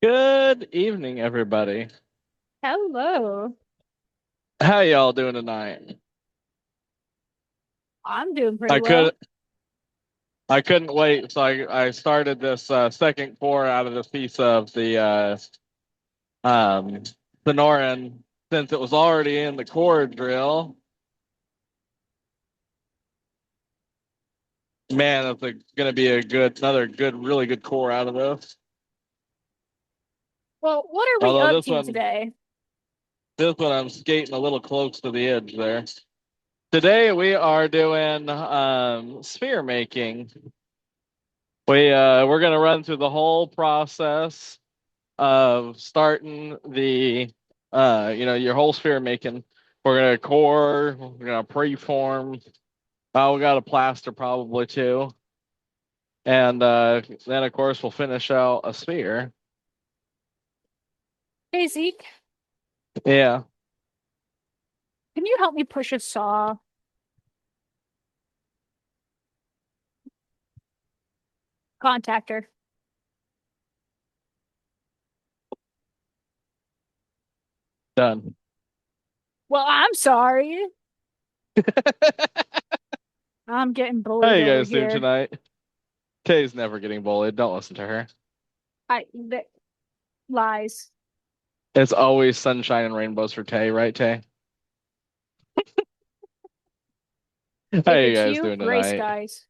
Good evening, everybody. Hello. How y'all doing tonight? I'm doing pretty I well. could I couldn't wait, so I started this second pour out of this piece of the um Sonoran since it was already in the core drill. Man, gonna be another good, really good core out of this. Well, what are we Although up to today? this one I'm skating a little close to the edge there. Today we are doing sphere making. We're gonna run through the whole process of starting your whole sphere making. We're gonna core, we're gonna preform. We got a plaster probably too, and then of course we'll finish out a sphere. Hey, Zeke, Yeah, can you help me push a saw contactor? done. Well, I'm sorry. I'm getting How bullied you over guys doing here. tonight? Tay's never getting bullied. Don't listen to her. That lies. It's always sunshine and rainbows for Tay, right, Tay? How If you it's guys you, doing gray tonight? skies.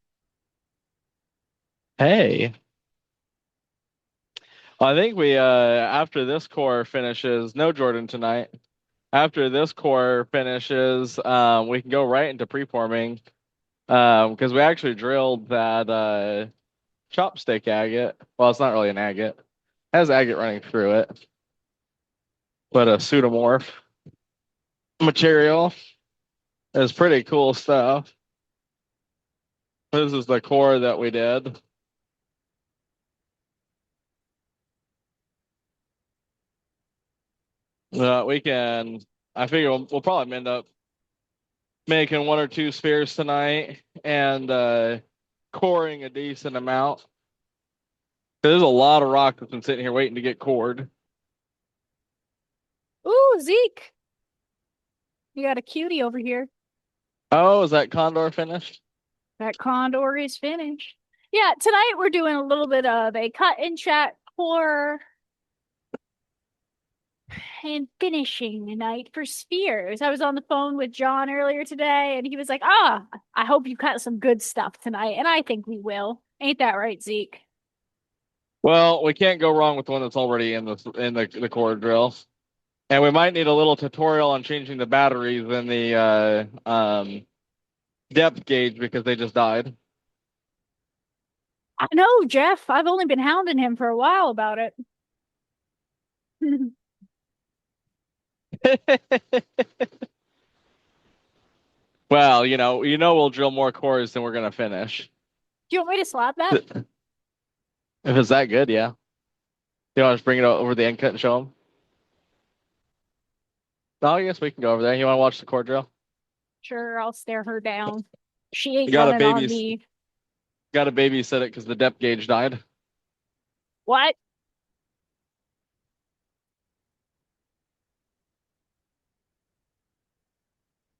Hey. I think we after this core finishes, no Jordan tonight. After this core finishes, we can go right into preforming because we actually drilled that chopstick agate. Well, it's not really an agate. It has agate running through it, but a pseudomorph material is pretty cool stuff. This is the core that we did. We can. I figure we'll probably end up making one or two spheres tonight and coring a decent amount. There's a lot of rock that's been sitting here waiting to get cored. Ooh, Zeke, you got a cutie over here. Oh, is that condor finished? That condor is finished. Yeah, tonight we're doing a little bit of a cut and chat core and finishing night for spheres. I was on the phone with John earlier today, and he was like, I hope you cut some good stuff tonight. And I think we will. Ain't that right, Zeke? Well, we can't go wrong with one that's already in the core drill. And we might need a little tutorial on changing the batteries in the depth gauge because they just died. I know, Jeff. I've only been hounding him for a while about it. Do Well, we'll drill more cores than we're gonna finish. you want me to slap that? If it's that good, yeah. You want to just bring it over the end cut and show them? Oh, I guess we can go over there. You want to watch the core drill? Sure, I'll stare her down. She ain't Got to running on baby, me. got to babysit it because the depth gauge died. What?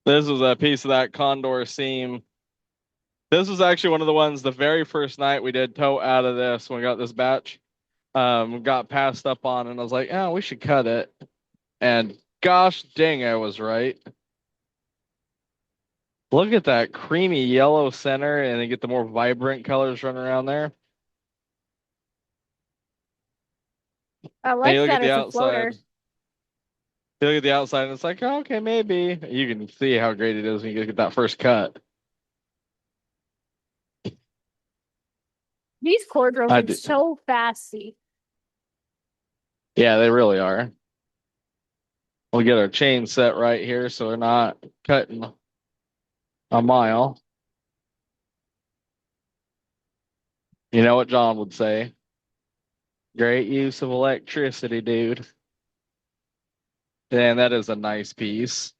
This was a piece of that condor seam. This was actually one of the ones the very first night we did tote out of this when we got this batch. Got passed up on, and I was like, "Oh, we should cut it." And gosh dang, I was right. Look at that creamy yellow center, and you get the more vibrant colors running around there. I And you like look at that the as a outside. floater. You look at the outside, and it's like, oh, okay, maybe. You can see how great it is when you get that first cut. These core drills I are do. so fast, Yeah, they really are. We'll get our chain set right here so we're not cutting a mile. You know what John would say? Great use of electricity, dude. And that is a nice piece.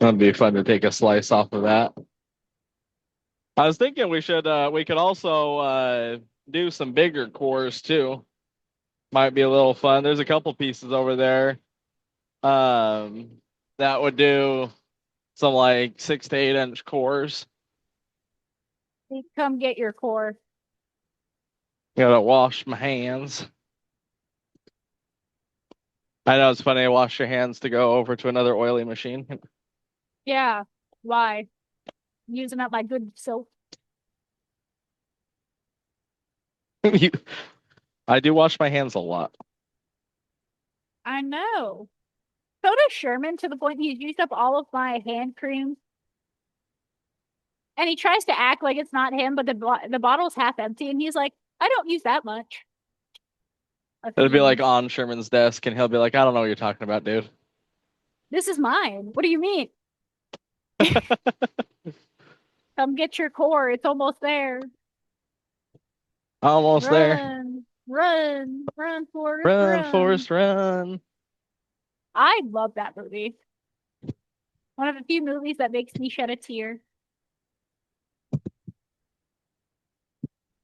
It'd be fun to take a slice off of that. I was thinking we could also do some bigger cores too. Might be a little fun. There's a couple pieces over there that would do some like 6 to 8 inch cores. Come get your core. Gotta wash my hands. I know it's funny to wash your hands to go over to another oily machine. Yeah. Why? Using up my good soap. You, I do wash my hands a lot. I know. So does Sherman to the point he's used up all of my hand cream. And he tries to act like it's not him, but the bottle's half empty, and he's like, "I don't use that much." It'll be like Refuse. on Sherman's desk, and he'll be like, "I don't know what you're talking about, dude." This is mine. What do you mean? Come get your core. It's almost there. Almost there. Run, run, run, Forrest, Run, run. Forrest, run. I love that movie. One of the few movies that makes me shed a tear.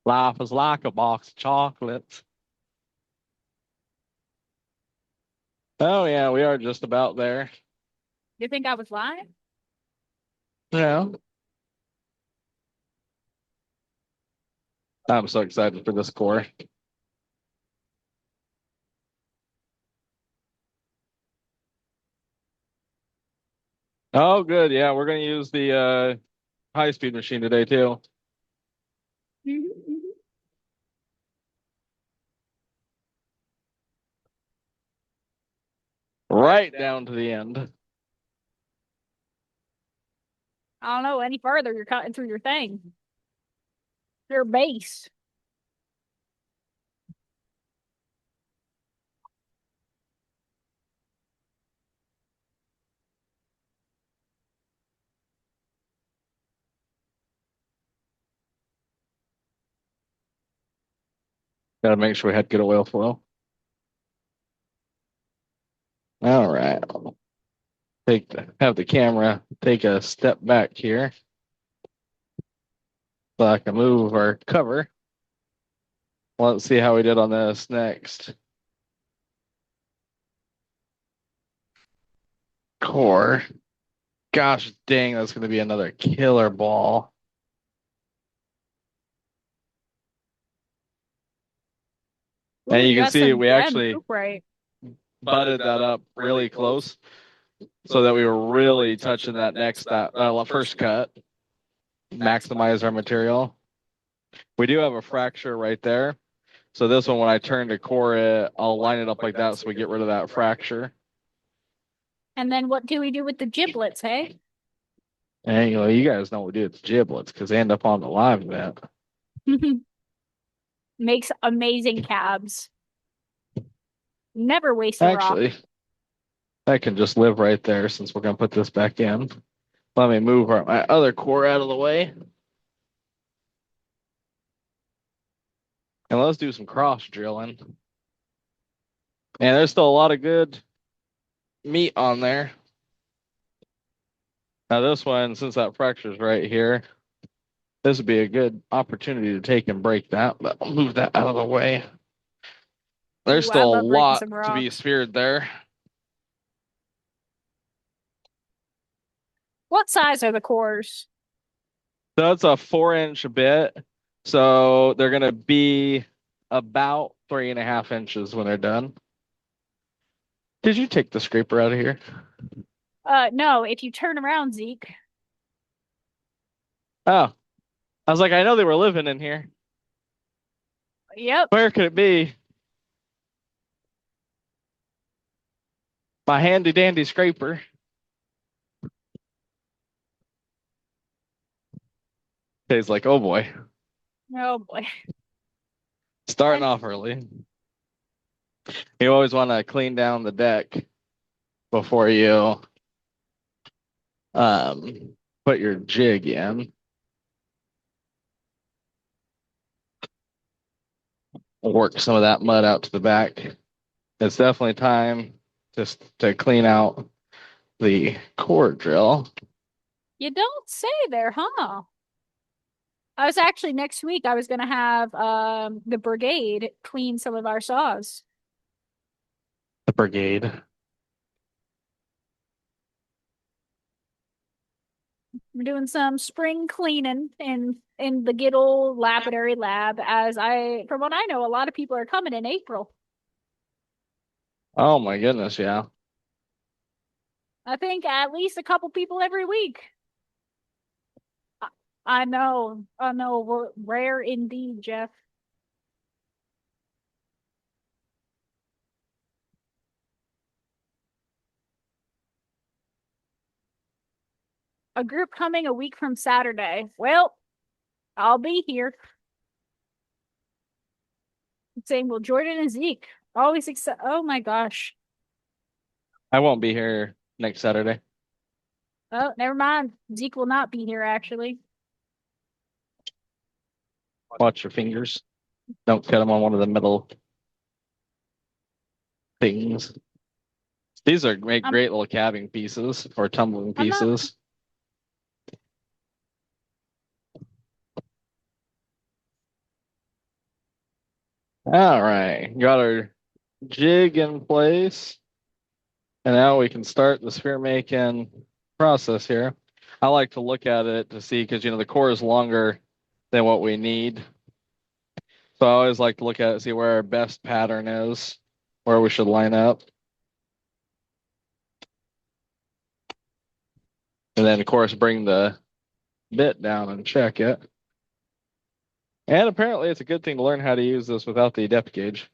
Life is like a box of chocolates. Oh yeah, we are just about there. You think I was lying? Yeah. I'm so excited for this core. Oh, good. Yeah, we're gonna use the high speed machine today too. Mhm. Right down to the end. I don't know. Any further, you're cutting through your thing. Your base. Gotta make sure we had good oil flow. All right. Have the camera take a step back here so I can move our cover. Let's see how we did on this next core. Gosh dang, that's gonna be another killer ball. Ooh, And you you can got see some we gem actually poop right. butted that up really close so that we were really touching that first cut, maximize our material. We do have a fracture right there. So this one, when I turn to core it, I'll line it up like that so we get rid of that fracture. And then what do we do with the giblets, hey? And you guys know what we do with the giblets because they end up on the live event. Makes amazing cabs. Never waste a rock. Actually, I can just live right there since we're gonna put this back in. Let me move my other core out of the way. And let's do some cross drilling. And there's still a lot of good meat on there. Now this one, since that fracture's right here, this would be a good opportunity to take and break that, but I'll move that out of the way. There's Ooh, I still a love breaking lot some to be rocks. speared there. What size are the cores? So that's a 4 inch bit. So they're gonna be about 3.5 inches when they're done. Did you take the scraper out of here? No, if you turn around, Zeke. Oh, I was like, I know they were living in here. Yep. Where could it be? My handy dandy scraper. He's like, oh boy, Oh boy. starting And off early. You always want to clean down the deck before you um put your jig in. Work some of that mud out to the back. It's definitely time just to clean out the core drill. you don't say there, huh? I was actually next week I was gonna have the brigade clean some of our saws. The brigade. We're doing some spring cleaning in the good old lapidary lab, as I from what I know, a lot of people are coming in April. Oh my goodness, yeah. I think at least a couple people every week. I, I know, we're rare indeed, Jeff. A group coming a week from Saturday. Well, I'll be here. Saying, well, Jordan and Zeke always accept. Oh my gosh. I won't be here next Saturday. Oh, never mind. Zeke will not be here actually. Watch your fingers. Don't cut them on one of the metal things. These are make I'm great little cabbing pieces or tumbling I'm not pieces. All right, got our jig in place, and now we can start the spear making process here. I like to look at it to see because the core is longer than what we need. So I always like to look at it, see where our best pattern is, where we should line up. And then, of course, bring the bit down and check it. And apparently, it's a good thing to learn how to use this without the depth gauge.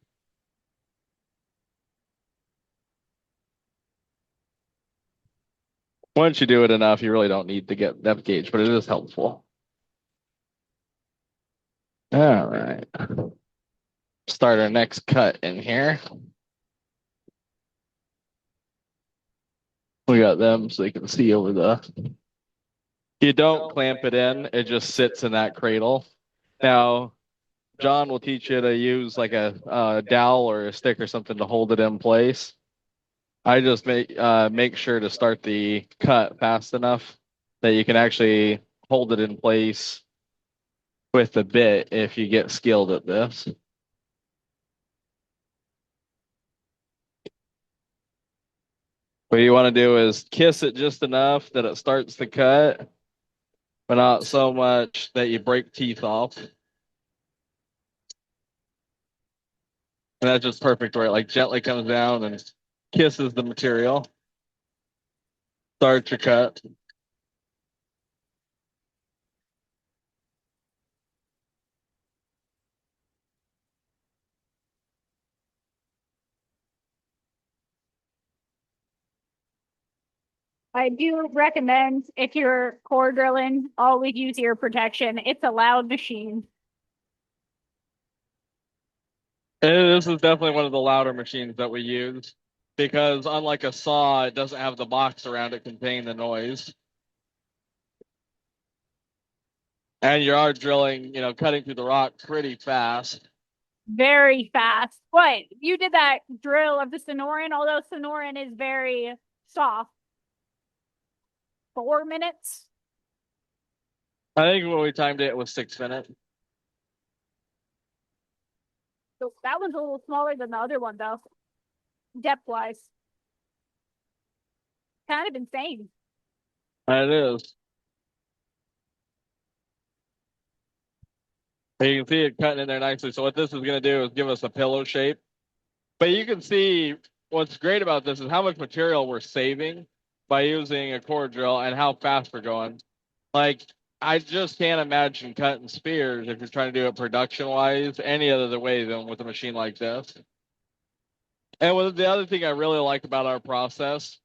Once you do it enough, you really don't need to get depth gauge, but it is helpful. All right. Start our next cut in here. We got them so you can see over the. You don't clamp it in, it just sits in that cradle. Now, John will teach you to use like a dowel or a stick or something to hold it in place. I just make sure to start the cut fast enough that you can actually hold it in place with the bit if you get skilled at this. What you want to do is kiss it just enough that it starts the cut, but not so much that you break teeth off. And that's just perfect where it like gently comes down and kisses the material. Start your cut. I do recommend if you're core drilling, always use ear protection. It's a loud machine. And this is definitely one of the louder machines that we use because unlike a saw, it doesn't have the box around it containing the noise. And you are drilling, cutting through the rock pretty fast. Very fast. What? You did that drill of the Sonoran, although Sonoran is very soft. 4 minutes? I think when we timed it, it was 6 minutes. So that one's a little smaller than the other one, though, depth wise. Kind of insane. And it is. And you can see it cutting in there nicely. So what this is going to do is give us a pillow shape. But you can see what's great about this is how much material we're saving by using a core drill and how fast we're going. Like, I just can't imagine cutting spears if you're trying to do it production wise any other way than with a machine like this. And the other thing I really like about our process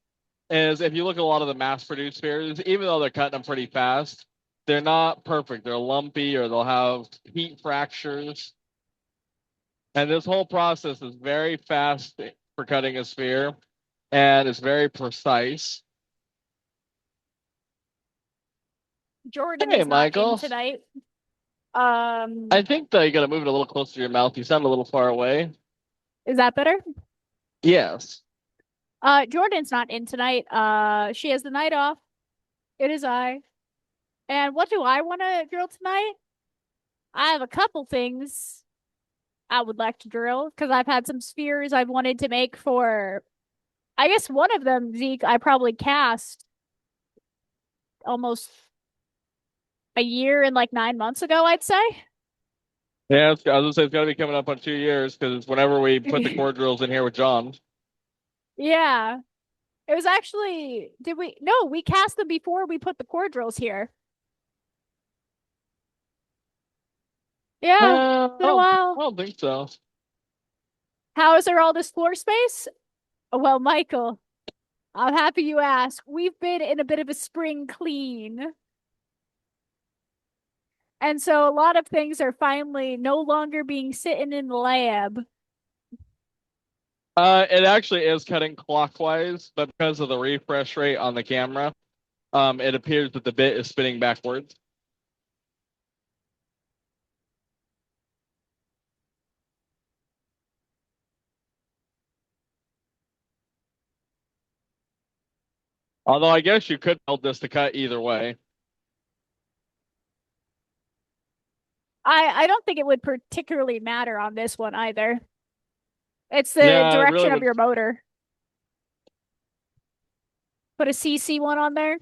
is if you look at a lot of the mass produced spears, even though they're cutting them pretty fast, they're not perfect. They're lumpy or they'll have heat fractures. And this whole process is very fast for cutting a spear and it's very precise. Jordan Hey, is not in Michael. tonight. I think that you got to move it a little closer to your mouth. You sound a little far away. Is that better? Yes. Jordan's not in tonight. She has the night off. It is I. And what do I want to drill tonight? I have a couple things I would like to drill because I've had some spheres I've wanted to make for, I guess one of them, Zeke, I probably cast almost a year and like 9 months ago, I'd say. Yeah, I was gonna say it's got to be coming up on 2 years because whenever we put the core drills in here with John. Yeah. It was actually, did we? No, we cast them before we put the core drills here. Yeah, I been a I while. don't think so. How is there all this floor space? Well, Michael, I'm happy you asked. We've been in a bit of a spring clean. And so a lot of things are finally no longer being sitting in the lab. It actually is cutting clockwise, but because of the refresh rate on the camera, it appears that the bit is spinning backwards. Although I guess you could build this to cut either way. I don't think it would particularly matter on this one either. It's the Yeah, it really direction of would. your motor. Put a CC one on there.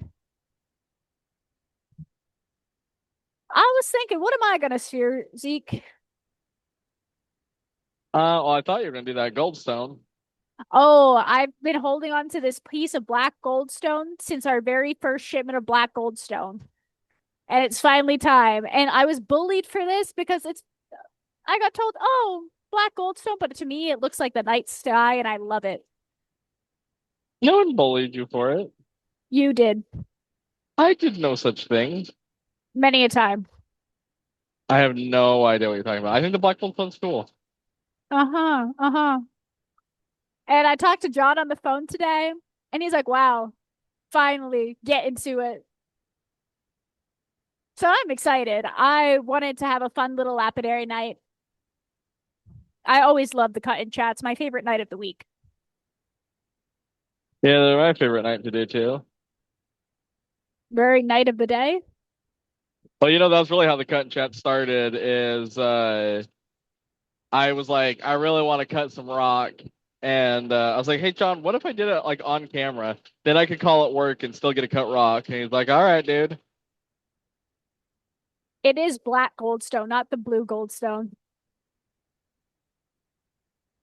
I was thinking, what am I gonna sphere, Zeke? Well, I thought you were gonna do that goldstone. Oh, I've been holding on to this piece of black goldstone since our very first shipment of black goldstone. And it's finally time. And I was bullied for this because I got told, oh, black goldstone, but to me it looks like the night sky and I love it. No one bullied you for it. You did I did no such thing. many a time. I have no idea what you're talking about. I think the black goldstone's cool. Uh-huh. Uh-huh. And I talked to John on the phone today, and he's like, wow, finally get into it. So I'm excited. I wanted to have a fun little lapidary night. I always love the cut and chats, my favorite night of the week. Yeah, they're my favorite night to do too. Very night of the day. Well, that's really how the cut and chat started is I was like, I really want to cut some rock. And I was like, hey, John, what if I did it like on camera? Then I could call it work and still get a cut rock. And he's like, all right, dude. It is black goldstone, not the blue goldstone.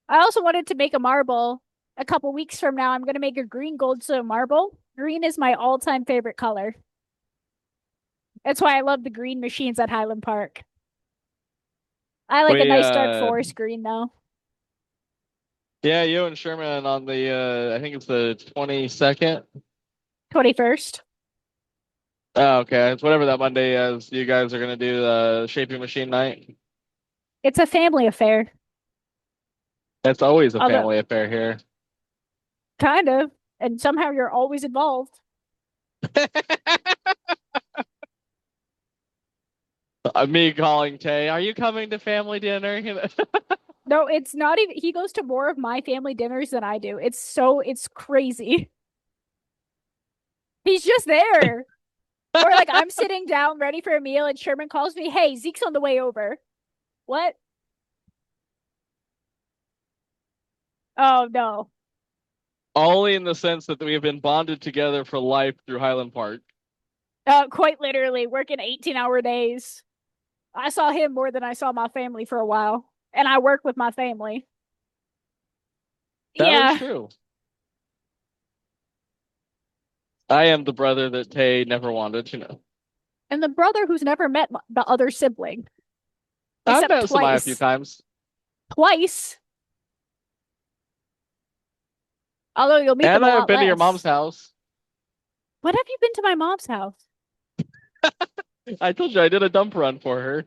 I also wanted to make a marble. A couple weeks from now, I'm going to make a green goldstone marble. Green is my all-time favorite color. That's why I love the green machines at Highland Park. I like a We, nice dark forest green though. yeah, you and Sherman on the, I think it's the 22nd. 21st. Oh, okay. It's whatever that Monday is. You guys are going to do the shaping machine night. It's a family affair. It's always a Although, family affair here. kind of. And somehow you're always involved. Me calling Tay, are you coming to family dinner? No, it's not even, he goes to more of my family dinners than I do. It's crazy. He's just there. Or like I'm sitting down ready for a meal and Sherman calls me, hey, Zeke's on the way over. What? Oh, no. Only in the sense that we have been bonded together for life through Highland Park. Quite literally, working 18-hour days. I saw him more than I saw my family for a while. And I work with my family. That is Yeah. true. I am the brother that Tay never wanted to know. And the brother who's never met the other sibling, I've except met Samaya a few twice. times. Twice. Although you'll meet them And a I've lot been to your mom's less. house. When have you been to my mom's house? I told you I did a dump run for her.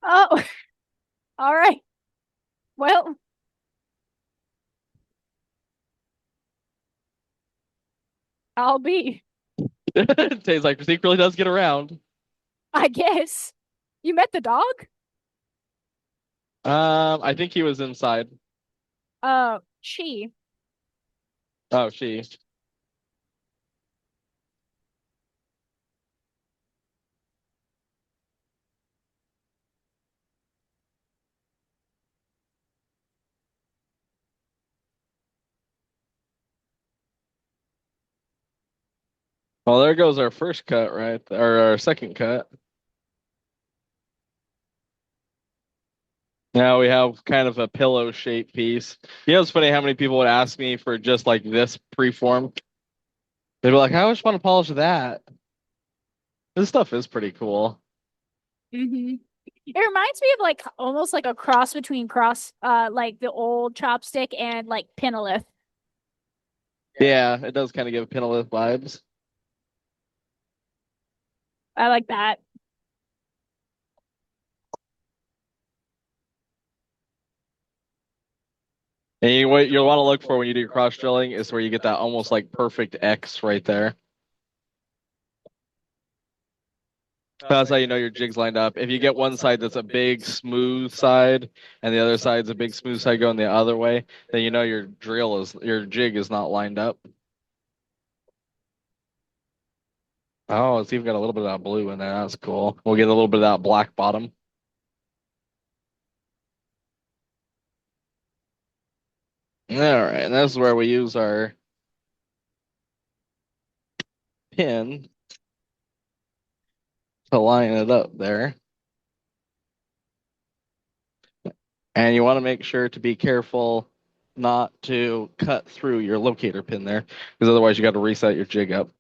Oh, all right. Well, I'll be, Tay's like, Zeke really does get around. I guess. You met the dog? I think he was inside. She. Oh, she. Well, there goes our first cut, right? Or our second cut. Now we have kind of a pillow shaped piece. You know, it's funny how many people would ask me for just like this preform. They'd be like, "How much want to polish that?" This stuff is pretty cool. Hmm. It reminds me of like almost like a cross between like the old chopstick and like Pinolith. Yeah, it does kind of give Pinelith vibes. I like that. And what you'll want to look for when you do cross drilling is where you get that almost like perfect X right there. That's how you know your jig's lined up. If you get one side that's a big smooth side and the other side's a big smooth side going the other way, then you know your jig is not lined up. Oh, it's even got a little bit of that blue in there. That's cool. We'll get a little bit of that black bottom. All right, and this is where we use our pin to line it up there. And you want to make sure to be careful not to cut through your locator pin there, because otherwise you got to reset your jig up.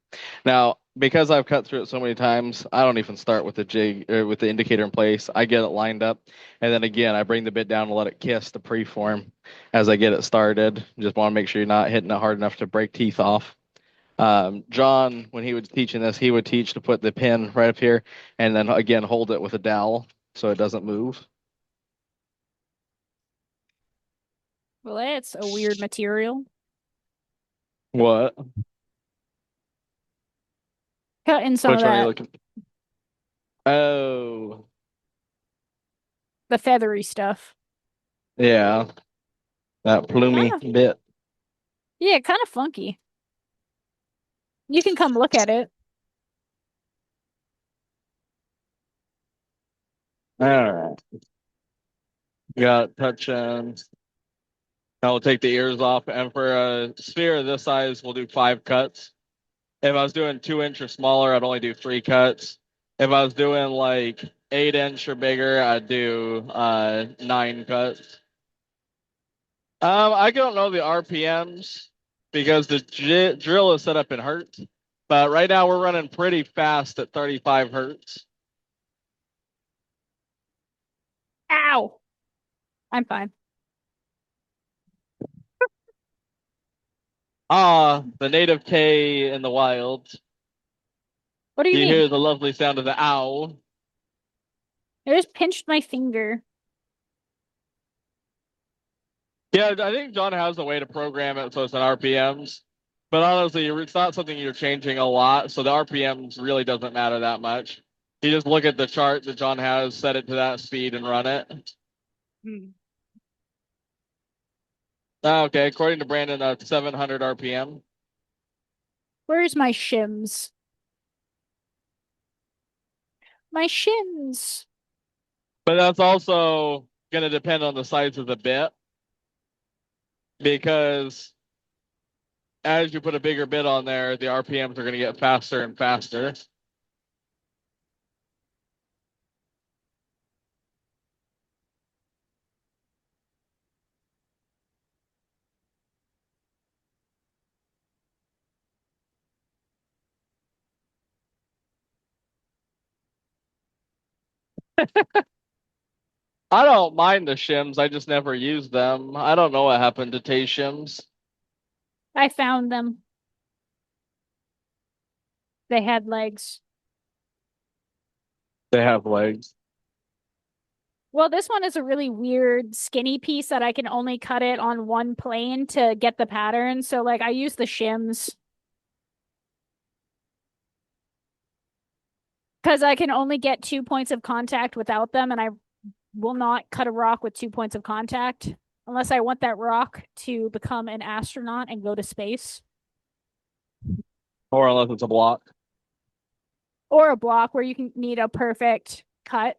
Now, because I've cut through it so many times, I don't even start with the jig or with the indicator in place. I get it lined up, and then again, I bring the bit down to let it kiss the preform as I get it started. Just want to make sure you're not hitting it hard enough to break teeth off. John, when he was teaching this, he would teach to put the pin right up here, and then again hold it with a dowel so it doesn't move. Well, it's a weird material. What? Cutting some of Which one are you that, looking? Oh, the feathery stuff. yeah, that Kind plumy of, bit. yeah, kind of funky. You can come look at it. All right, got touching. Now we'll take the ears off, and for a sphere this size, we'll do 5 cuts. If I was doing 2 inch or smaller, I'd only do 3 cuts. If I was doing like 8 inch or bigger, I'd do 9 cuts. I don't know the RPMs because the drill is set up in hertz, but right now we're running pretty fast at 35 hertz. Ow! I'm fine. Ah, the native K in the wild. What do you You mean? hear the lovely sound of the owl. I just pinched my finger. Yeah, I think John has a way to program it so it's in RPMs. But honestly, it's not something you're changing a lot, so the RPMs really doesn't matter that much. You just look at the chart that John has, set it to that speed, and run it. Hmm. Okay, according to Brandon, that's 700 RPM. Where's my shims? My shims. But that's also going to depend on the size of the bit because as you put a bigger bit on there, the RPMs are going to get faster and faster. I don't mind the shims. I just never use them. I don't know what happened to Tay shims. I found them. They had legs. They have legs. Well, this one is a really weird skinny piece that I can only cut it on one plane to get the pattern. So like I use the shims because I can only get 2 points of contact without them, and I will not cut a rock with 2 points of contact unless I want that rock to become an astronaut and go to space. Or unless it's a block. Or a block where you can need a perfect cut.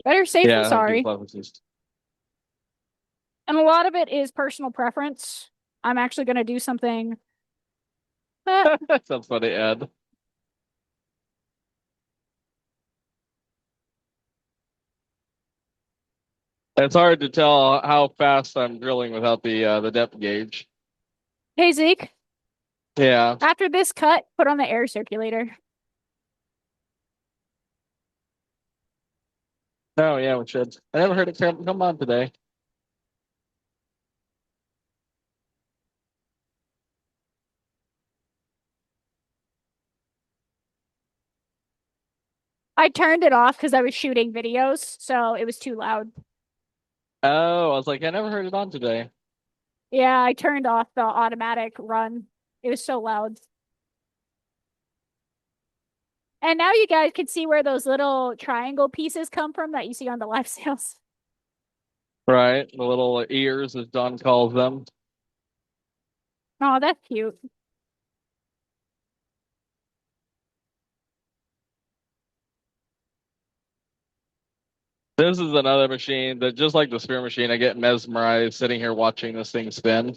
Better safe than Yeah, I do sorry. preferences. And a lot of it is personal preference. I'm actually going to do something. eh, That's funny, Ed. It's hard to tell how fast I'm drilling without the depth gauge. Hey, Zeke, Yeah. after this cut, put on the air circulator. Oh yeah, we should. I never heard it come on today. I turned it off because I was shooting videos, so it was too loud. Oh, I was like, I never heard it on today. Yeah, I turned off the automatic run. It was so loud. And now you guys can see where those little triangle pieces come from that you see on the live sales. Right. The little ears, as Don calls them. Oh, that's cute. This is another machine that, just like the spear machine, I get mesmerized sitting here watching this thing spin.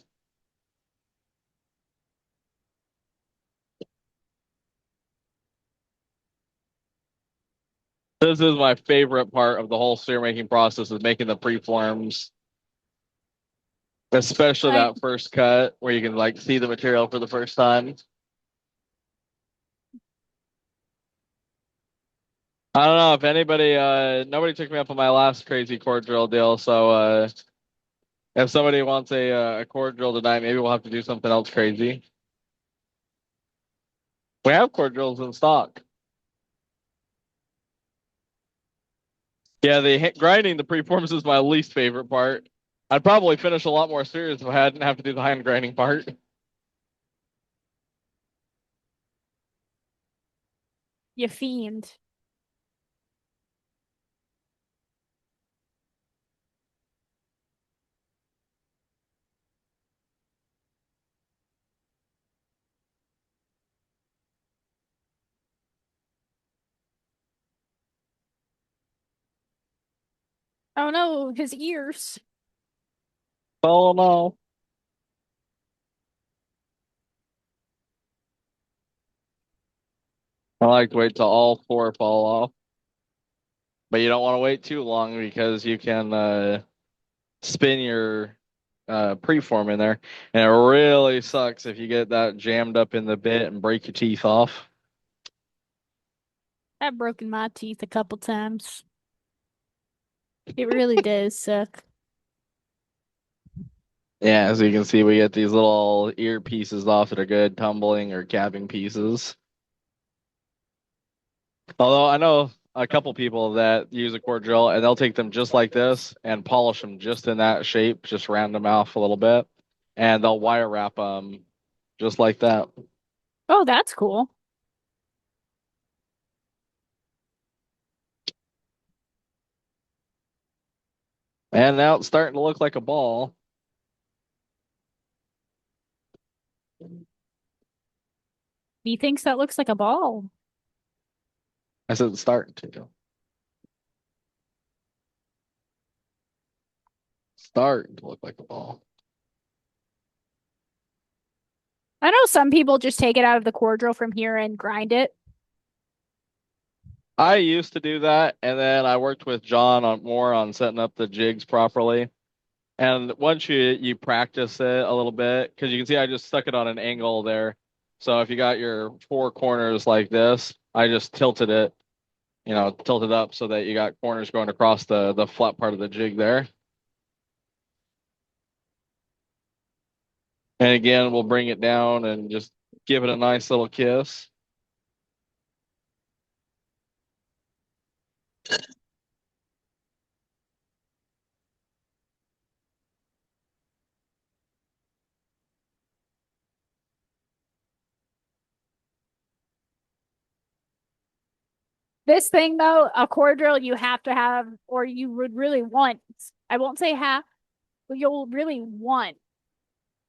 This is my favorite part of the whole spear making process, is making the preforms, especially Right. that first cut where you can like see the material for the first time. I don't know if anybody, nobody took me up on my last crazy core drill deal. So if somebody wants a core drill tonight, maybe we'll have to do something else crazy. We have core drills in stock. Yeah, grinding the preforms is my least favorite part. I'd probably finish a lot more series if I hadn't have to do the hand grinding part. You fiend. Oh no, his ears. Oh no. I like to wait till all four fall off. But you don't want to wait too long because you can spin your preform in there. And it really sucks if you get that jammed up in the bit and break your teeth off. I've broken my teeth a couple times. It really does suck. Yeah, as you can see, we get these little ear pieces off that are good tumbling or capping pieces. Although I know a couple people that use a core drill and they'll take them just like this and polish them just in that shape, just round them off a little bit, and they'll wire wrap them just like that. Oh, that's cool. And now it's starting to look like a ball. He thinks that looks like a ball. I said it's starting to. Starting to look like a ball. I know some people just take it out of the core drill from here and grind it. I used to do that, and then I worked with John on more on setting up the jigs properly. And once you practice it a little bit, because you can see I just stuck it on an angle there. So if you got your four corners like this, I just tilted it, tilted up so that you got corners going across the flat part of the jig there. And again, we'll bring it down and just give it a nice little kiss. This thing though, a core drill you have to have, or you would really want, I won't say have, but you'll really want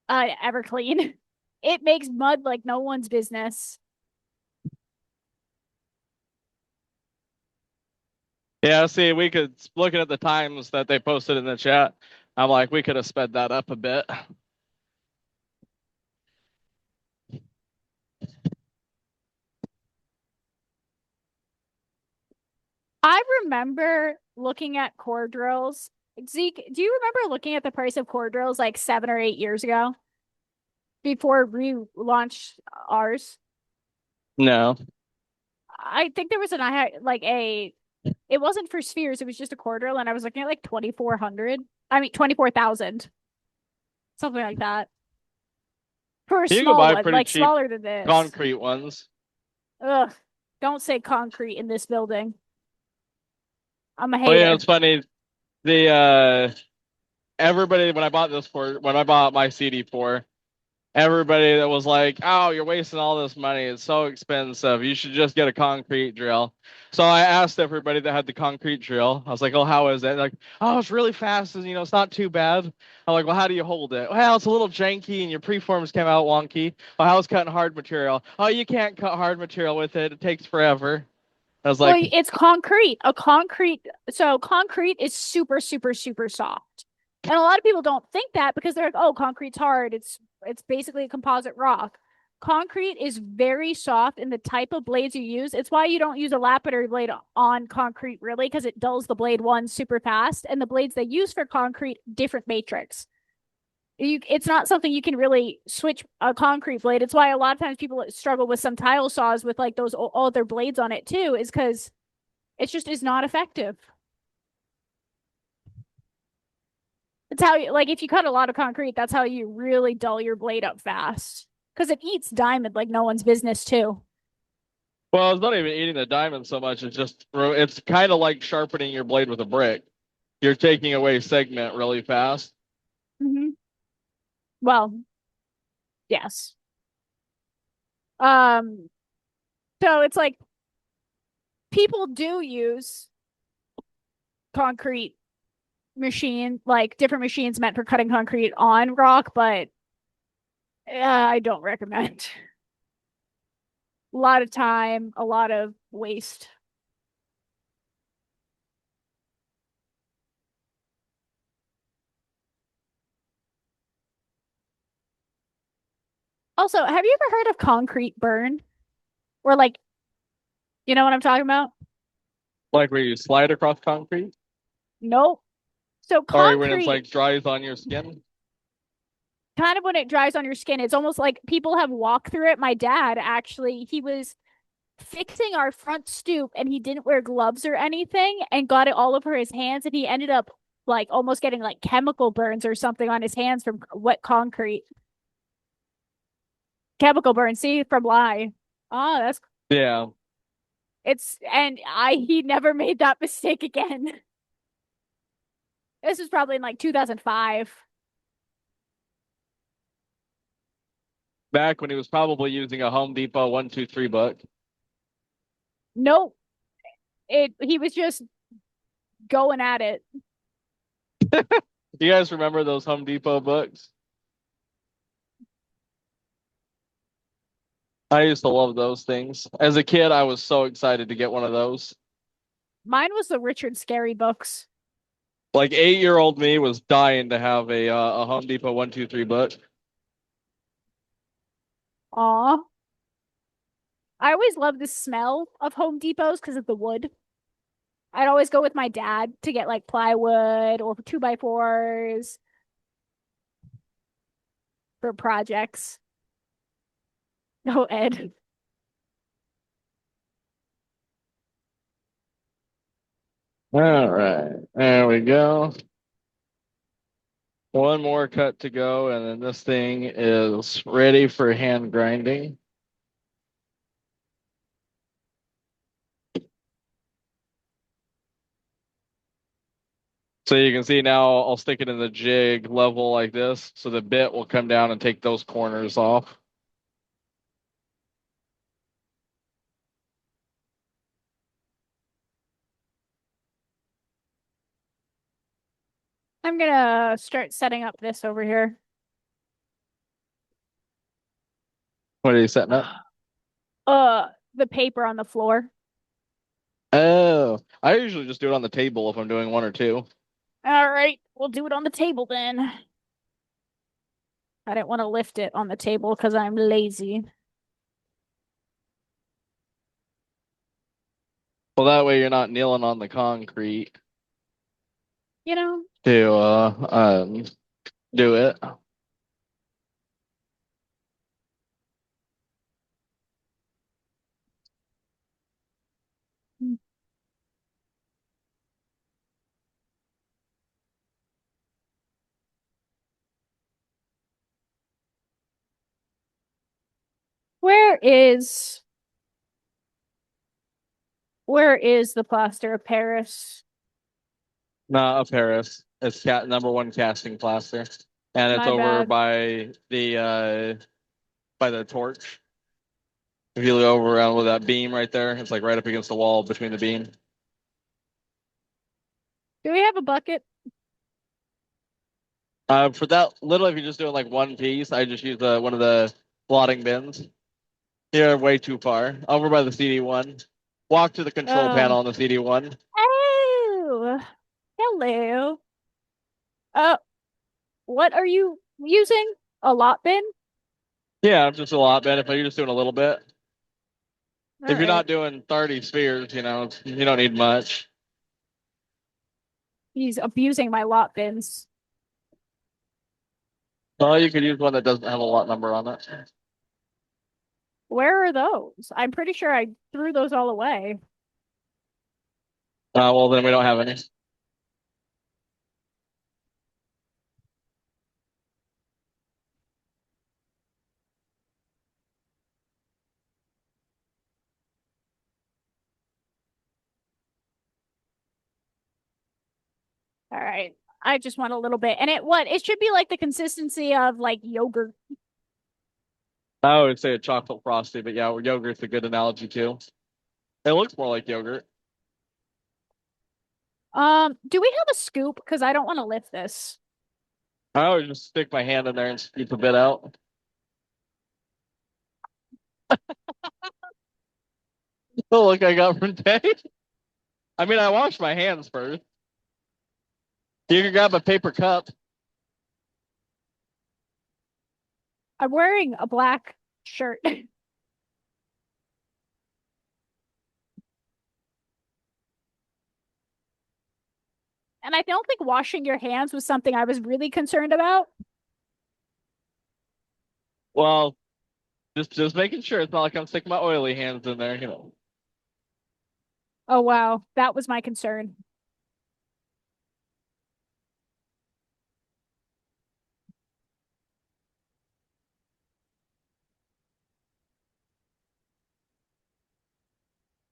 Everclean. It makes mud like no one's business. Yeah, see, we could looking at the times that they posted in the chat. I'm like, we could have sped that up a bit. I remember looking at core drills. Zeke, do you remember looking at the price of core drills like 7 or 8 years ago before we launched ours? No. I think there was an I had like a it wasn't for spheres, it was just a core drill, and I was looking at like 2,400. I mean 24,000, something like that. For a You can small buy one, pretty like cheap smaller than this. concrete ones. Ugh. Don't say concrete in this building. I'm a Well, yeah, hater. it's funny. The everybody when I bought my CD4, everybody that was like, "Oh, you're wasting all this money. It's so expensive. You should just get a concrete drill." So I asked everybody that had the concrete drill. I was like, "Oh, how is it?" Like, "Oh, it's really fast. And, it's not too bad." I'm like, "Well, how do you hold it?" "Well, it's a little janky, and your preforms came out wonky." "Well, how's cutting hard material?" "Oh, you can't cut hard material with it. It takes forever." I was Well, like, it's concrete. So concrete is super, super, super soft. And a lot of people don't think that because they're like, oh, concrete's hard. It's basically a composite rock. Concrete is very soft in the type of blades you use. It's why you don't use a lapidary blade on concrete really, because it dulls the blade one super fast. And the blades they use for concrete, different matrix. It's not something you can really switch a concrete blade. It's why a lot of times people struggle with some tile saws with like those all their blades on it too, is because it just is not effective. It's how you like if you cut a lot of concrete, that's how you really dull your blade up fast. Because it eats diamond like no one's business too. "Well, it's not even eating the diamond so much. It's kind of like sharpening your blade with a brick. You're taking away segment really fast." Mm-hmm. Well, yes. Um, so it's like people do use concrete like different machines meant for cutting concrete on rock, but I don't recommend. A lot of time, a lot of waste. Also, have you ever heard of concrete burn? Or like, you know what I'm talking about? Like where you slide across concrete, Nope. So or when it's concrete, like dries on your skin. kind of when it dries on your skin, it's almost like people have walked through it. My dad actually, he was fixing our front stoop and he didn't wear gloves or anything and got it all over his hands and he ended up like almost getting like chemical burns or something on his hands from wet concrete. Chemical burns, see, from lye. Oh, that's Yeah. it's and I he never made that mistake again. This was probably in like 2005. Back when he was probably using a Home Depot 123 book. Nope. It he was just going at it. You guys remember those Home Depot books? I used to love those things. As a kid, I was so excited to get one of those. Mine was the Richard Scarry books. Like 8-year-old me was dying to have a Home Depot 123 book. Aw. I always loved the smell of Home Depots because of the wood. I'd always go with my dad to get like plywood or 2x4s for projects. Oh, Ed. All right, there we go. One more cut to go, and then this thing is ready for hand grinding. So you can see now I'll stick it in the jig level like this, so the bit will come down and take those corners off. I'm gonna start setting up this over here. What are you setting up? The paper on the floor. Oh, I usually just do it on the table if I'm doing one or two. All right, we'll do it on the table then. I didn't want to lift it on the table because I'm lazy. Well, that way you're not kneeling on the concrete You know, to do it. where is where is the plaster of Paris? Not a Paris. It's cat number one casting plaster, and it's My over bad. by the torch. If you look over around with that beam right there, it's like right up against the wall between the beam. Do we have a bucket? For that little, if you're just doing like one piece, I just use one of the blotting bins. You're way too far. Over by the CD1. Walk to the control Oh. panel on the CD1. Oh. Hello. Uh, what are you using? A lot bin? Yeah, just a lot, Ben. If you're just doing a little bit. All If you're right. not doing 30 spheres, you don't need much. He's abusing my lot bins. Well, you could use one that doesn't have a lot number on it. Where are those? I'm pretty sure I threw those all away. Well, then we don't have any. All right. I just want a little bit. And it should be like the consistency of like yogurt. I would say a chocolate frosty, but yeah, yogurt's a good analogy too. It looks more like yogurt. Do we have a scoop? Because I don't want to lift this. I always just stick my hand in there and scoop a bit out. The look I got from Dave. I mean, I washed my hands first. You can grab a paper cup. I'm wearing a black shirt. And I don't think washing your hands was something I was really concerned about. Well, just making sure it's not like I'm sticking my oily hands in there. Oh, wow. That was my concern.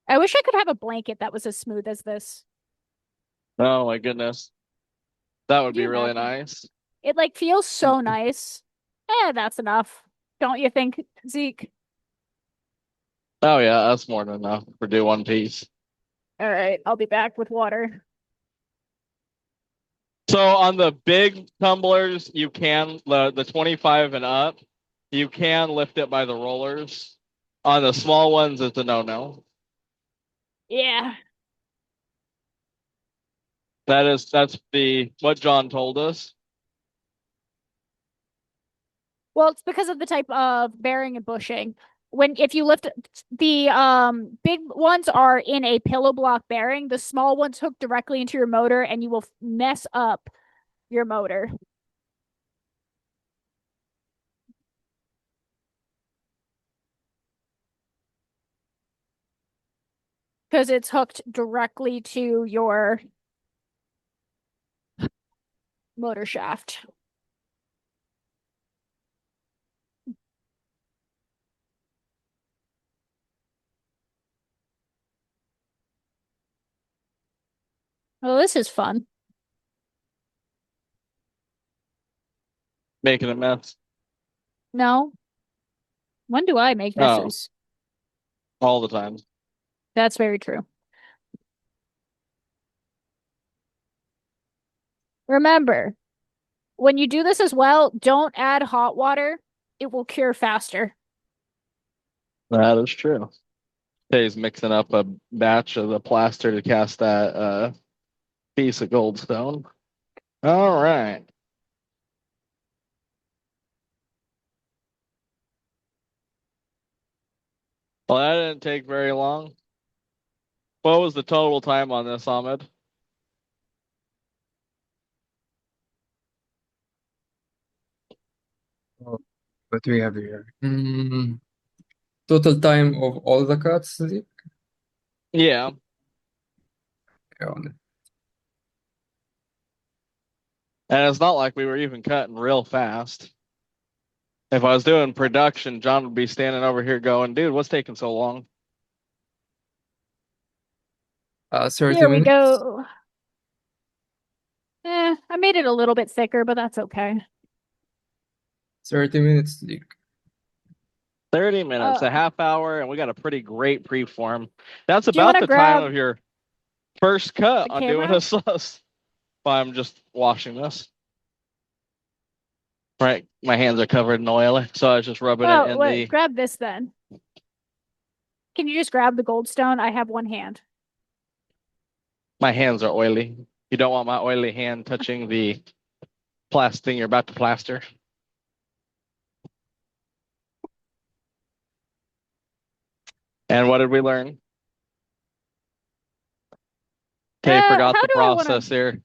I wish I could have a blanket that was as smooth as this. Oh my goodness. That would Could you be really imagine? nice. It like feels so nice. That's enough. Don't you think, Zeke? Oh yeah, that's more than enough for do one piece. All right, I'll be back with water. So on the big tumblers, you can the 25 and up, you can lift it by the rollers. On the small ones, it's a no-no. Yeah. That's the what John told us. Well, it's because of the type of bearing and bushing. If you lift the big ones are in a pillow block bearing, the small ones hook directly into your motor and you will mess up your motor because it's hooked directly to your motor shaft. Well, this is fun. Making a mess. No, when do I make Oh, messes? all the time. That's very true. Remember, when you do this as well, don't add hot water. It will cure faster. That is true. He's mixing up a batch of the plaster to cast that piece of goldstone. All right. Well, that didn't take very long. What was the total time on this, Ahmed? Oh, what do we have here? Total time of all the cuts. Yeah. Yeah, And it's not like we were even cutting real fast. If I was doing production, John would be standing over here going, dude, what's taking so long? 30 Here we minutes. go. I made it a little bit thicker, but that's okay. 30 minutes. 30 minutes, a Uh, half hour, and we got a pretty great preform. That's do you about want to the time grab of your first cut the on doing camera? a sauce. I'm just washing this. Right. My hands are covered in oil, so I was just rubbing it Oh, in wait, the. grab this then. Can you just grab the goldstone? I have one hand. My hands are oily. You don't want my oily hand touching the plastic you're about to plaster. And what did we learn? Tay forgot How the do I want process to? here.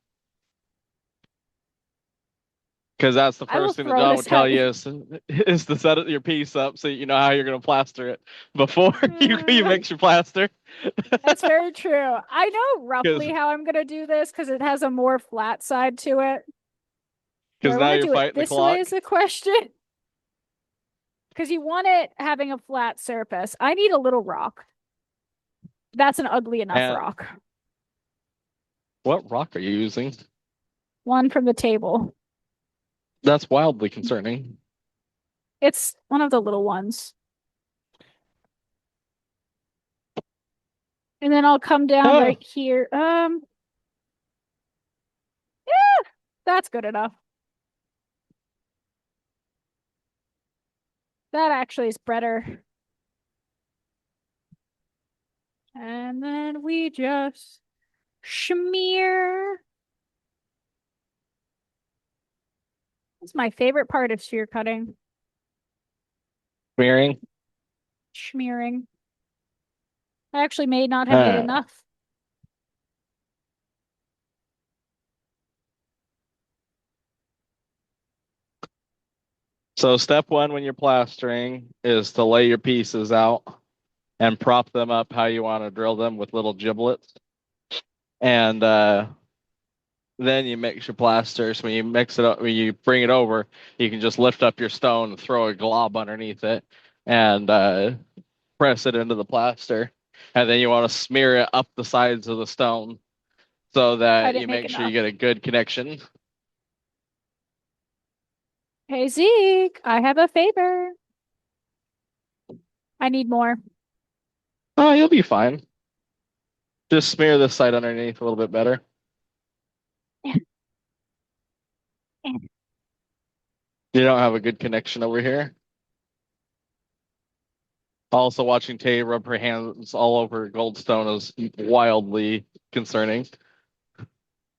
Because that's the I will first thing that throw John this would tell at you. you is to set your piece up so you know how you're going to plaster it before you Uh, mix your plaster. that's very true. I know Because roughly how I'm going to do this because it has a more flat side to it. Do I now want to you're do it fighting the this way clock. is the question? Because you want it having a flat surface. I need a little rock. That's an ugly enough And rock. what rock are you using? One from the table. That's wildly concerning. It's one of the little ones. And then I'll come down Oh, right here. Yeah, that's good enough. That actually is better. And then we just smear. That's my favorite part of spear cutting. smearing. Smearing. I actually may not have made Uh, enough. so step one when you're plastering is to lay your pieces out and prop them up how you want to drill them with little giblets. And then you mix your plasters. When you mix it up, when you bring it over, you can just lift up your stone and throw a glob underneath it and press it into the plaster. And then you want to smear it up the sides of the stone so I that didn't you make make sure you enough. get a good connection. Hey Zeke, I have a favor. I need more. Oh, you'll be fine. Just smear this side underneath a little bit better. You don't have a good connection over here. Also, watching Tay rub her hands all over Goldstone is wildly concerning.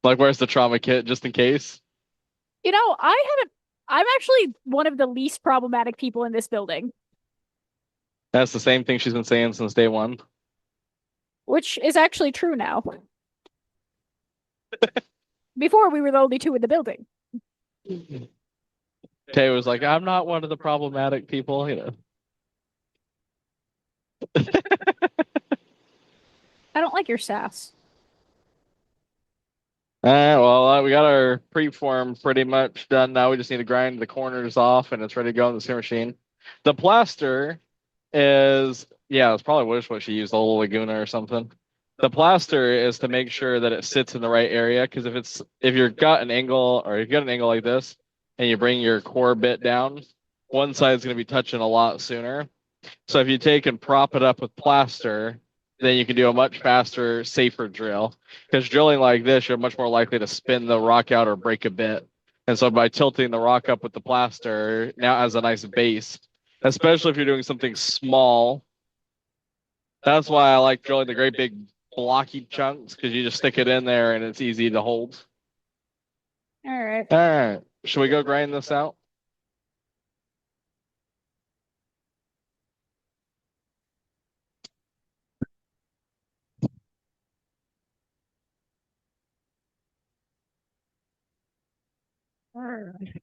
Like, where's the trauma kit just in case? I haven't. I'm actually one of the least problematic people in this building, That's the same thing she's been saying since day one. which is actually true now. Before we were the only two in the building. Tay was like, I'm not one of the problematic people, you know. I don't like your sass. All right, well, we got our preform pretty much done now. We just need to grind the corners off and it's ready to go in the sear machine. The plaster is, yeah, it's probably what she used, a little Laguna or something. The plaster is to make sure that it sits in the right area because if you've got an angle or if you got an angle like this and you bring your core bit down, one side's going to be touching a lot sooner. So if you take and prop it up with plaster, then you can do a much faster, safer drill. Because drilling like this, you're much more likely to spin the rock out or break a bit. And so by tilting the rock up with the plaster, now has a nice base, especially if you're doing something small. That's why I like drilling the great big blocky chunks because you just stick it in there and it's easy to hold. All right. All right. Should we go grind this out? All right.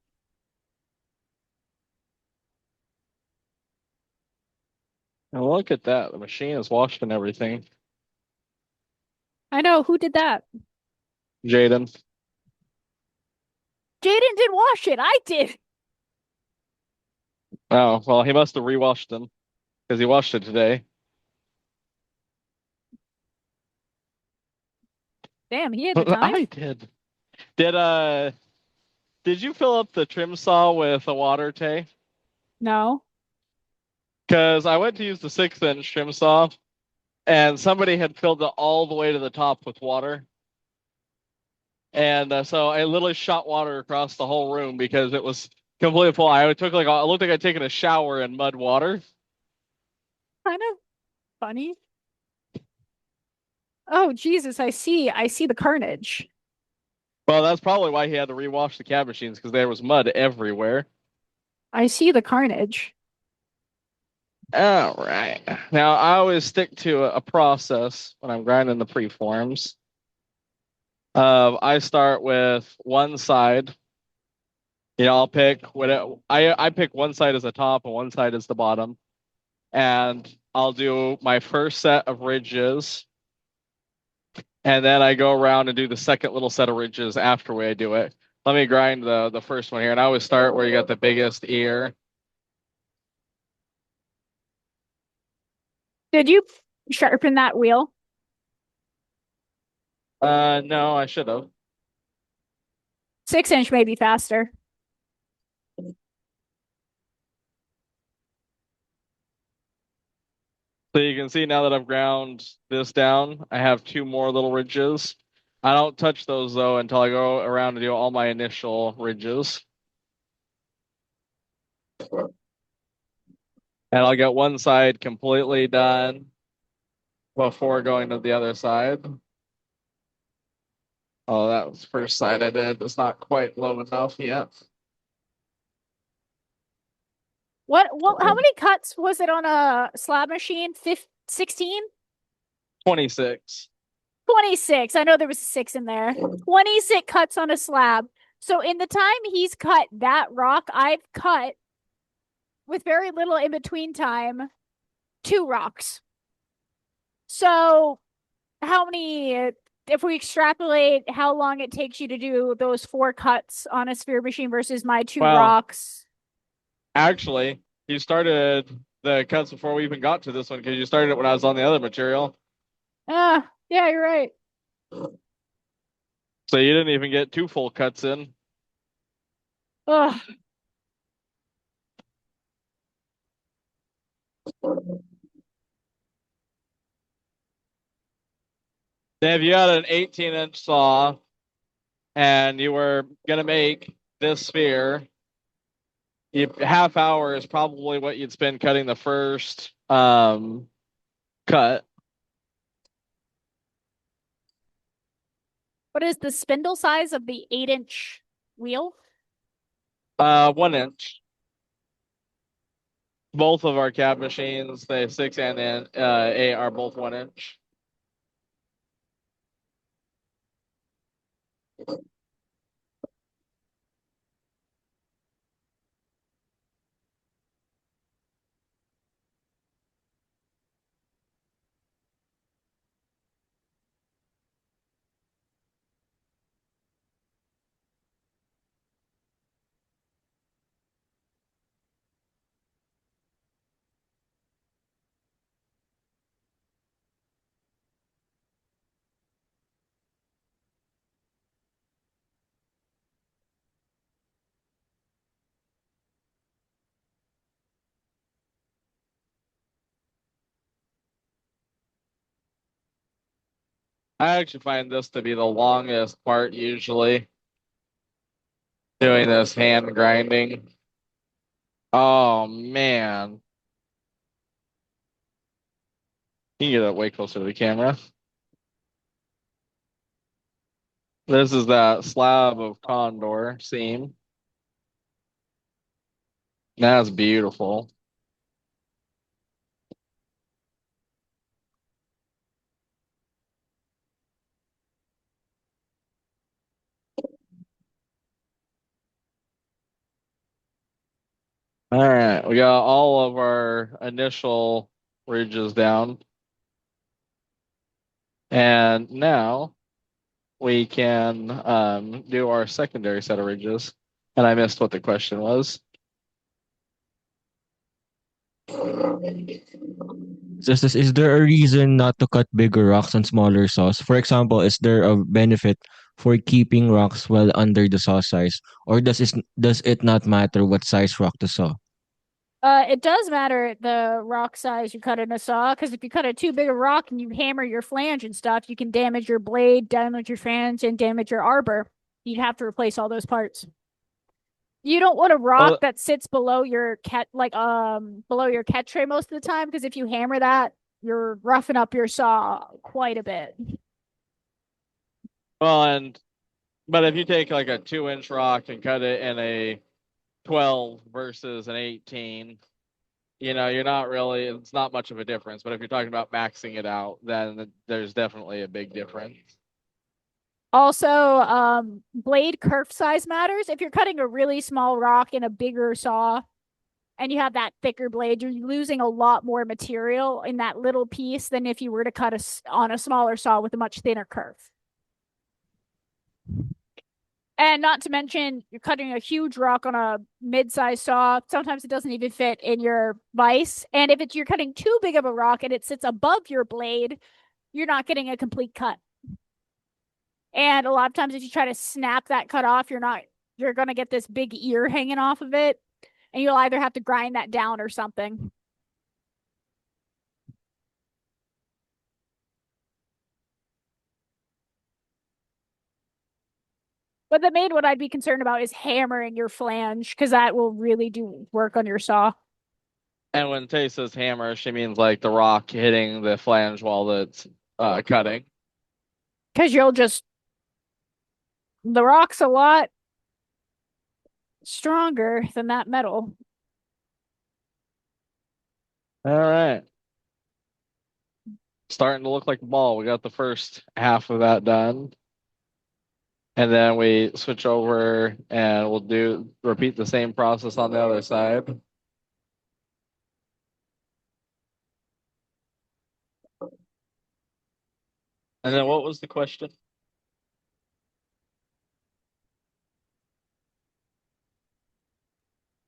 And look at that. The machine is washed and everything. I know who did that. Jaden. Jaden did wash it. I did. Oh, well, he must have rewashed them because he washed it today. Damn, he had the time. I did. Did did you fill up the trim saw with a water, Tay? No. Because I went to use the 6-inch trim saw and somebody had filled it all the way to the top with water. And so I literally shot water across the whole room because it was completely full. I took like it looked like I'd taken a shower in mud water. Kind of funny. Oh, Jesus, I see. I see the carnage. Well, that's probably why he had to rewash the cab machines because there was mud everywhere. I see the carnage. All right. Now I always stick to a process when I'm grinding the preforms. I start with one side. I'll pick what I pick one side as the top and one side as the bottom, and I'll do my first set of ridges, and then I go around and do the second little set of ridges after I do it. Let me grind the first one here, and I always start where you got the biggest ear. Did you sharpen that wheel? No, I should have. 6-inch may be faster. So you can see now that I've ground this down, I have two more little ridges. I don't touch those though until I go around and do all my initial ridges. And I'll get one side completely done before going to the other side. Oh, that was the first side I did. It's not quite low enough yet. What how many cuts was it on a slab machine? 16? 26. 26. I know there was a 6 in there. 26 cuts on a slab. So in the time he's cut that rock, I've cut with very little in between time 2 rocks. So how many if we extrapolate how long it takes you to do those 4 cuts on a sphere machine versus my 2 Well, rocks? actually, you started the cuts before we even got to this one because you started it when I was on the other material. Yeah, you're right. So you didn't even get 2 full cuts in. Ugh. If you had an 18-inch saw and you were gonna make this sphere, half hour is probably what you'd spend cutting the first cut. What is the spindle size of the 8-inch wheel? 1 inch. Both of our cab machines, the 6 and the 8, are both 1 inch. I actually find this to be the longest part usually, doing this hand grinding. Oh man. You can get it way closer to the camera. This is that slab of condor seam. That's beautiful. All right, we got all of our initial ridges down. And now we can do our secondary set of ridges. And I missed what the question was. Is there a reason not to cut bigger rocks on smaller saws? For example, is there a benefit for keeping rocks well under the saw size, or does it not matter what size rock to saw? It does matter the rock size you cut in a saw, because if you cut a too big a rock and you hammer your flange and stuff, you can damage your blade, damage your flange, and damage your arbor. You'd have to replace all those parts. You don't want a rock Well, that sits below your below your catch tray most of the time, because if you hammer that, you're roughing up your saw quite a bit. well, and but if you take like a 2-inch rock and cut it in a 12 versus an 18, you're not really, it's not much of a difference. But if you're talking about maxing it out, then there's definitely a big difference. Also, blade kerf size matters. If you're cutting a really small rock in a bigger saw and you have that thicker blade, you're losing a lot more material in that little piece than if you were to cut on a smaller saw with a much thinner kerf. And not to mention, you're cutting a huge rock on a mid-sized saw. Sometimes it doesn't even fit in your vise. And if you're cutting too big of a rock and it sits above your blade, you're not getting a complete cut. And a lot of times, if you try to snap that cut off, you're going to get this big ear hanging off of it. And you'll either have to grind that down or something. But the main one I'd be concerned about is hammering your flange, because that will really do work on your saw. And when Tay says hammer, she means like the rock hitting the flange while it's cutting. Because the rock's a lot stronger than that metal. All right. Starting to look like a ball. We got the first half of that done. And then we switch over and we'll repeat the same process on the other side. And then what was the question?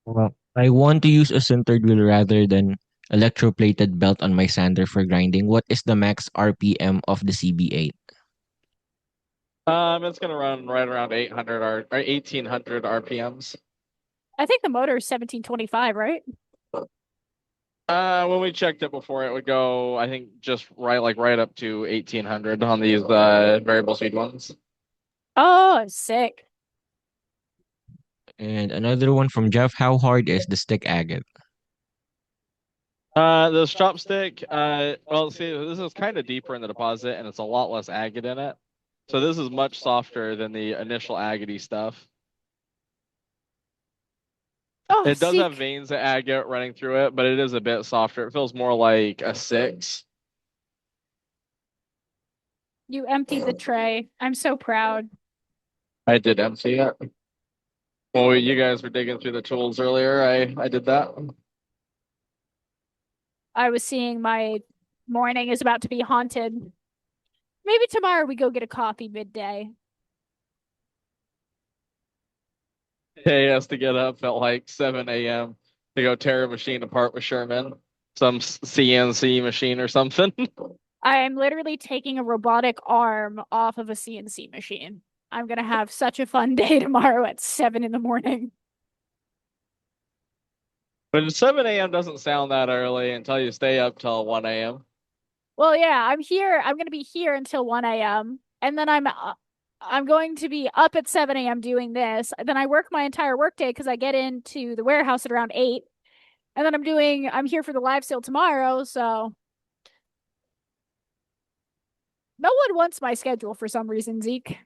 Well, I want to use a sintered wheel rather than electroplated belt on my sander for grinding. What is the max RPM of the CB8? It's gonna run right around 800 or 1800 RPMs. I think the motor is 1725, right? When we checked it before, it would go, I think, just right up to 1800 on these variable speed ones. Oh, sick. And another one from Jeff. How hard is the stick agate? The chopstick, well, see, this is kind of deeper in the deposit and it's a lot less agate in it. So this is much softer than the initial agate stuff. Oh, It does have sick. veins of agate running through it, but it is a bit softer. It feels more like a 6. You emptied the tray. I'm so proud. I did empty it. Well, you guys were digging through the tools earlier. I did that. I was seeing my morning is about to be haunted. Maybe tomorrow we go get a coffee midday. He has to get up at like 7 a.m. to go tear a machine apart with Sherman, some CNC machine or something. I am literally taking a robotic arm off of a CNC machine. I'm gonna have such a fun day tomorrow at 7 in the morning. But 7 a.m. doesn't sound that early until you stay up till 1 a.m. Well, yeah, I'm here. I'm gonna be here until 1 a.m. and then I'm going to be up at 7 a.m. doing this. Then I work my entire workday because I get into the warehouse at around 8. And then I'm here for the live sale tomorrow, so no one wants my schedule for some reason, Zeke.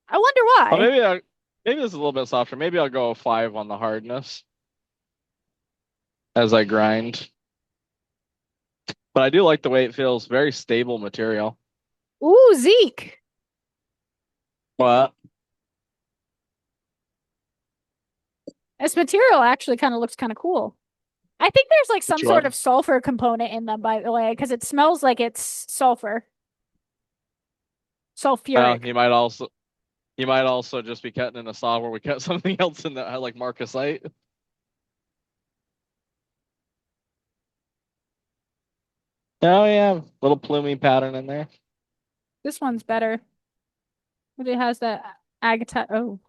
I wonder Well, why. maybe it's a little bit softer. Maybe I'll go a 5 on the hardness as I grind. But I do like the way it feels. Very stable material. Ooh, Zeke. What? This material actually kind of looks kind of cool. I think there's like What some you sort want? of sulfur component in them, by the way, because it smells like it's sulfur. Well, Sulfuric. you might also just be cutting in a saw where we cut something else in the like marcasite. Oh yeah, little plumy pattern in there. This one's better. But it has that Agate. Oh,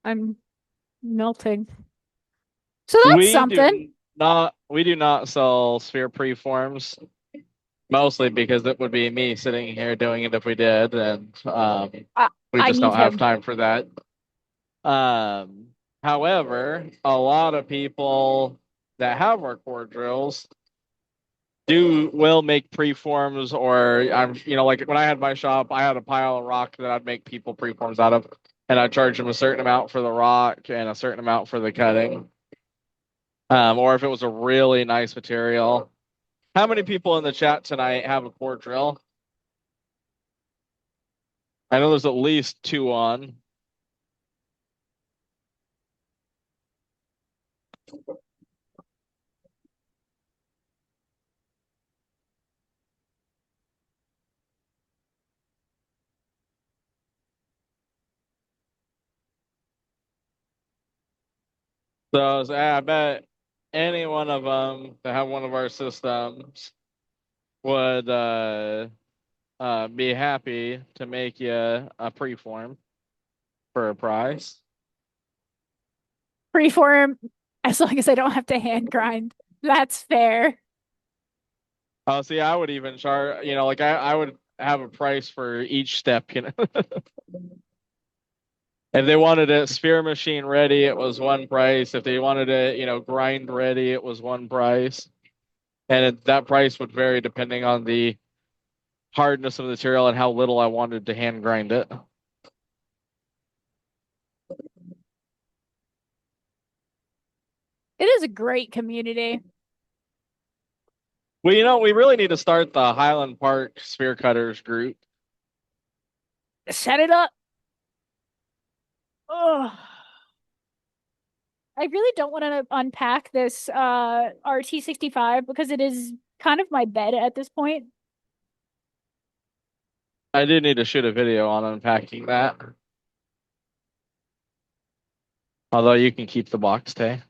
I'm melting. So that's something. We do not sell sphere preforms, mostly because it would be me sitting here doing it if we did, and I, we I just need don't have him. time for that. Um, However, a lot of people that have our core drills will make preforms, or like when I had my shop, I had a pile of rock that I'd make people preforms out of, and I'd charge them a certain amount for the rock and a certain amount for the cutting. Or if it was a really nice material. How many people in the chat tonight have a core drill? I know there's at least 2 on. So I bet any one of them that have one of our systems would be happy to make you a preform for a price. Freeform, as long as I don't have to hand grind. That's fair. Oh, see, I would even charge, like I would have a price for each step, If they wanted a sphere machine ready, it was one price. If they wanted it, grind ready, it was one price. And that price would vary depending on the hardness of the material and how little I wanted to hand grind it. It is a great community. Well, we really need to start the Highland Park Sphere Cutters group. Set it up. Ugh. I really don't want to unpack this RT65 because it is kind of my bed at this point. I do need to shoot a video on unpacking that. Although you can keep the box, Tay.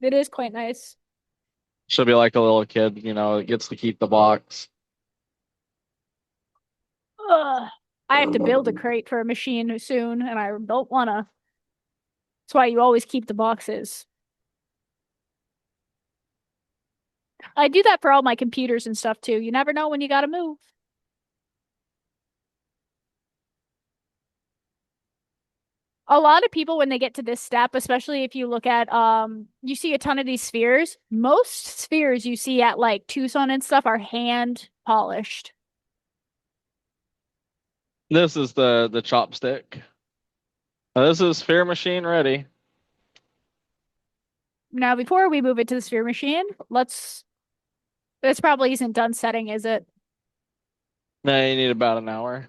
It is quite nice. She'll be like a little kid, that gets to keep the box. Ugh. I have to build a crate for a machine soon, and I don't wanna. That's why you always keep the boxes. I do that for all my computers and stuff too. You never know when you gotta move. A lot of people when they get to this step, especially if you look at you see a ton of these spheres. Most spheres you see at like Tucson and stuff are hand polished. This is the chopstick. This is sphere machine ready. Now before we move it to the sphere machine, this probably isn't done setting, is it? No, you need about an hour.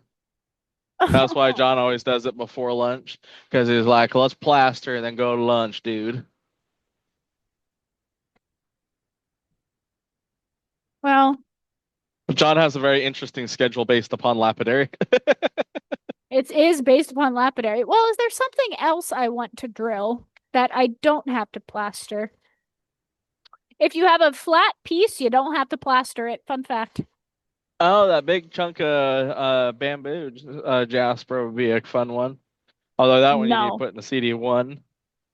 That's why John always does it before lunch, because he's like, let's plaster and then go to lunch, dude. Well, John has a very interesting schedule based upon lapidary. it is based upon lapidary. Well, is there something else I want to drill that I don't have to plaster? If you have a flat piece, you don't have to plaster it. Fun fact. Oh, that big chunk of bamboo jasper would be a fun one. Although that one you need to No. put in the CD1.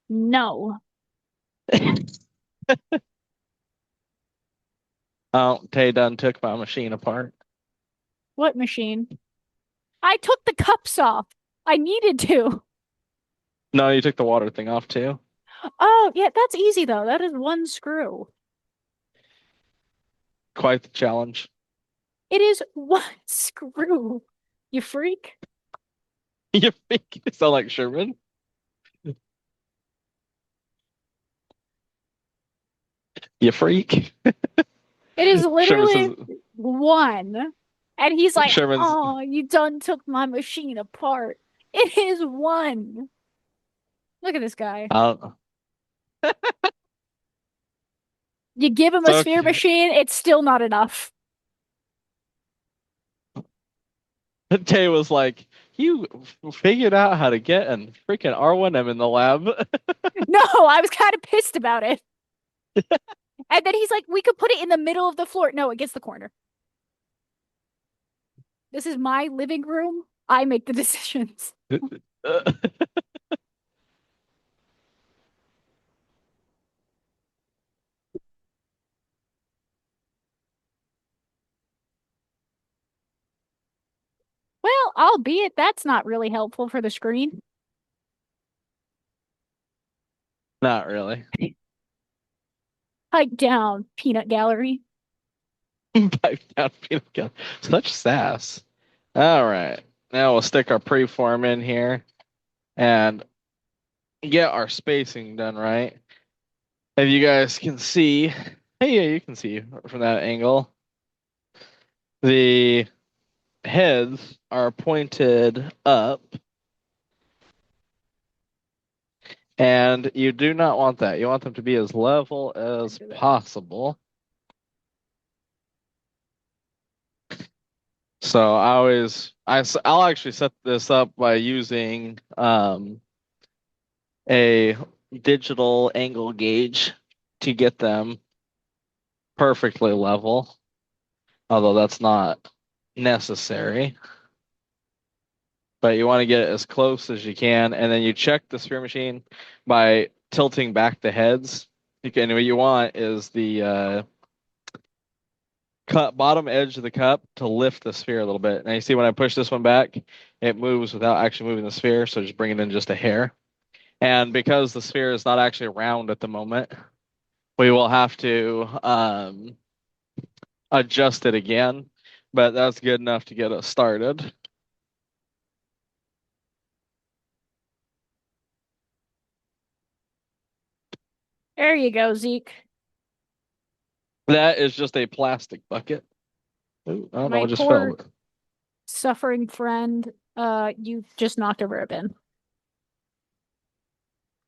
No. Oh, Tay done took my machine apart. What machine? I took the cups off. I needed to. No, you took the water thing off too. Oh, yeah, that's easy though. That is one screw. Quite the challenge. It is one screw. You freak. You think you sound like Sherman? You freak. It is Sherman literally says one. And he's like, Sherman's oh, you done took my machine apart. It is one. Look at this guy. uh, You give him a so sphere machine, it's still not enough. Tay was like, you figured out how to get a freaking R1M in the lab. No, I was kind of pissed about it. And then he's like, we could put it in the middle of the floor. No, it gets the corner. This is my living room. I make the decisions. Well, albeit that's not really helpful for the screen. Not really. Hike down, peanut gallery. Pipe down peanut gallery. Such sass. All right. Now we'll stick our preform in here and get our spacing done right. If you guys can see, hey, yeah, you can see from that angle. The heads are pointed up, and you do not want that. You want them to be as level as possible. So I'll actually set this up by using a digital angle gauge to get them perfectly level, although that's not necessary. But you want to get it as close as you can, and then you check the sphere machine by tilting back the heads. And what you want is the bottom edge of the cup to lift the sphere a little bit. Now you see when I push this one back, it moves without actually moving the sphere, so just bring it in just a hair. And because the sphere is not actually round at the moment, we will have to adjust it again, but that's good enough to get us started. There you go, Zeke. That is just a plastic bucket. Ooh, I don't know My what just poor fell. suffering friend, you just knocked over a bin.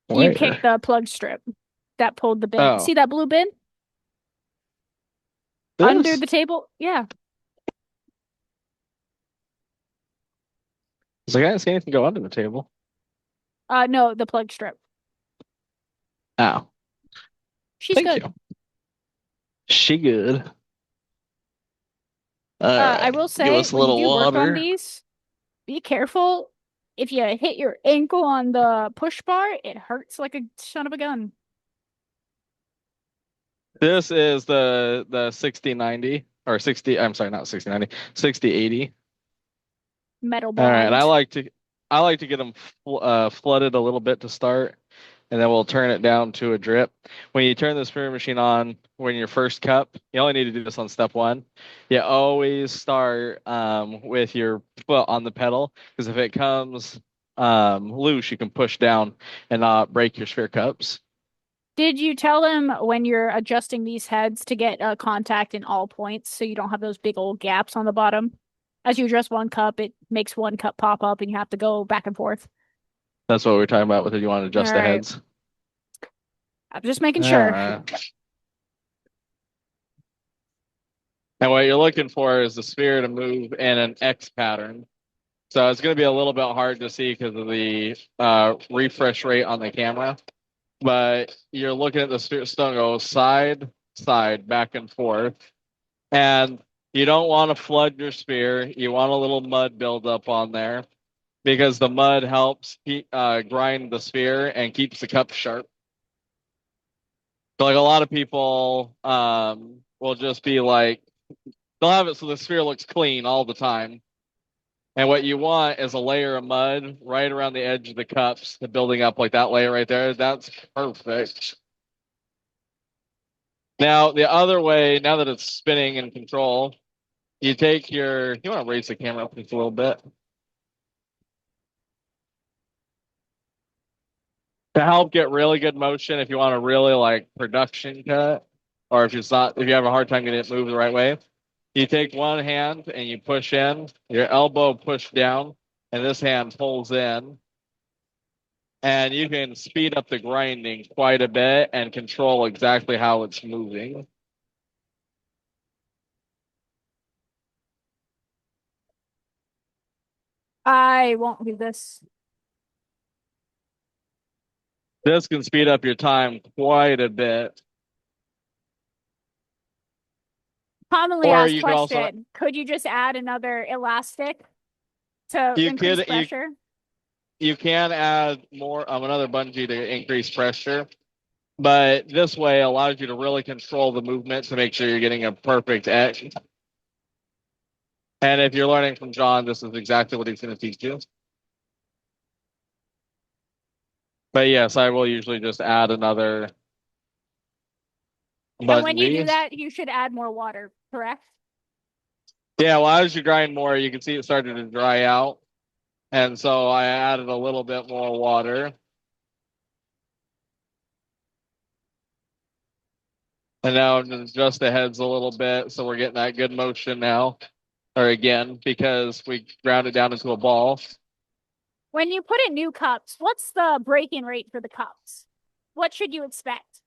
You kicked Where? the plug strip that pulled the bin. Oh, See that blue bin under this? the table? Yeah. It's like I didn't see anything go under the table. No, the plug strip. Oh, She's thank good. you. She good. All I right, will give say us a when you little do work on water. these, be careful. If you hit your ankle on the push bar, it hurts like a son of a gun. This is the 6090 or 60. I'm sorry, not 6090. 6080. Metal All right, blind. I like to get them flooded a little bit to start, and then we'll turn it down to a drip. When you turn the sphere machine on, when your first cup, you only need to do this on step one. You always start with your foot on the pedal, because if it comes loose, you can push down and not break your sphere cups. Did you tell him when you're adjusting these heads to get contact in all points so you don't have those big old gaps on the bottom? As you adjust one cup, it makes one cup pop up and you have to go back and forth. That's what we're talking about with it. You want to All adjust the right. heads. I'm just making All sure. right. And what you're looking for is the sphere to move in an X pattern. So it's going to be a little bit hard to see because of the refresh rate on the camera. But you're looking at the sphere stone go side, side, back and forth. And you don't want to flood your sphere. You want a little mud buildup on there because the mud helps grind the sphere and keeps the cup sharp. So like a lot of people will just be like, they'll have it so the sphere looks clean all the time. And what you want is a layer of mud right around the edge of the cups, the building up like that layer right there. That's perfect. Now, the other way, now that it's spinning in control, you take your, you want to raise the camera up just a little bit to help get really good motion if you want to really like production cut, or if you have a hard time getting it moved the right way. You take one hand and you push in, your elbow push down, and this hand pulls in. And you can speed up the grinding quite a bit and control exactly how it's moving. I won't do this. This can speed up your time quite a bit. Commonly Or asked you could also, question. Could you just add another elastic to you increase could, pressure? you can add more of another bungee to increase pressure, but this way allows you to really control the movement to make sure you're getting a perfect edge. And if you're learning from John, this is exactly what he's going to teach you. But yes, I will usually just add another And when you do bungee. that, you should add more water, correct? Yeah, well, as you grind more, you can see it started to dry out. And so I added a little bit more water. And now I'm going to adjust the heads a little bit so we're getting that good motion now. Or again, because we ground it down into a ball. When you put in new cups, what's the break-in rate for the cups? What should you expect?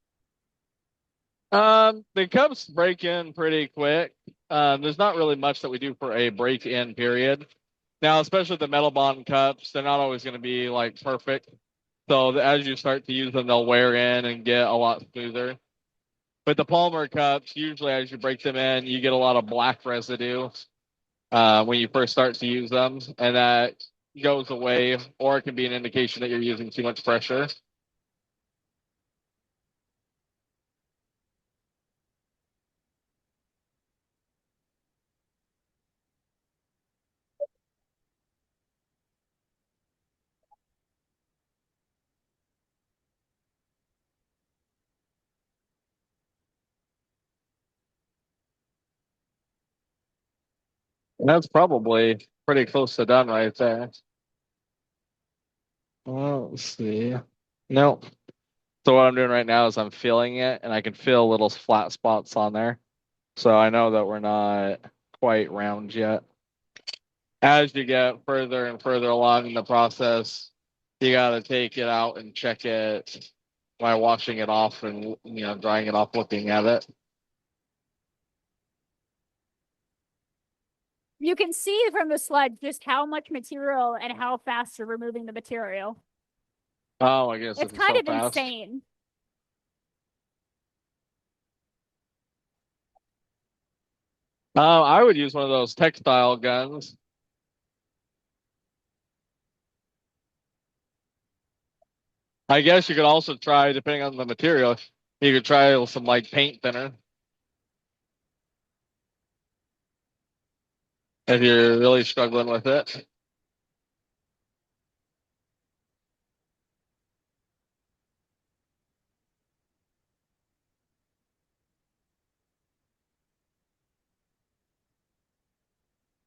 The cups break in pretty quick. There's not really much that we do for a break-in period. Now, especially the metal bond cups, they're not always going to be like perfect. So as you start to use them, they'll wear in and get a lot smoother. But the Palmer cups, usually as you break them in, you get a lot of black residue when you first start to use them, and that goes away, or it can be an indication that you're using too much pressure. And that's probably pretty close to done right there. Let's see. Nope. So what I'm doing right now is I'm feeling it, and I can feel little flat spots on there. So I know that we're not quite round yet. As you get further and further along in the process, you got to take it out and check it by washing it off and drying it off, looking at it. You can see from the sludge just how much material and how fast you're removing the material. Oh, I guess It's this is kind so of fast. insane. I would use one of those textile guns. I guess you could also try, depending on the material, you could try some like paint thinner if you're really struggling with it.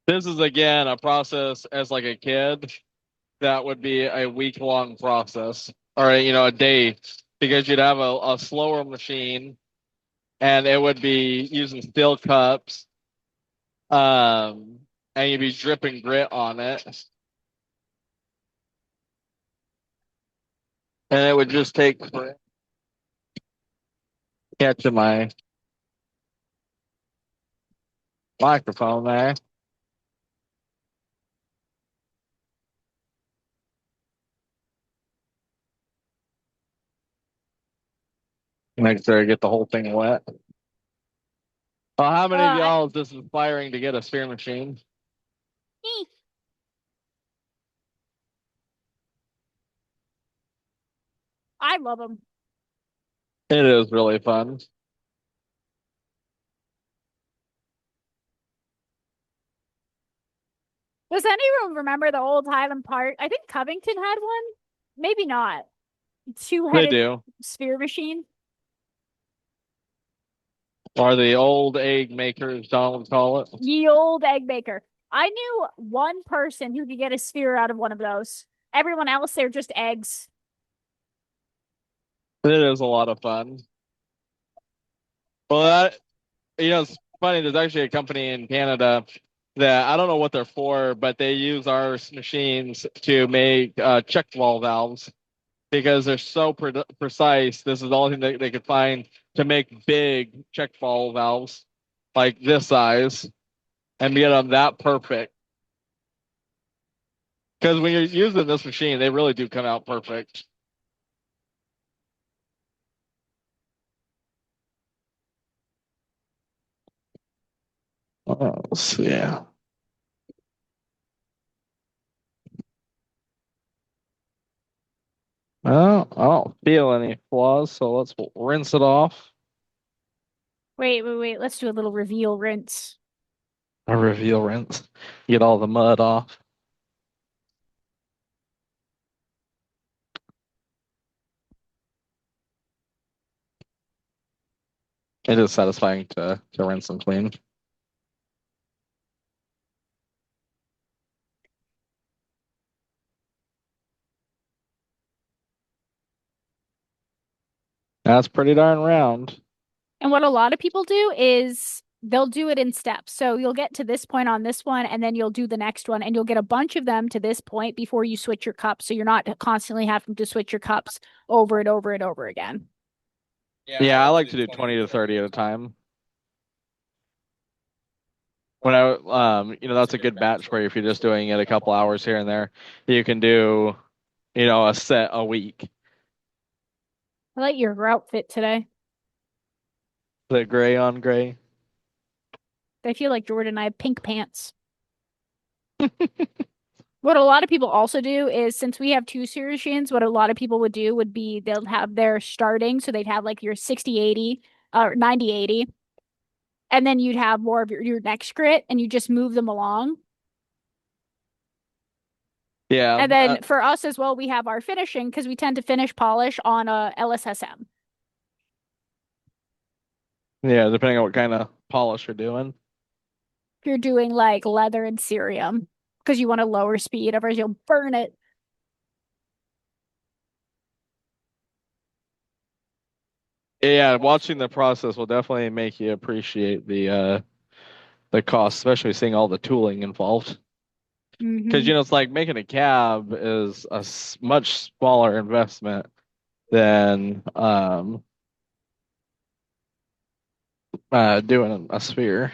This is again a process as like a kid that would be a week-long process, or a day, because you'd have a slower machine and it would be using steel cups, um, and you'd be dripping grit on it, and it would just take catching my microphone there. Make sure I get the whole thing wet. Well, how many of y'all is this inspiring to get a spear machine? I love them. It is really fun. Does anyone remember the old Highland Park? I think Covington had one. Maybe not. They Two-headed do. sphere machine. Or the old egg makers, Donald would call it. Ye old egg maker. I knew one person who could get a sphere out of one of those. Everyone else, they're just eggs. It is a lot of fun. Well, that, it's funny. There's actually a company in Canada that I don't know what they're for, but they use our machines to make check wall valves because they're so precise. This is the only thing that they could find to make big check wall valves like this size and get them that perfect. Because when you're using this machine, they really do come out perfect. Yeah. Well, I don't feel any flaws, so let's rinse it off. Wait. Let's do a little reveal rinse. A reveal rinse. Get all the mud off. It is satisfying to rinse and clean. That's pretty darn round. And what a lot of people do is they'll do it in steps. So you'll get to this point on this one, and then you'll do the next one, and you'll get a bunch of them to this point before you switch your cups. So you're not constantly having to switch your cups over and over and over again. Yeah, I like to do 20 to 30 at a time. When that's a good batch where if you're just doing it a couple hours here and there, you can do, a set a week. I like your outfit today. The gray on gray. I feel like Jordan and I have pink pants. What a lot of people also do is since we have two series machines, what a lot of people would do would be they'll have their starting. So they'd have like your 60-80 or 90-80. And then you'd have more of your next grit and you just move them along. Yeah. And then for us as well, we have our finishing because we tend to finish polish on a LSSM. Yeah, depending on what kind of polish you're doing. If you're doing like leather and cerium because you want a lower speed, otherwise you'll burn it. Yeah, watching the process will definitely make you appreciate the cost, especially seeing all the tooling involved. Because it's like making a cab is a much smaller investment than doing a sphere.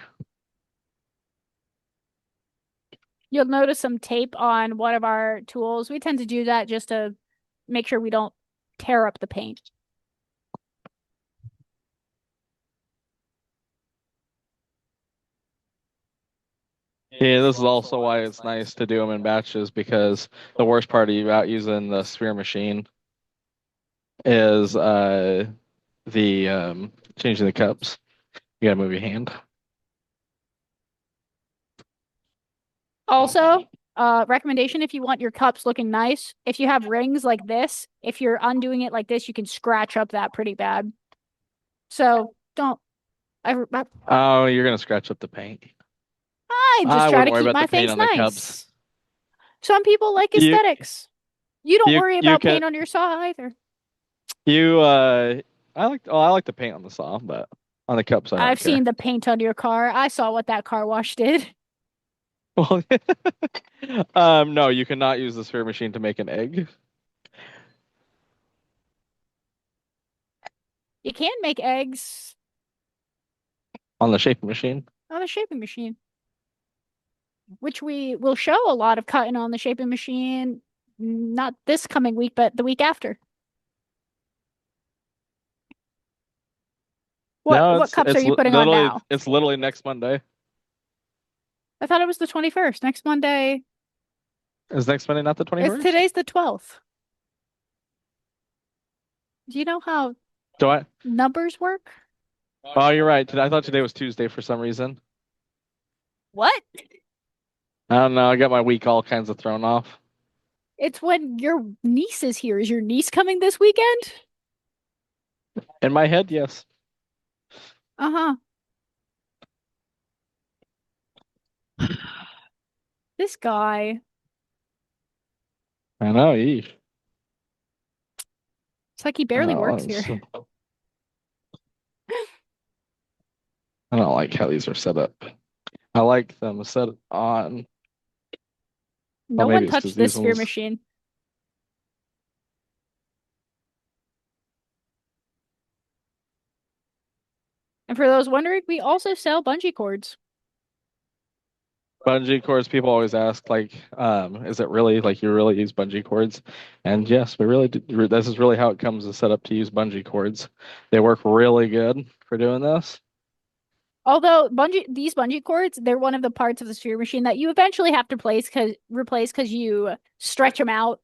You'll notice some tape on one of our tools. We tend to do that just to make sure we don't tear up the paint. Yeah, this is also why it's nice to do them in batches because the worst part about using the sphere machine is the changing the cups. You gotta move your hand. Also, recommendation if you want your cups looking nice, if you have rings like this, if you're undoing it like this, you can scratch up that pretty bad. So don't. Oh, you're gonna scratch up the paint. I just I try to wouldn't worry keep about my the paint things on the nice. cups. Some people like You aesthetics. You don't you worry you about can paint on your saw either. I like the paint on the saw, but on the cups I don't I've care. seen the paint on your car. I saw what that car wash did. Well, no, you cannot use the sphere machine to make an egg. You can make eggs On the shaping machine. on a shaping machine, which we will show a lot of cutting on the shaping machine, not this coming week, but the week after. No, What cups are you putting on now? It's literally next Monday. I thought it was the 21st. Next Monday. Is next Monday not the 21st? Today's the 12th. Do you know how Do I? numbers work? Oh, you're right. I thought today was Tuesday for some reason. What? I don't know. I got my week all kinds of thrown off. It's when your niece is here. Is your niece coming this weekend? In my head, yes. Uh-huh. This guy. I know, yeesh. It's like he barely works here. I don't like how these are set up. I like them set on. Well, No one maybe it's because touched this these sphere ones. machine. And for those wondering, we also sell bungee cords. Bungee cords, people always ask, like, is it really like you really use bungee cords? And yes, we really do. This is really how it comes to set up to use bungee cords. They work really good for doing this. Although these bungee cords, they're one of the parts of the sphere machine that you eventually have to replace because you stretch them out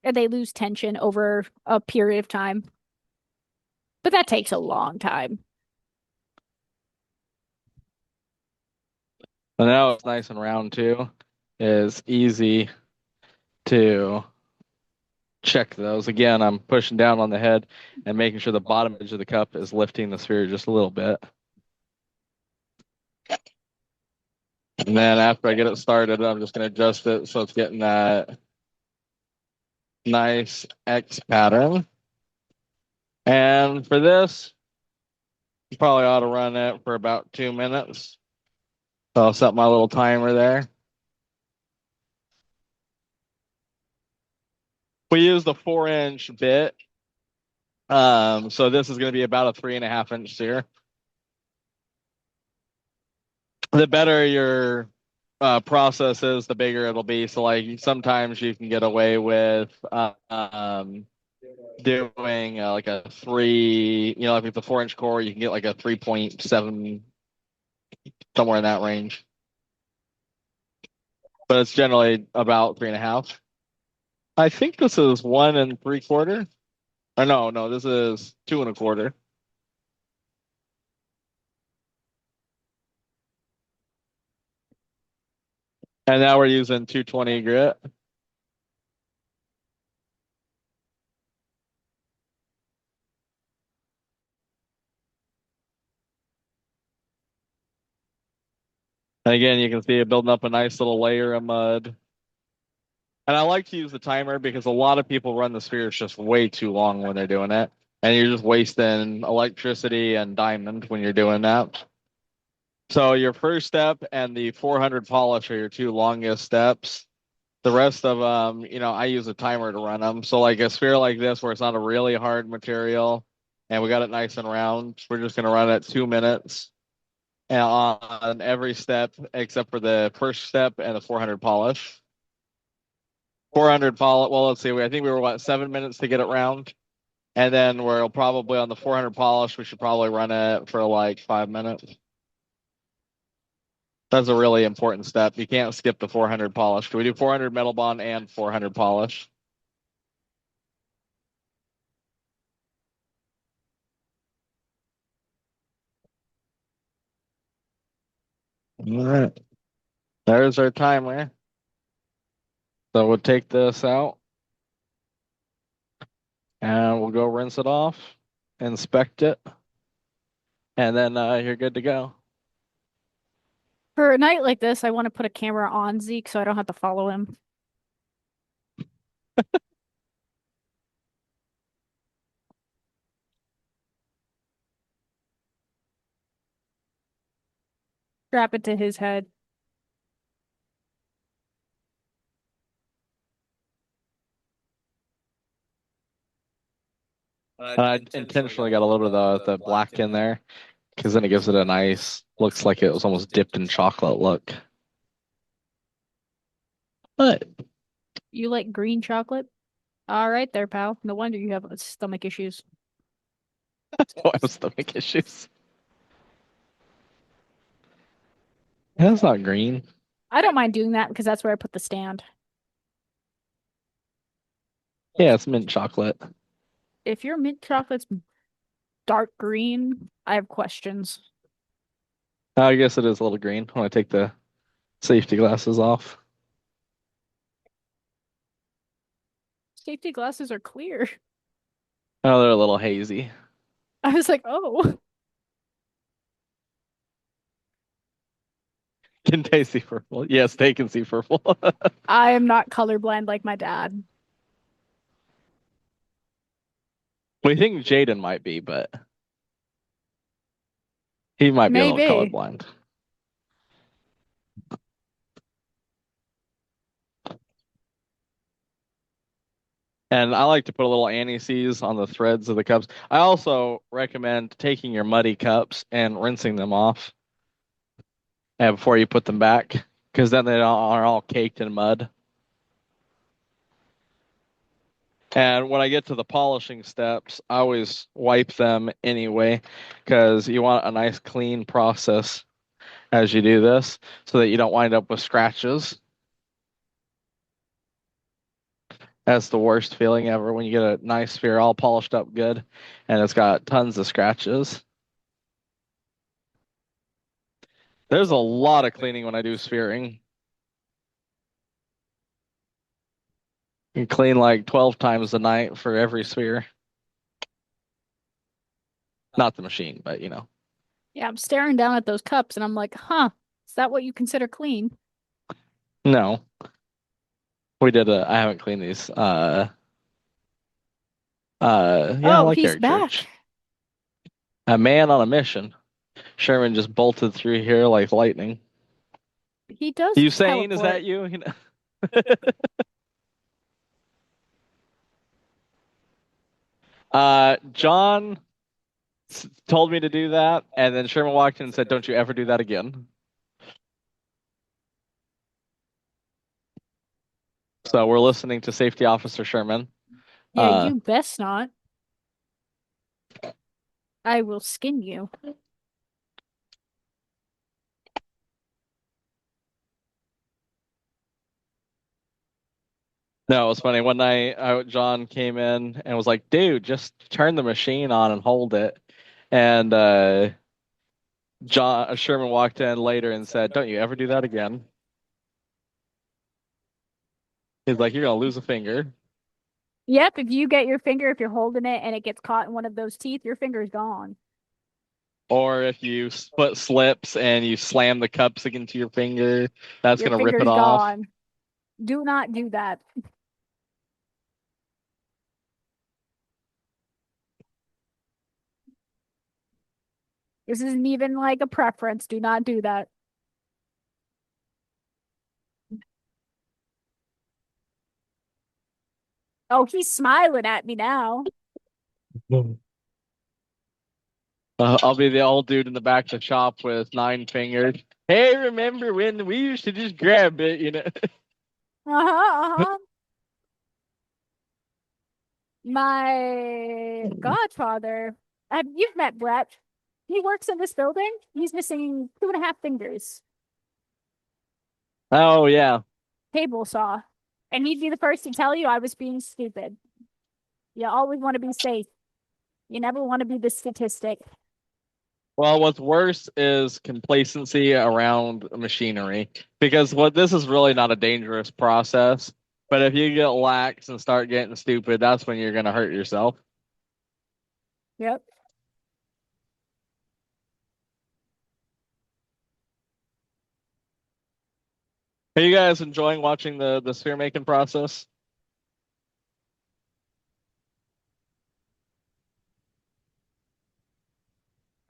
and they lose tension over a period of time. But that takes a long time. And now it's nice and round too. Is easy to check those. Again, I'm pushing down on the head and making sure the bottom edge of the cup is lifting the sphere just a little bit. And then after I get it started, I'm just going to adjust it so it's getting that nice X pattern. And for this, you probably ought to run it for about 2 minutes. So I'll set my little timer there. We use the 4-inch bit. So this is going to be about a 3.5-inch sphere. The better your process is, the bigger it'll be. So like sometimes you can get away with doing like a 3, if it's a 4-inch core, you can get like a 3.7, somewhere in that range. But it's generally about 3.5. I think this is 1 3/4. Or no, this is 2 1/4. And now we're using 220 grit. And again, you can see it building up a nice little layer of mud. And I like to use the timer because a lot of people run the spheres just way too long when they're doing it. And you're just wasting electricity and diamond when you're doing that. So your first step and the 400 polish are your two longest steps. The rest of them, I use a timer to run them. So like a sphere like this where it's not a really hard material and we got it nice and round, we're just going to run it 2 minutes and on every step except for the first step and the 400 polish. 400 polish, well, let's see, I think we were, 7 minutes to get it round? And then we're probably on the 400 polish, we should probably run it for like 5 minutes. That's a really important step. You can't skip the 400 polish. Can we do 400 metal bond and 400 polish? All right. There's our timer. So we'll take this out and we'll go rinse it off, inspect it, and then you're good to go. For a night like this, I want to put a camera on Zeke so I don't have to follow him. Strap it to his head. And I intentionally got a little bit of the black in there because then it gives it a nice, looks like it was almost dipped in chocolate look. But You like green chocolate? All right there, pal. No wonder you have stomach issues. I have stomach issues. That's not green. I don't mind doing that because that's where I put the stand. Yeah, it's mint chocolate. If your mint chocolate's dark green, I have questions. I guess it is a little green when I take the safety glasses off. Safety glasses are clear. Oh, they're a little hazy. I was like, oh. Can they see purple? Yes, they can see purple. I am not colorblind like my dad. We think Jaden might be, but he might be a little Maybe. colorblind. And I like to put a little anise on the threads of the cups. I also recommend taking your muddy cups and rinsing them off before you put them back, because then they are all caked in mud. And when I get to the polishing steps, I always wipe them anyway, because you want a nice clean process as you do this so that you don't wind up with scratches. That's the worst feeling ever when you get a nice sphere all polished up good and it's got tons of scratches. There's a lot of cleaning when I do sphering. You clean like 12 times a night for every sphere. Not the machine, but you know. Yeah, I'm staring down at those cups and I'm like, huh, is that what you consider clean? No. I haven't cleaned these. Yeah, I Oh, like he's Eric Church. back. A man on a mission. Sherman just bolted through here like lightning. He does Usain, is teleport. that you? You know? John told me to do that, and then Sherman walked in and said, "Don't you ever do that again." So we're listening to Safety Officer Sherman. Yeah, you best not. I will skin you. No, it was funny. One night, John came in and was like, "Dude, just turn the machine on and hold it." And John Sherman walked in later and said, "Don't you ever do that again." He's like, "You're gonna lose a finger." Yep, if you get your finger, if you're holding it and it gets caught in one of those teeth, your finger's gone. Or if you foot slips and you slam the cups into your finger, that's Your gonna rip it finger's off. gone. Do not do that. This isn't even like a preference. Do not do that. Oh, he's smiling at me now. I'll be the old dude in the back of the shop with 9 fingers. Hey, remember when we used to just grab it, you know? Uh-huh, uh-huh. My godfather, you've met Brett. He works in this building. He's missing 2.5 fingers. Oh yeah. Table saw. And he'd be the first to tell you I was being stupid. You always want to be safe. You never want to be the statistic. Well, what's worse is complacency around machinery, because what this is really not a dangerous process, but if you get lax and start getting stupid, that's when you're gonna hurt yourself. Yep. Are you guys enjoying watching the sphere making process?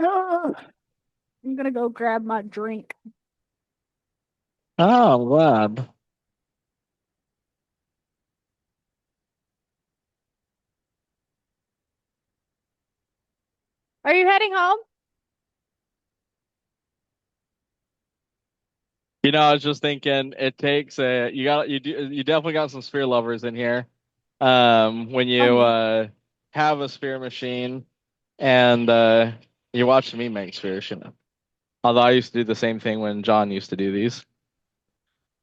I'm gonna go grab my drink. Oh, I'm glad. Are you heading home? You know, I was just thinking it takes you definitely got some sphere lovers in here. When you Funny. have a sphere machine and you watch me make spheres, you know. Although I used to do the same thing when John used to do these.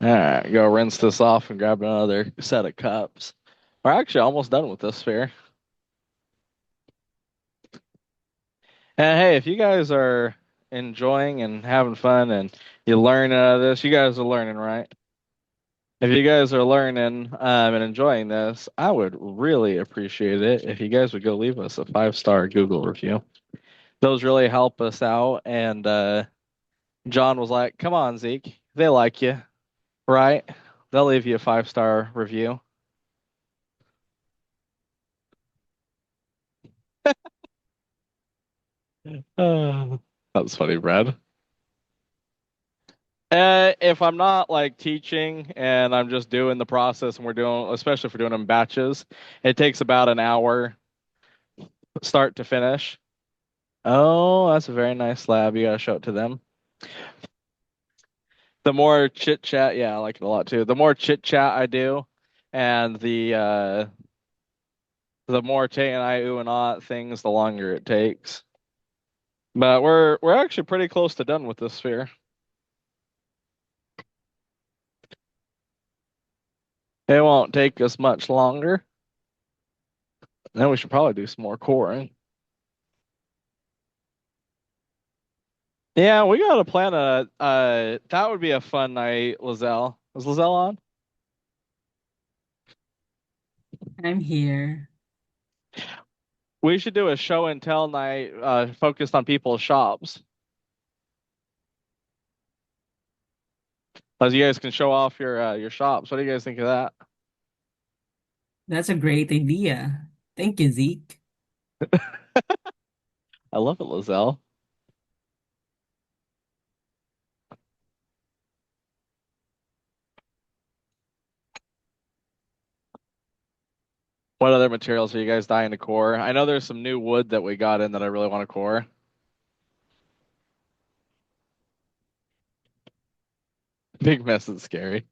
All right, go rinse this off and grab another set of cups. We're actually almost done with this sphere. And hey, if you guys are enjoying and having fun and you learn this, you guys are learning, right? If you guys are learning and enjoying this, I would really appreciate it if you guys would go leave us a 5-star Google review. Those really help us out and John was like, "Come on, Zeke. They like you, right? They'll leave you a 5-star review." That's funny, Brad. If I'm not like teaching and I'm just doing the process and we're doing, especially if we're doing them in batches, it takes about an hour start to finish. Oh, that's a very nice lab. You gotta show it to them. The more chit chat, yeah, I like it a lot too. The more chit chat I do, and the more Tay and I ooh and ah things, the longer it takes. But we're actually pretty close to done with this sphere. It won't take us much longer. Then we should probably do some more coring. Yeah, we gotta plan that would be a fun night, Lizelle. Is Lizelle on? I'm here. We should do a show and tell night focused on people's shops. As you guys can show off your shops. What do you guys think of that? That's a great idea. Thank you, Zeke. I love it, Lizelle. What other materials are you guys dying to core? I know there's some new wood that we got in that I really want to core. Big mess is scary.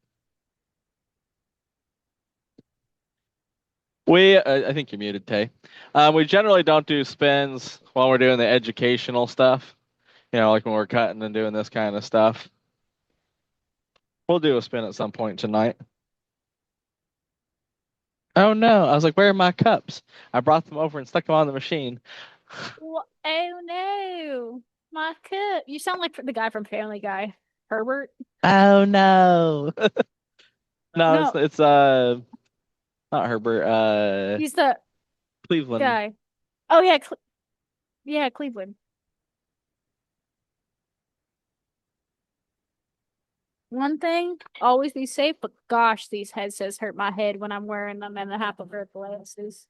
I think you muted Tay. We generally don't do spins while we're doing the educational stuff. You know, like when we're cutting and doing this kind of stuff. We'll do a spin at some point tonight. Oh no. I was like, where are my cups? I brought them over and stuck them on the machine. Oh no, my cup. You sound like the guy from Family Guy, Herbert. Oh no. No, No, it's not Herbert, he's the Cleveland. guy. Oh yeah, yeah, Cleveland. One thing, always be safe, but gosh, these headsets hurt my head when I'm wearing them and the half of their glasses.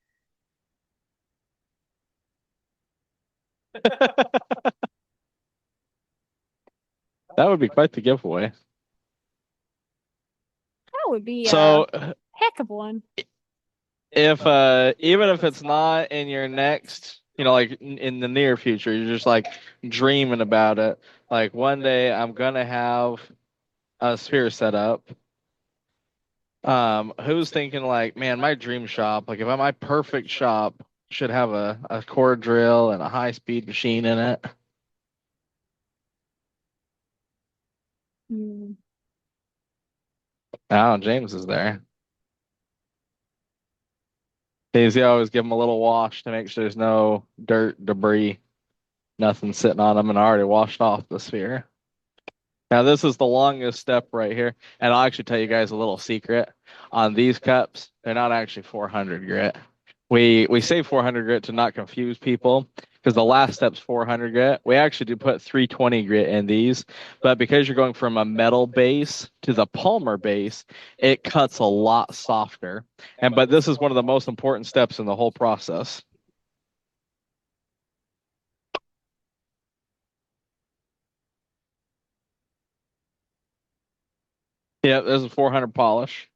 That would be quite the giveaway. That would be So a heck of one. if even if it's not in your next, you know, like in the near future, you're just like dreaming about it. Like one day I'm gonna have a sphere set up. Who's thinking like, man, my dream shop, like if my perfect shop should have a core drill and a high speed machine in it. Hmm. Oh, James is there. Daisy always give him a little wash to make sure there's no dirt, debris, nothing sitting on them, and I already washed off the sphere. Now this is the longest step right here, and I'll actually tell you guys a little secret on these cups. They're not actually 400 grit. We say 400 grit to not confuse people because the last step's 400 grit. We actually do put 320 grit in these, but because you're going from a metal base to the polymer base, it cuts a lot softer. But this is one of the most important steps in the whole process. Yeah, this is 400 polish.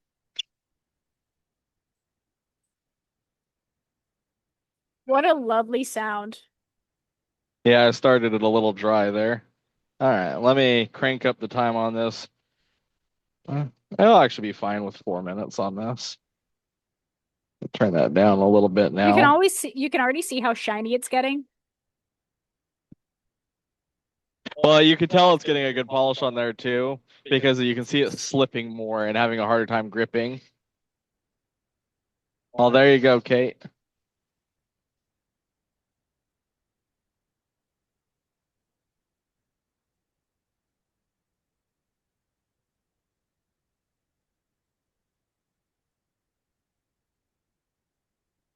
What a lovely sound. Yeah, I started it a little dry there. All right, let me crank up the time on this. I'll actually be fine with 4 minutes on this. Turn that down a little bit You can now. always see, you can already see how shiny it's getting. Well, you can tell it's getting a good polish on there too, because you can see it slipping more and having a harder time gripping. Well, there you go, Kate.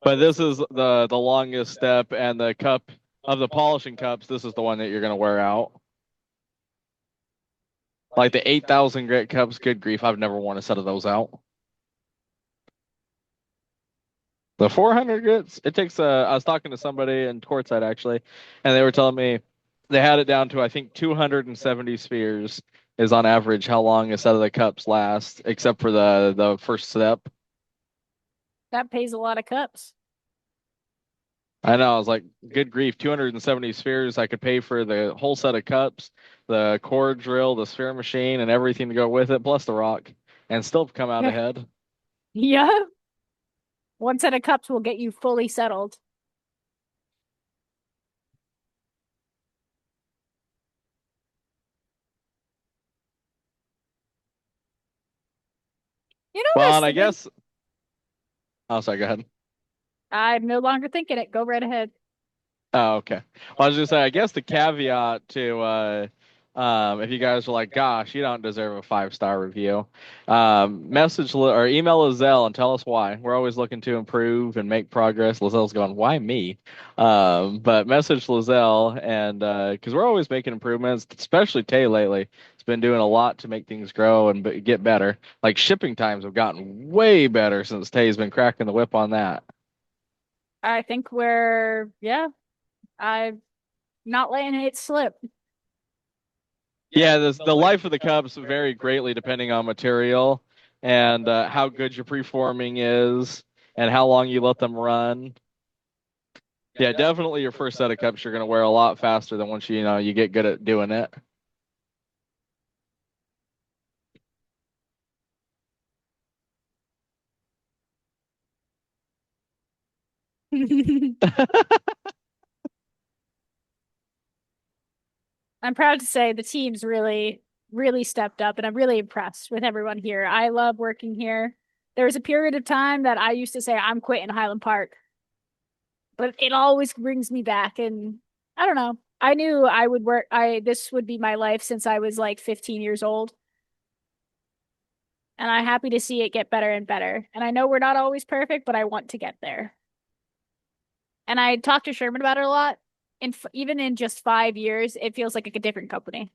But this is the longest step, and the cup of the polishing cups, this is the one that you're gonna wear out. Like the 8,000 grit cups, good grief, I've never worn a set of those out. The 400 grits, it takes I was talking to somebody in courtside actually, and they were telling me they had it down to I think 270 spheres is on average how long a set of the cups last, except for the first step. That pays a lot of cups. I know, I was like, good grief, 270 spheres. I could pay for the whole set of cups, the core drill, the sphere machine, and everything to go with it, plus the rock, and still come out Yeah. ahead. Yeah. One set of cups will get you fully settled. You know what I Well, was and I thinking? guess, oh, sorry, go ahead. I'm no longer thinking it. Go right ahead. Oh, okay. Well, I was just saying, I guess the caveat to if you guys are like, gosh, you don't deserve a 5-star review, or email Lizelle and tell us why. We're always looking to improve and make progress. Lizelle's going, why me? But message Lizelle and because we're always making improvements, especially Tay lately. It's been doing a lot to make things grow and get better. Like shipping times have gotten way better since Tay's been cracking the whip on that. I think yeah, I'm not letting it slip. Yeah, the life of the cups vary greatly depending on material and how good your preforming is and how long you let them run. Yeah, definitely your first set of cups you're going to wear a lot faster than once you get good at doing it. I'm proud to say the team's really, really stepped up, and I'm really impressed with everyone here. I love working here. There was a period of time that I used to say I'm quitting Highland Park, but it always brings me back. And I don't know. I knew I would work. This would be my life since I was like 15 years old, and I'm happy to see it get better and better. And I know we're not always perfect, but I want to get there. And I talked to Sherman about it a lot. And even in just 5 years, it feels like a different company.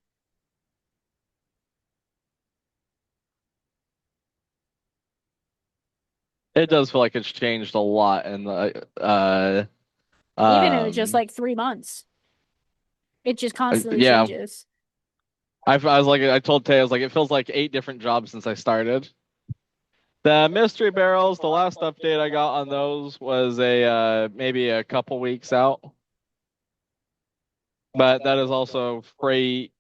It does feel like it's changed a lot in the Even in just um like 3 months, it just constantly yeah. changes. I was like I told Tay I was like it feels like 8 different jobs since I started. The mystery barrels, the last update I got on those was a maybe a couple weeks out. But that is also freight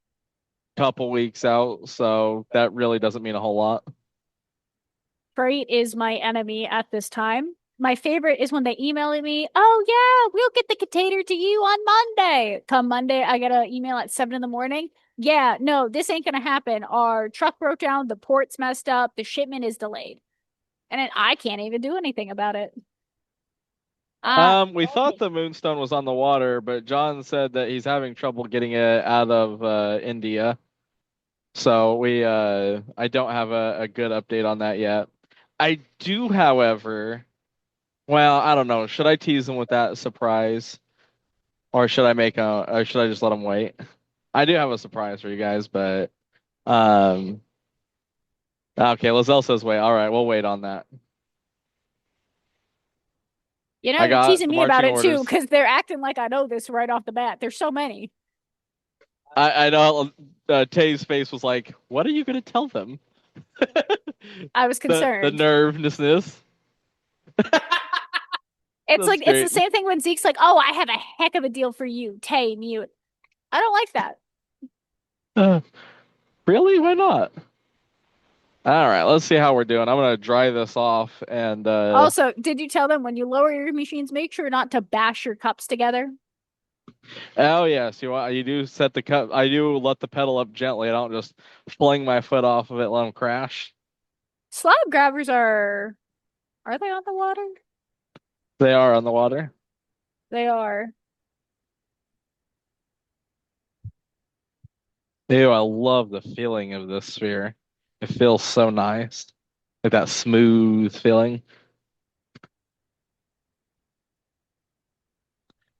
couple weeks out, so that really doesn't mean a whole lot. Freight is my enemy at this time. My favorite is when they email me, oh yeah, we'll get the container to you on Monday. Come Monday, I get an email at 7 in the morning. Yeah, no, this ain't gonna happen. Our truck broke down, the port's messed up, the shipment is delayed. And then I can't even do anything about it. We thought the Moonstone was on the water, but John said that he's having trouble getting it out of India. So I don't have a good update on that yet. I do, however, well, I don't know. Should I tease him with that surprise, or or should I just let him wait? I do have a surprise for you guys, but um, okay. Lizelle says wait. All right, we'll wait on that. You know, I you're got teasing the me about marching it too, orders. because they're acting like I know this right off the bat. There's so many. I know Tay's face was like, "What are you gonna tell them?" I was The concerned. nervousness. It's That's like it's the great. same thing when Zeke's like, "Oh, I have a heck of a deal for you, Tay, mute." I don't like that. Uh, really? Why not? All right, let's see how we're doing. I'm gonna dry this off and Also, did you tell them when you lower your machines, make sure not to bash your cups together? oh yes, you do set the cup. I do let the pedal up gently. I don't just fling my foot off of it, let them crash. Slab grabbers are they on the water? They are on the water. They are. Ew, I love the feeling of this sphere. It feels so nice, like that smooth feeling.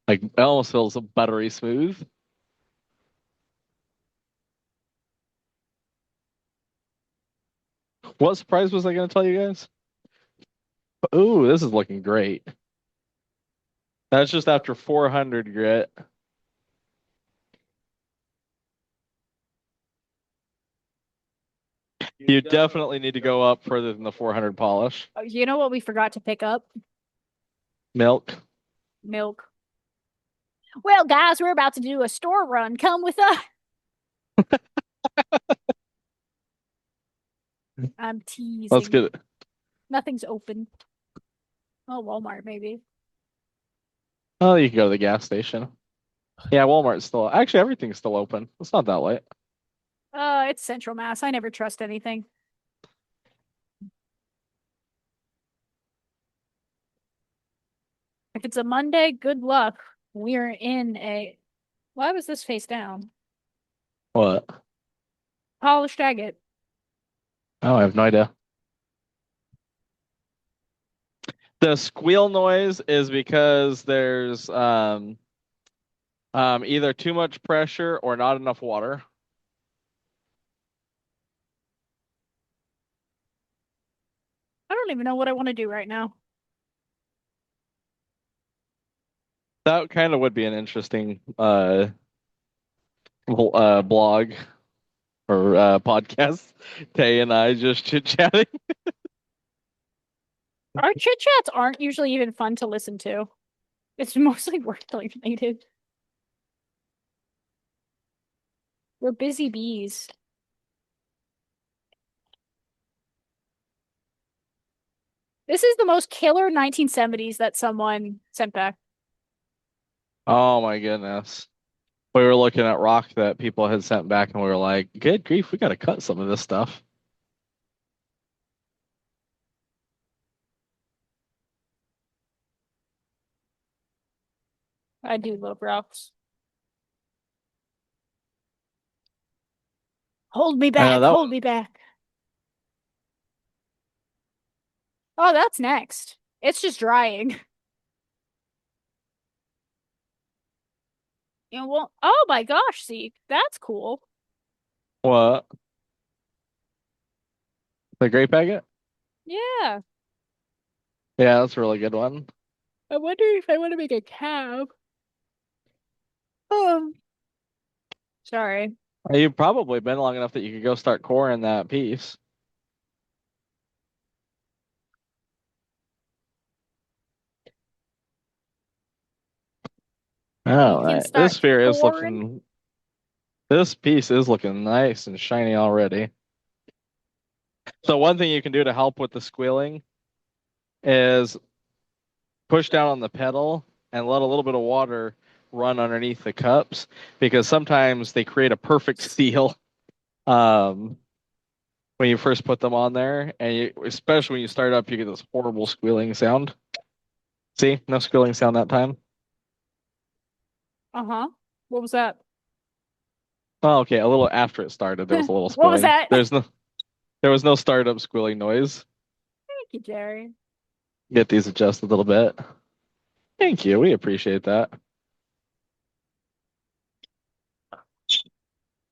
Like it almost feels buttery smooth. What surprise was I going to tell you guys? Ooh, this is looking great. That's just after 400 grit. You definitely need to go up further than the 400 polish. Oh, you know what we forgot to pick up? Milk. Milk. Well, guys, we're about to do a store run. Come with us. I'm teasing. Let's get it. Nothing's open. Oh, Walmart, maybe. Oh, you can go to the gas station. Yeah, Walmart's still. Actually, everything's still open. It's not that late. It's Central Mass. I never trust anything. If it's a Monday, good luck. We're in a. Why was this face down? What? Polished agate. Oh, I have no idea. The squeal noise is because there's either too much pressure or not enough water. I don't even know what I want to do right now. That kind of would be an interesting blog or podcast. Tay and I just chit-chatting. Our chit chats aren't usually even fun to listen to. It's mostly work related. We're busy bees. This is the most killer 1970s that someone sent back. Oh my goodness. We were looking at rock that people had sent back and we were like, good grief, we got to cut some of this stuff. I do love rocks. Hold me back, that hold me back. Oh, that's next. It's just drying. You know, well, oh my gosh, see, that's cool. What? The grape agate? Yeah. Yeah, that's a really good one. I wonder if I want to make a cab. Oh, sorry. You've probably been long enough that you could go start coring that piece. Oh, You can right. start This sphere is pouring. looking. This piece is looking nice and shiny already. So one thing you can do to help with the squealing is push down on the pedal and let a little bit of water run underneath the cups because sometimes they create a perfect seal when you first put them on there, and especially when you start up, you get this horrible squealing sound. See, no squealing sound that time. Uh-huh. What was that? Oh, okay, a little after it started, there was a little What was squealing. that? There was no startup squealing noise. Thank you, Jerry. Get these adjusted a little bit. Thank you. We appreciate that.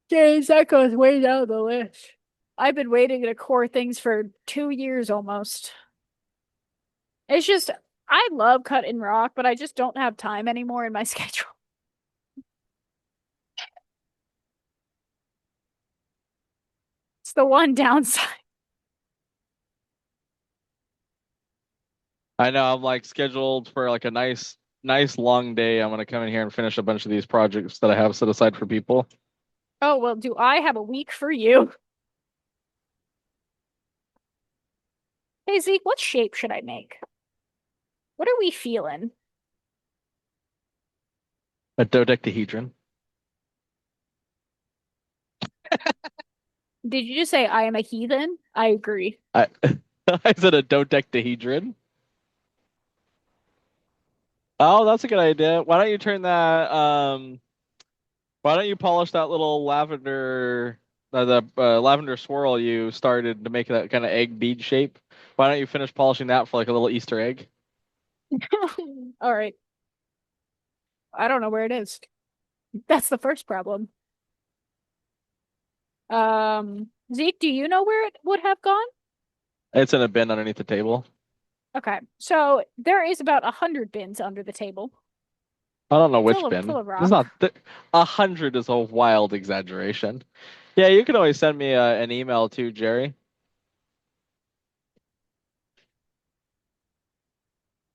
James, that goes way down the list. I've been waiting to core things for 2 years almost. It's just, I love cutting rock, but I just don't have time anymore in my schedule. It's the one downside. I know I'm like scheduled for like a nice long day. I'm gonna come in here and finish a bunch of these projects that I have set aside for people. Oh, well, do I have a week for you? Hey, Zeke, what shape should I make? What are we feeling? A dodecahedron. Did you just say I am a heathen? I agree. I I said a dodecahedron. Oh, that's a good idea. Why don't you turn that why don't you polish that little lavender the lavender swirl you started to make that kind of egg bead shape? Why don't you finish polishing that for like a little Easter egg? All right. I don't know where it is. That's the first problem. Zeke, do you know where it would have gone? It's in a bin underneath the table. Okay, so there is about 100 bins under the table, I don't know which full bin. of It's rock. not 100 is a wild exaggeration. Yeah, you can always send me an email too, Jerry.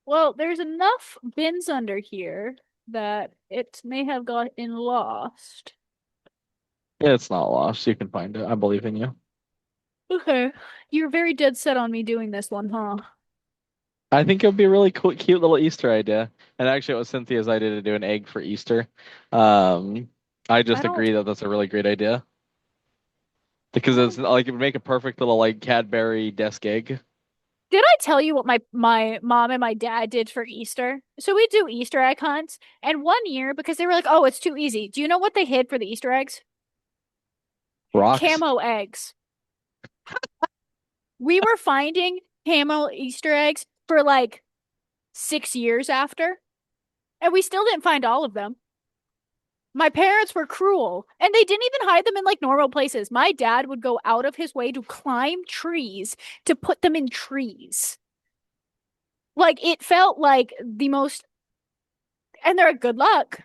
Well, there's enough bins under here that it may have gotten lost. It's not lost. You can find it. I believe in you. Okay, you're very dead set on me doing this one, huh? I think it would be a really cool, cute little Easter idea. And actually, it was Cynthia's idea to do an egg for Easter. Um, I I just don't. agree that that's a really great idea because I it's don't. like it would make a perfect little like Cadbury desk egg. Did I tell you what my mom and my dad did for Easter? So we do Easter egg hunts, and one year because they were like, "Oh, it's too easy." Do you know what they hid for the Easter eggs? Rocks. Camo eggs. We were finding camo Easter eggs for like 6 years after, and we still didn't find all of them. My parents were cruel, and they didn't even hide them in like normal places. My dad would go out of his way to climb trees to put them in trees. Like it felt like the most, and they're a good luck.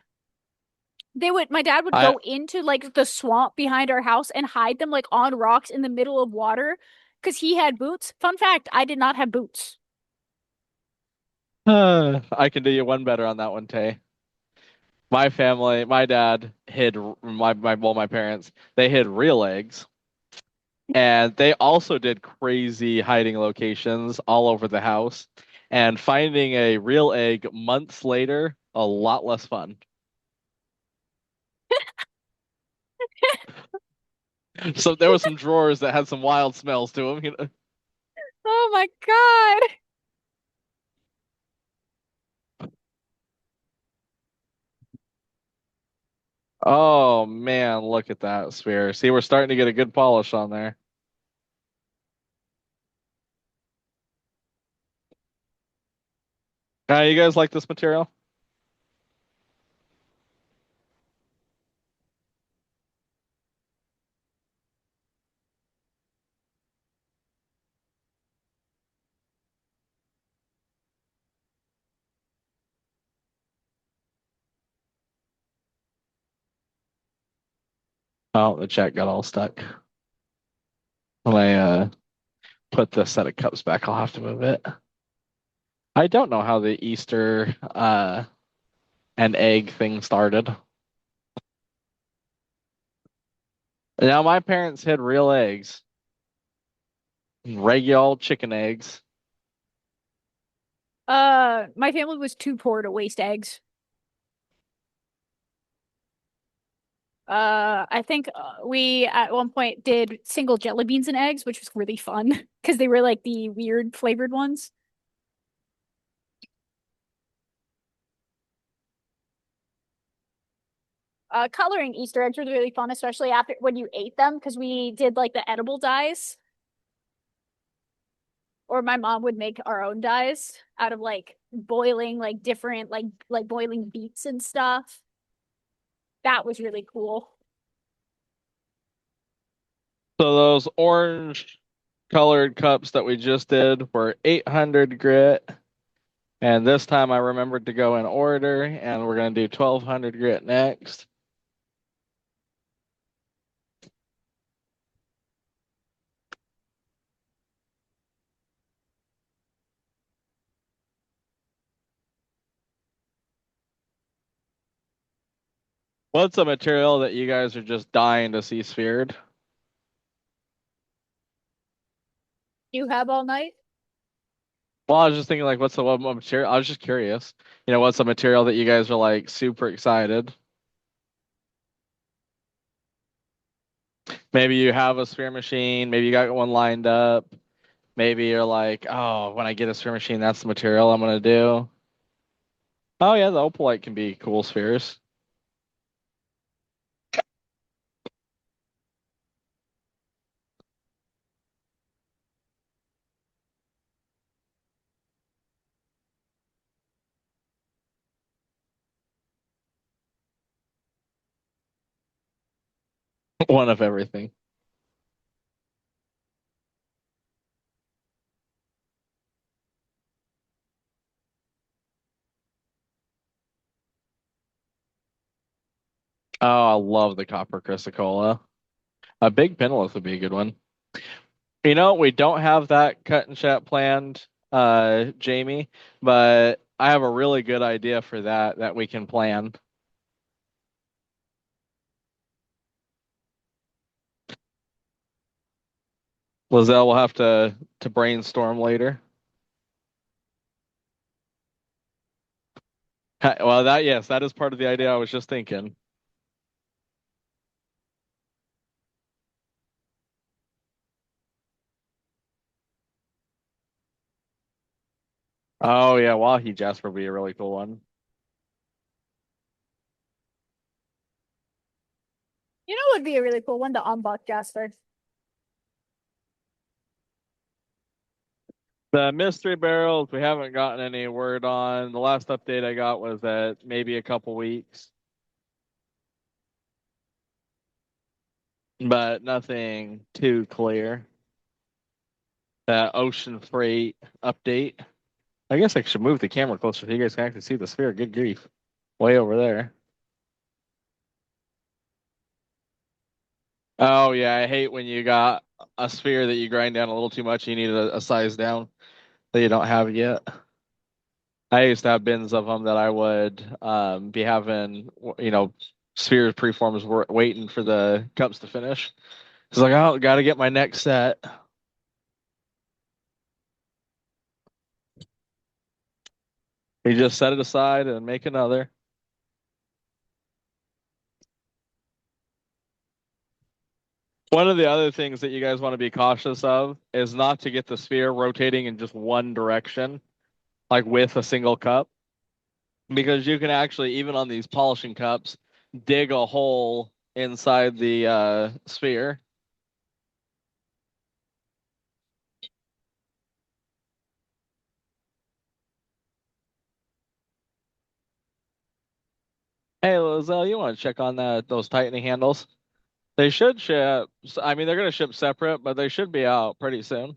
My dad would I go into like the swamp behind our house and hide them like on rocks in the middle of water because he had boots. Fun fact, I did not have boots. I can do you one better on that one, Tay. My family, my dad hid my parents, they hid real eggs. And they also did crazy hiding locations all over the house. And finding a real egg months later, a lot less fun. So there were some drawers that had some wild smells to them. Oh my God. Oh man, look at that sphere. See, we're starting to get a good polish on there. You guys like this material? Oh, the chat got all stuck. When I put this set of cups back, I'll have to move it. I don't know how the Easter and egg thing started. Now my parents had real eggs, regular chicken eggs. My family was too poor to waste eggs. I think we at one point did single jelly beans and eggs, which was really fun because they were like the weird flavored ones. Coloring Easter eggs was really fun, especially after when you ate them, because we did like the edible dyes, or my mom would make our own dyes out of like boiling like different like boiling beets and stuff. That was really cool. So those orange colored cups that we just did were 800 grit. And this time I remembered to go in order, and we're going to do 1200 grit next. What's a material that you guys are just dying to see sphered? You have all night? Well, I was just thinking, like, what's the one material? I was just curious. What's a material that you guys are like super excited? Maybe you have a sphere machine. Maybe you got one lined up. Maybe you're like, oh, when I get a sphere machine, that's the material I'm gonna do. Oh yeah, the opalite can be cool spheres. One of everything. Oh, I love the copper chrysocolla. A big pinless would be a good one. You know, we don't have that cut and chat planned, Jamie, but I have a really good idea for that we can plan. Lizelle will have to brainstorm later. Well, yes, that is part of the idea I was just thinking. Oh yeah, Wahi Jasper would be a really cool one. You know what would be a really cool one? The Ombak Jasper. The mystery barrels, we haven't gotten any word on. The last update I got was that maybe a couple weeks, but nothing too clear. The ocean freight update. I guess I should move the camera closer so you guys can actually see the sphere. Good grief. Way over there. Oh yeah, I hate when you got a sphere that you grind down a little too much. You need a size down that you don't have yet. I used to have bins of them that I would be having, spheres preforms waiting for the cups to finish. It's like, oh, got to get my next set. You just set it aside and make another. One of the other things that you guys want to be cautious of is not to get the sphere rotating in just one direction, like with a single cup, because you can actually, even on these polishing cups, dig a hole inside the sphere. Hey, Lozelle, you want to check on those tightening handles? They should ship. I mean, they're going to ship separate, but they should be out pretty soon.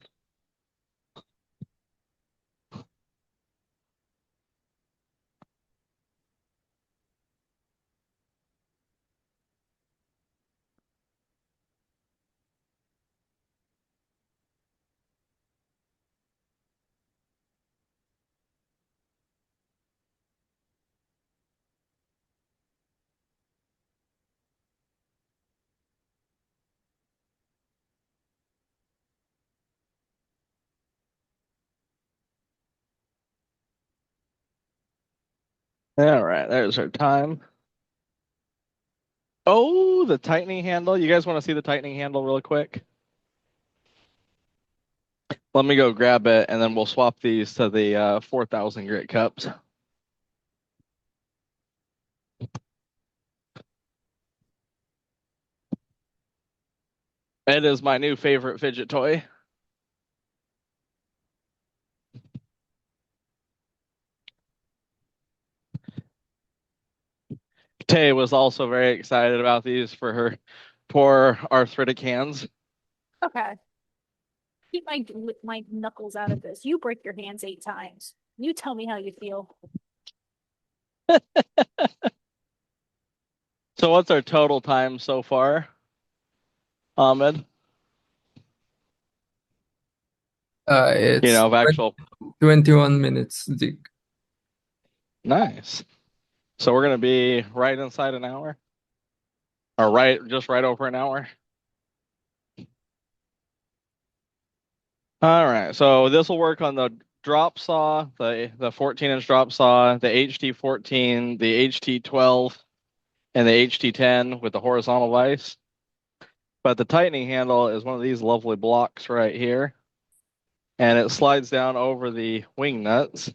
All right, there's our time. Oh, the tightening handle. You guys want to see the tightening handle really quick? Let me go grab it, and then we'll swap these to the 4,000 grit cups. It is my new favorite fidget toy. Tay was also very excited about these for her poor arthritic hands. Okay. Keep my knuckles out of this. You break your hands 8 times. You tell me how you feel. So what's our total time so far, Ahmed? It's Of actual 21 minutes, Dick. Nice. So we're gonna be right inside an hour, or just right over an hour. All right. So this will work on the drop saw, the 14-inch drop saw, the HT14, the HT12, and the HT10 with the horizontal vise. But the tightening handle is one of these lovely blocks right here, and it slides down over the wing nuts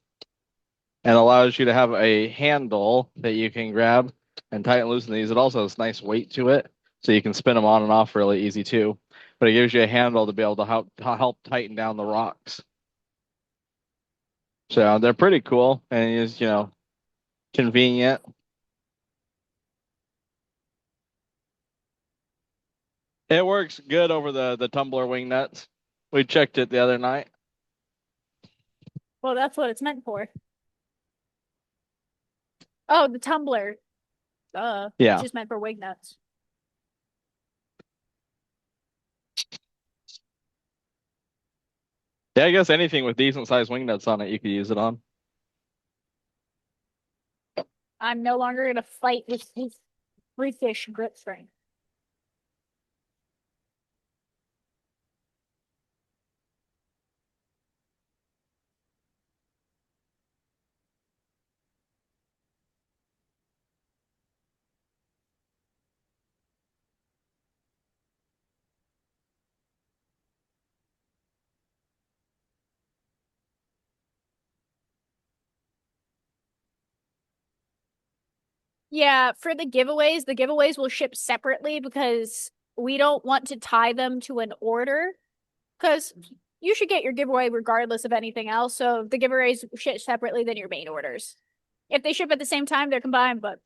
and allows you to have a handle that you can grab and tighten and loosen these. It also has nice weight to it, so you can spin them on and off really easy too. But it gives you a handle to be able to help tighten down the rocks. So they're pretty cool and it's, convenient. It works good over the tumbler wing nuts. We checked it the other night. Well, that's what it's meant for. Oh, the tumbler. Yeah. Just meant for wing nuts. Yeah, I guess anything with decent sized wing nuts on it, you could use it on. I'm no longer gonna fight with his free fish grip string. Yeah, for the giveaways will ship separately because we don't want to tie them to an order. Because you should get your giveaway regardless of anything else. So if the giveaways ship separately than your main orders. If they ship at the same time, they're combined, but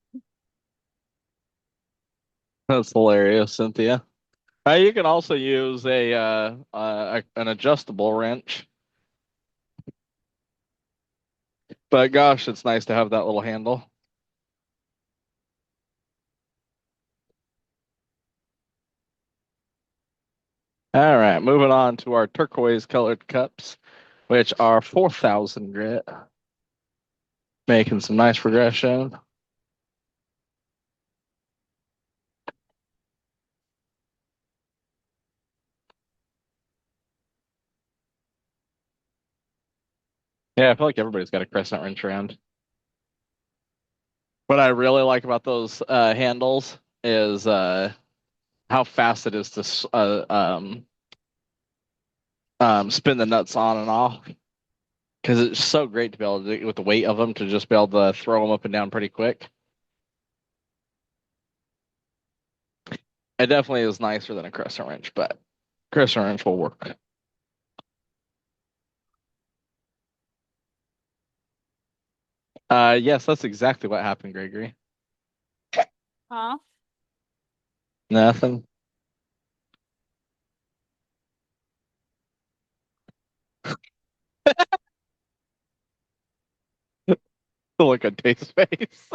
That's hilarious, Cynthia. You can also use an adjustable wrench. But gosh, it's nice to have that little handle. All right, moving on to our turquoise colored cups, which are 4,000 grit. Making some nice progression. Yeah, I feel like everybody's got a crescent wrench around. What I really like about those handles is how fast it is to spin the nuts on and off. Because it's so great to be able to, with the weight of them, to just be able to throw them up and down pretty quick. It definitely is nicer than a crescent wrench, but crescent wrench will work. Yes, that's exactly what happened, Gregory. huh? Nothing. Look at Dave's face.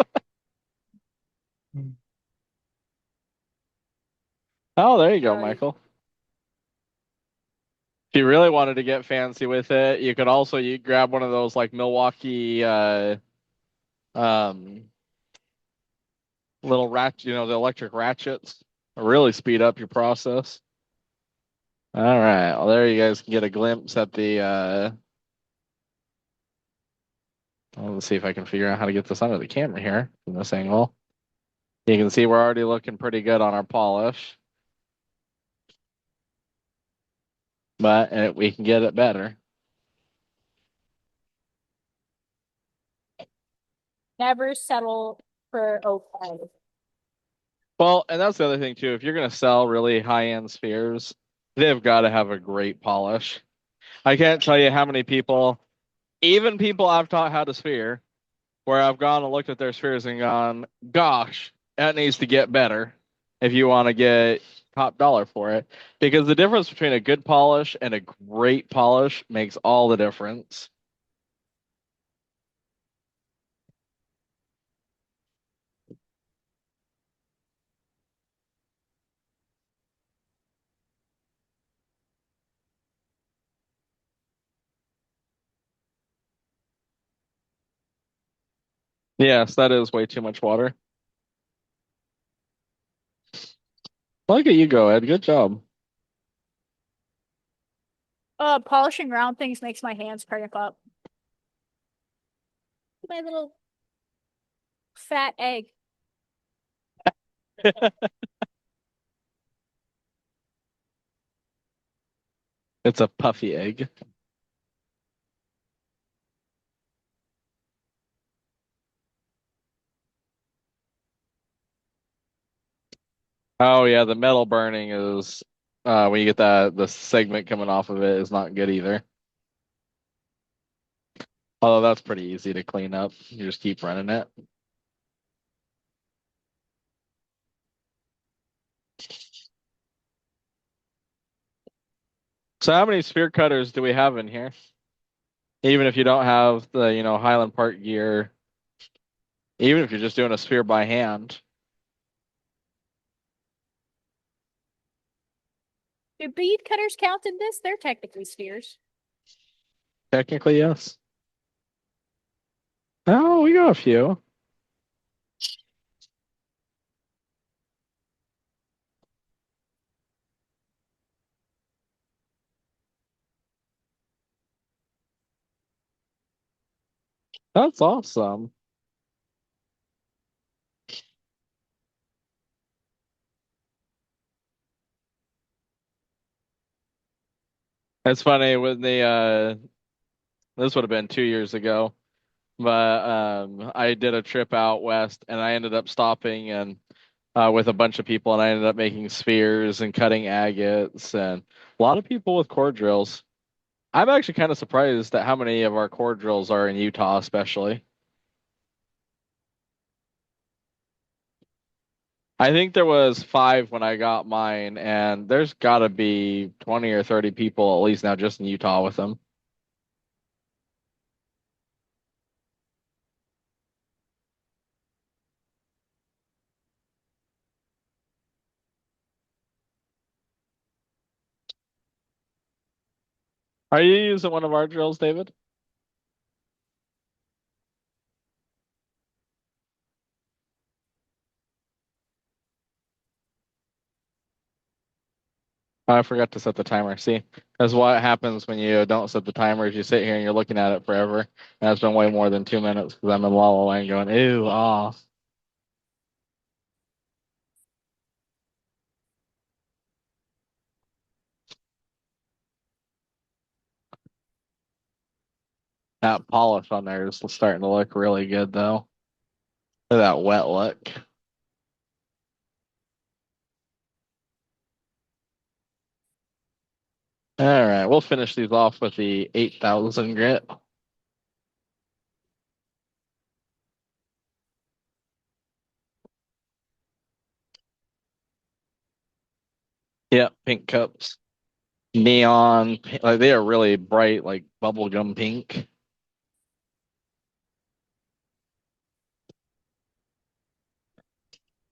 Oh, there you go, Michael. If you really wanted to get fancy with it, you could also you grab one of those like Milwaukee um little ratchet, the electric ratchets. Really speed up your process. All right. Well, there you guys can get a glimpse at the let's see if I can figure out how to get this under the camera here from this angle. You can see we're already looking pretty good on our polish. But we can get it better. Never settle for okay. Well, and that's the other thing too. If you're going to sell really high-end spheres, they've got to have a great polish. I can't tell you how many people, even people I've taught how to sphere, where I've gone and looked at their spheres and gone, gosh, that needs to get better if you want to get top dollar for it. Because the difference between a good polish and a great polish makes all the difference. Yes, that is way too much water. Look at you go, Ed. Good job. Polishing round things makes my hands cramp up. My little fat egg. It's a puffy egg. Oh yeah, the metal burning is when you get the segment coming off of it is not good either. Although that's pretty easy to clean up. You just keep running it. So how many sphere cutters do we have in here? Even if you don't have the, Highland Park gear, even if you're just doing a sphere by hand. Do bead cutters count in this? They're technically spheres. Technically, yes. Oh, we got a few. That's awesome. It's funny when this would have been 2 years ago, but I did a trip out west and I ended up stopping and with a bunch of people and I ended up making spheres and cutting agates and a lot of people with core drills. I'm actually kind of surprised at how many of our core drills are in Utah, especially. I think there was 5 when I got mine, and there's got to be 20 or 30 people at least now just in Utah with them. Are you using one of our drills, David? I forgot to set the timer. See, that's what happens when you don't set the timers. You sit here and you're looking at it forever. And it's been way more than 2 minutes because I'm in La La Land going, ew, ah. That polish on there is starting to look really good, though. Look at that wet look. All right, we'll finish these off with the 8,000 grit. Yep, pink cups. Neon, like they are really bright, like bubblegum pink.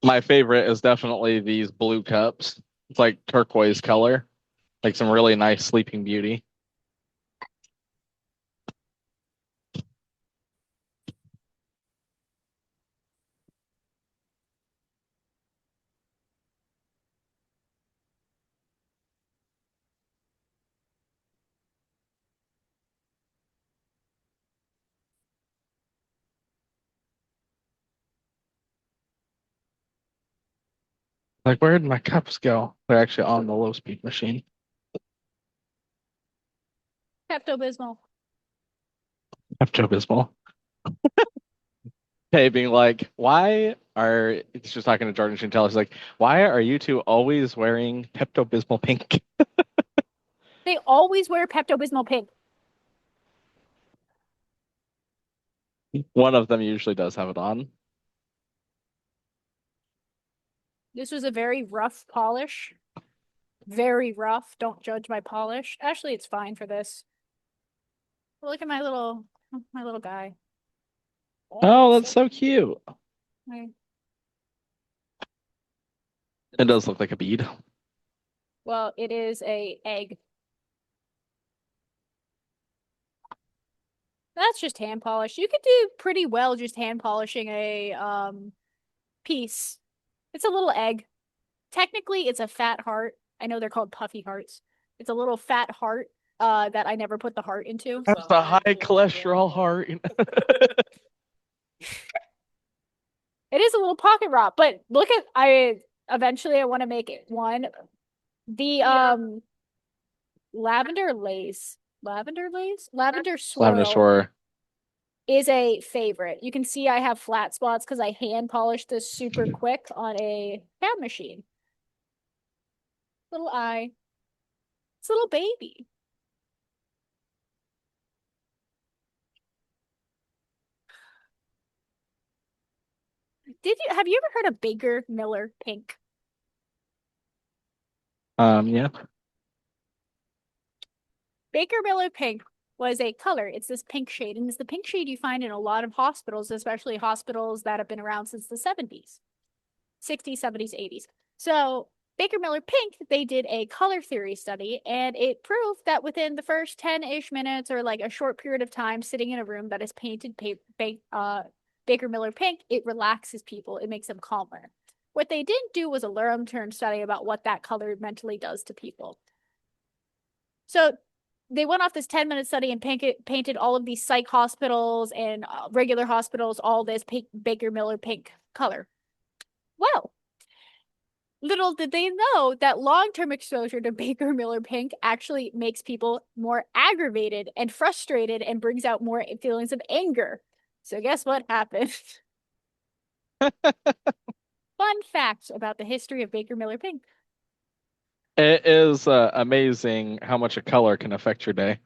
My favorite is definitely these blue cups. It's like turquoise color, like some really nice Sleeping Beauty. Like, where did my cups go? They're actually on the low speed machine. Pepto-Bismol. Pepto Bismol. Hey, being like, why are it's just talking to Jordan Chantel. She's like, why are you two always wearing Pepto Bismol pink? They always wear Pepto-Bismol pink. One of them usually does have it on. This was a very rough polish. Very rough. Don't judge my polish. Actually, it's fine for this. Look at my little guy. Oh, that's so cute. Okay. It does look like a bead. Well, it is a egg. That's just hand polish. You could do pretty well just hand polishing a piece. It's a little egg. Technically, it's a fat heart. I know they're called puffy hearts. It's a little fat heart that I never put the heart into. That's the high cholesterol heart. It is a little pocket rock, but look at I eventually I want to make it one. The lavender lace. Lavender lace? Lavender Lavender swirl swirl. is a favorite. You can see I have flat spots because I hand polished this super quick on a CAD machine. Little eye. It's a little baby. Have you ever heard of Baker Miller pink? Yeah. Baker Miller pink was a color. It's this pink shade, and it's the pink shade you find in a lot of hospitals, especially hospitals that have been around since the 70s, 60s, 70s, 80s. So Baker Miller Pink, they did a color theory study, and it proved that within the first 10-ish minutes or like a short period of time sitting in a room that is painted Baker Miller Pink, it relaxes people. It makes them calmer. What they didn't do was a long-term study about what that color mentally does to people. So they went off this 10-minute study and painted all of these psych hospitals and regular hospitals all this Baker Miller Pink color. Well, little did they know that long-term exposure to Baker Miller Pink actually makes people more aggravated and frustrated and brings out more feelings of anger. So guess what happened? Fun fact about the history of Baker Miller Pink. It is amazing how much a color can affect your day.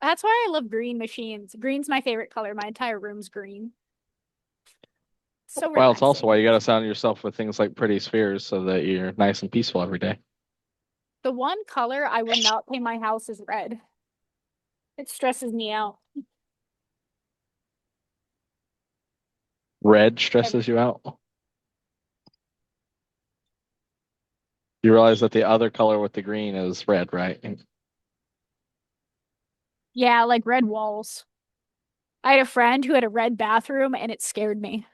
That's why I love green machines. Green's my favorite color. My entire room's green. So Well, it's also relaxing. why you got to surround yourself with things like pretty spheres so that you're nice and peaceful every day. The one color I will not paint my house is red. It stresses me out. Red stresses you out. You realize that the other color with the green is red, right? Yeah, like red walls. I had a friend who had a red bathroom and it scared me.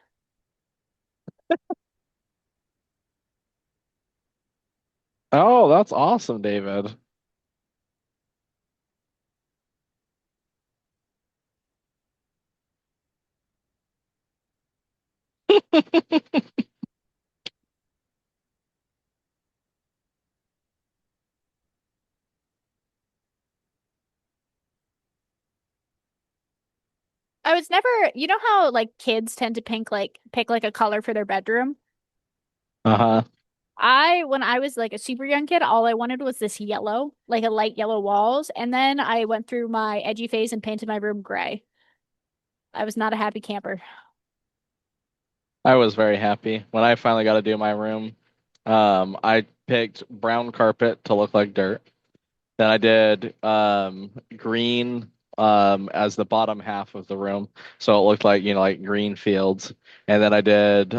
Oh, that's awesome, David. I was never, you know how like kids tend to pick like a color for their bedroom? Uh-huh. When I was like a super young kid, all I wanted was this yellow, like a light yellow walls. And then I went through my edgy phase and painted my room gray. I was not a happy camper. I was very happy when I finally got to do my room. I picked brown carpet to look like dirt. Then I did green as the bottom half of the room, so it looked like like green fields. And then I did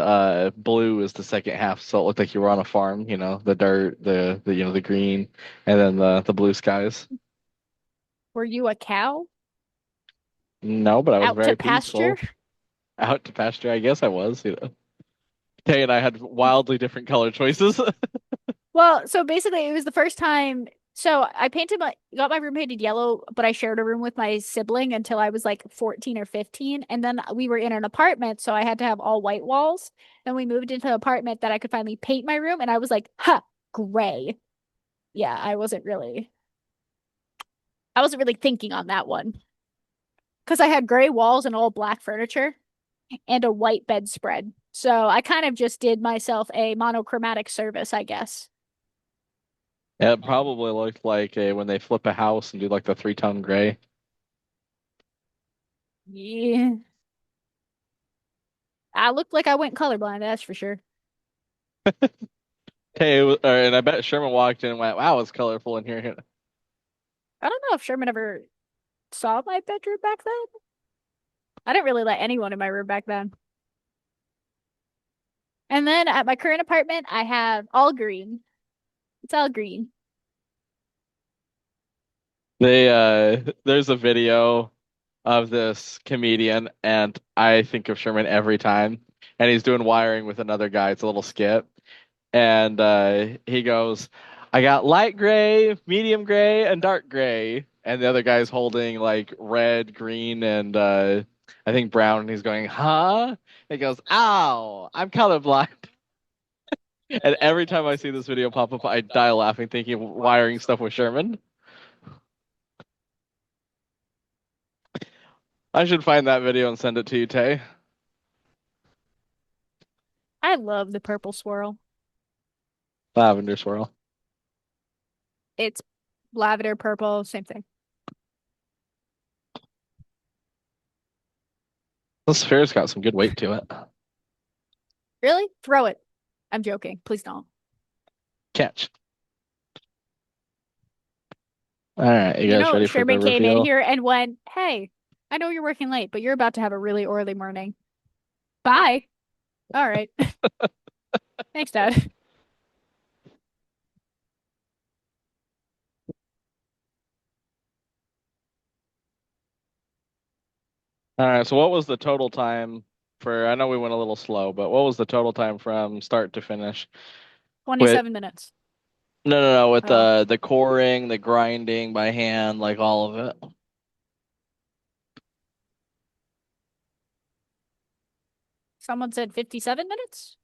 blue as the second half, so it looked like you were on a farm. The dirt, the the green, and then the blue skies. Were you a cow No, but I was out to very pasture? peaceful. Out to pasture, I guess I was. Tay and I had wildly different color choices. Well, so basically, it was the first time. So I got my room painted yellow, but I shared a room with my sibling until I was like 14 or 15. And then we were in an apartment, so I had to have all white walls. Then we moved into an apartment that I could finally paint my room, and I was like, huh, gray. Yeah, I wasn't really thinking on that one because I had gray walls and all black furniture and a white bedspread. So I kind of just did myself a monochromatic service, I guess. It probably looked like when they flip a house and do like the three-tone gray. Yeah. I looked like I went colorblind, that's for sure. Hey, and I bet Sherman walked in and went, "Wow, it's colorful in here." I don't know if Sherman ever saw my bedroom back then. I didn't really let anyone in my room back then. And then at my current apartment, I have all green. It's all green. There's a video of this comedian, and I think of Sherman every time. And he's doing wiring with another guy. It's a little skit, and he goes, "I got light gray, medium gray, and dark gray." And the other guy's holding like red, green, and I think brown. And he's going, "Huh?" He goes, "Ow, I'm colorblind." And every time I see this video pop up, I die laughing, thinking of wiring stuff with Sherman. I should find that video and send it to you, Tay. I love the purple swirl. Lavender swirl. It's lavender, purple, same thing. This sphere's got some good weight to it. Really? Throw it. I'm joking. Please don't. Catch. All right, you You guys know, ready for the Sherman came in reveal? here and went, "Hey, I know you're working late, but you're about to have a really early morning. Bye." All right. Thanks, Dad. All right, so what was the total time for, I know we went a little slow, but what was the total time from start to finish? With 27 minutes. no, with Oh, the coring, the grinding by hand, like all of it. someone said 57 minutes?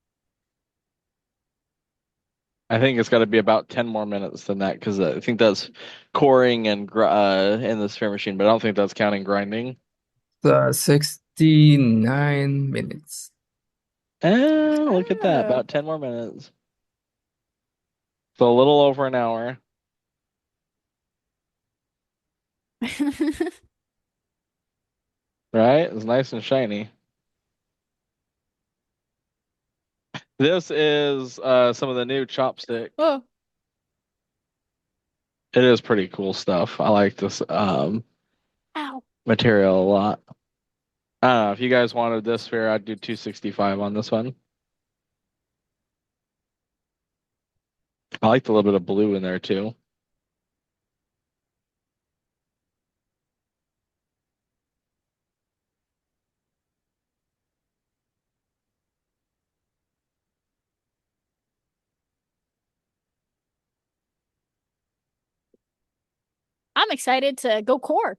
I think it's got to be about 10 more minutes than that because I think that's coring and in the sphere machine, but I don't think that's counting grinding. 69 minutes. Look at that, about 10 more minutes. So a little over an hour. Right? It's nice and shiny. This is some of the new Chopstick. Oh, It is pretty cool stuff. I like this ow. material a lot. I don't know if you guys wanted this sphere, I'd do 265 on this one. I liked a little bit of blue in there too. I'm excited to go core.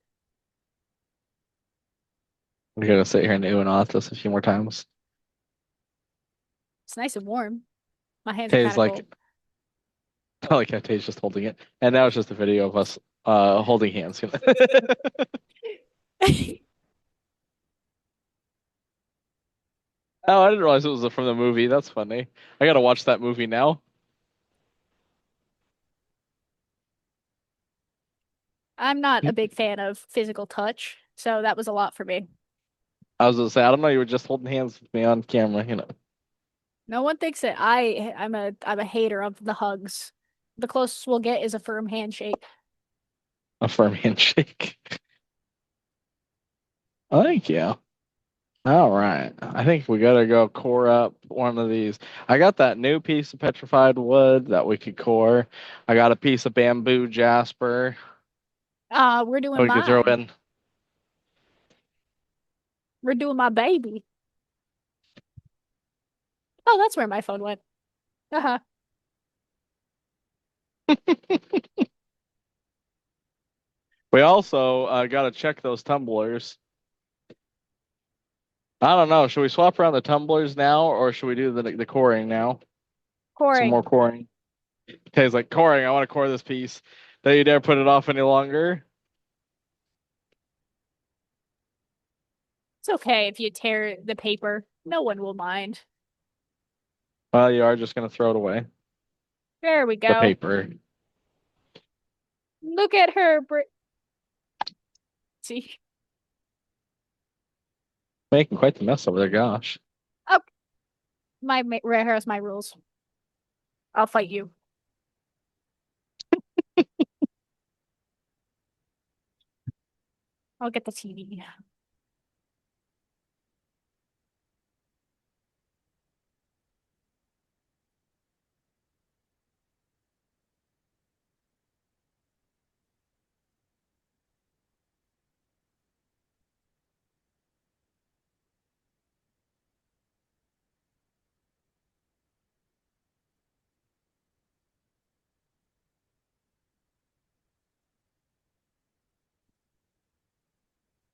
We're gonna sit here and ooh and ah this a few more times. It's nice and warm. My hands are Tay's kind of like, cold. I like how Tay's just holding it, and now it's just a video of us holding hands. Oh, I didn't realize it was from the movie. That's funny. I gotta watch that movie now. I'm not a big fan of physical touch, so that was a lot for me. I was gonna say, I don't know, you were just holding hands with me on camera. No one thinks that I'm a hater of the hugs. The closest we'll get is a firm handshake. A firm handshake. Thank you. All right. I think we gotta go core up one of these. I got that new piece of petrified wood that we could core. I got a piece of bamboo jasper We're that doing we could throw mine. in. We're doing my baby. Oh, that's where my phone went. Uh-huh. We also gotta check those tumblers. I don't know. Should we swap around the tumblers now, or should we do the coring now? Some Coring. more coring. Tay's like, coring, I want to core this piece. Don't you dare put it off any longer. It's okay if you tear the paper. No one will mind. Well, you are just gonna throw it away. There we The go. paper. Look at her. See? Making quite the mess over there, gosh. Oh, here's my rules. I'll fight you. I'll get the TV.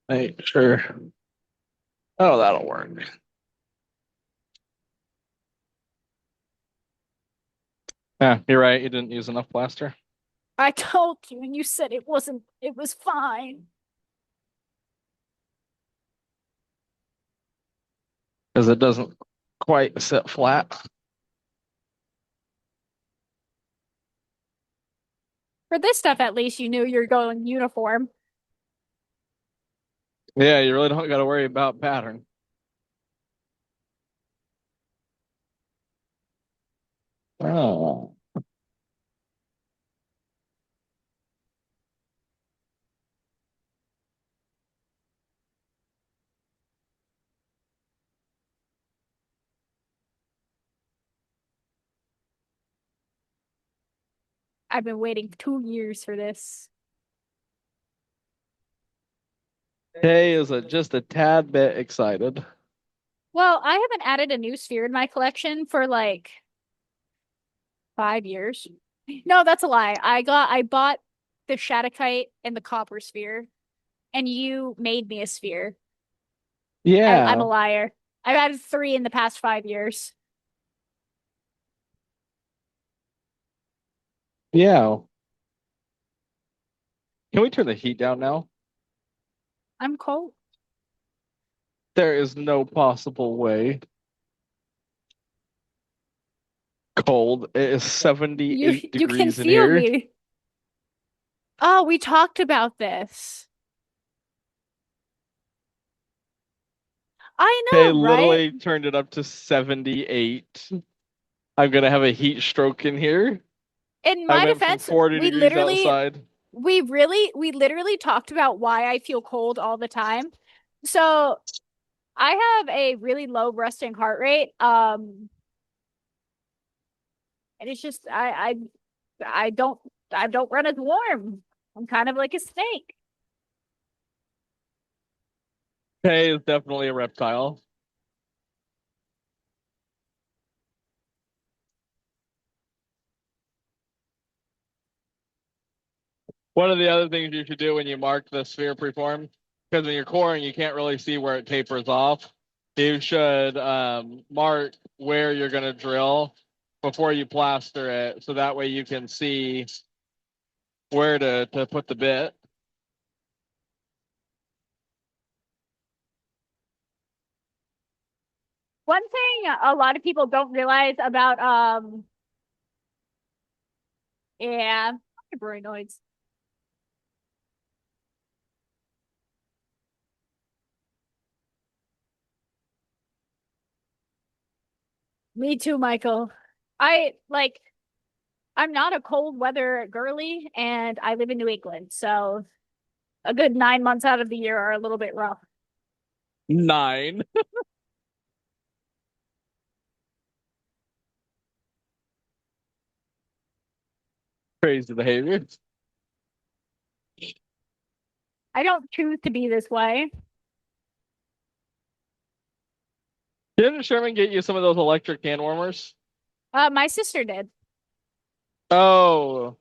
Hey, sure. Oh, that'll work. Yeah, you're right. You didn't use enough plaster. I told you, and you said it wasn't, it was fine. Because it doesn't quite sit flat. For this stuff, at least you knew you're going uniform. Yeah, you really don't got to worry about pattern. Oh. I've been waiting 2 years for this. Tay is just a tad bit excited. Well, I haven't added a new sphere in my collection for like 5 years. No, that's a lie. I bought the Shattuckite and the copper sphere, and you made me a sphere. I'm a Yeah, liar. I've added three in the past 5 years. yeah. Can we turn the heat down now? I'm cold. There is no possible way. Cold. It is 78 You can degrees in feel here. me. Oh, we talked about this. I They know, right? literally turned it up to 78. I'm gonna have a heat stroke in here. In I my went from defense, 40 degrees outside. we literally talked about why I feel cold all the time. So I have a really low resting heart rate. And it's just I don't I don't run as warm. I'm kind of like a snake. Tay is definitely a reptile. One of the other things you should do when you mark the sphere preform, because when you're coring, you can't really see where it tapers off. You should mark where you're going to drill before you plaster it, so that way you can see where to put the bit. One thing a lot of people don't realize about yeah, noise. Me too, Michael. I like I'm not a cold weather girly and I live in New England, so a good 9 months out of the year are a little bit rough. 9. Crazy behavior. I don't choose to be this way. Didn't Sherman get you some of those electric can warmers? My sister did. Oh,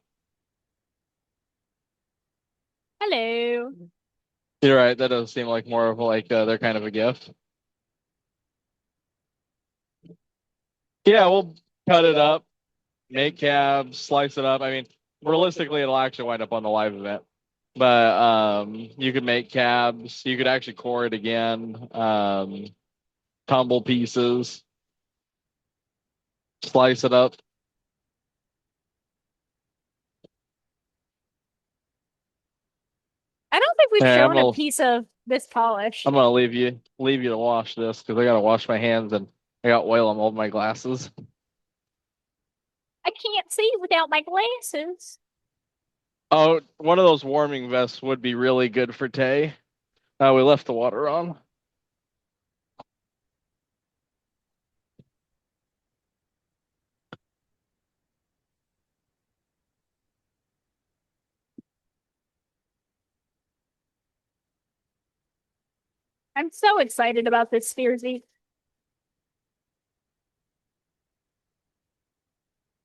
Hello. you're right. That does seem like more of like their kind of a gift. Yeah, we'll cut it up, make cabs, slice it up. I mean, realistically, it'll actually wind up on the live event. But you could make cabs. You could actually core it again. Tumble pieces, slice it up. I don't think we've Hey, shown a piece of this polish. I'm gonna leave you to wash this because I gotta wash my hands and I got oil on all my glasses. I can't see without my glasses. Oh, one of those warming vests would be really good for Tay. We left the water on. I'm so excited about this Spearsy.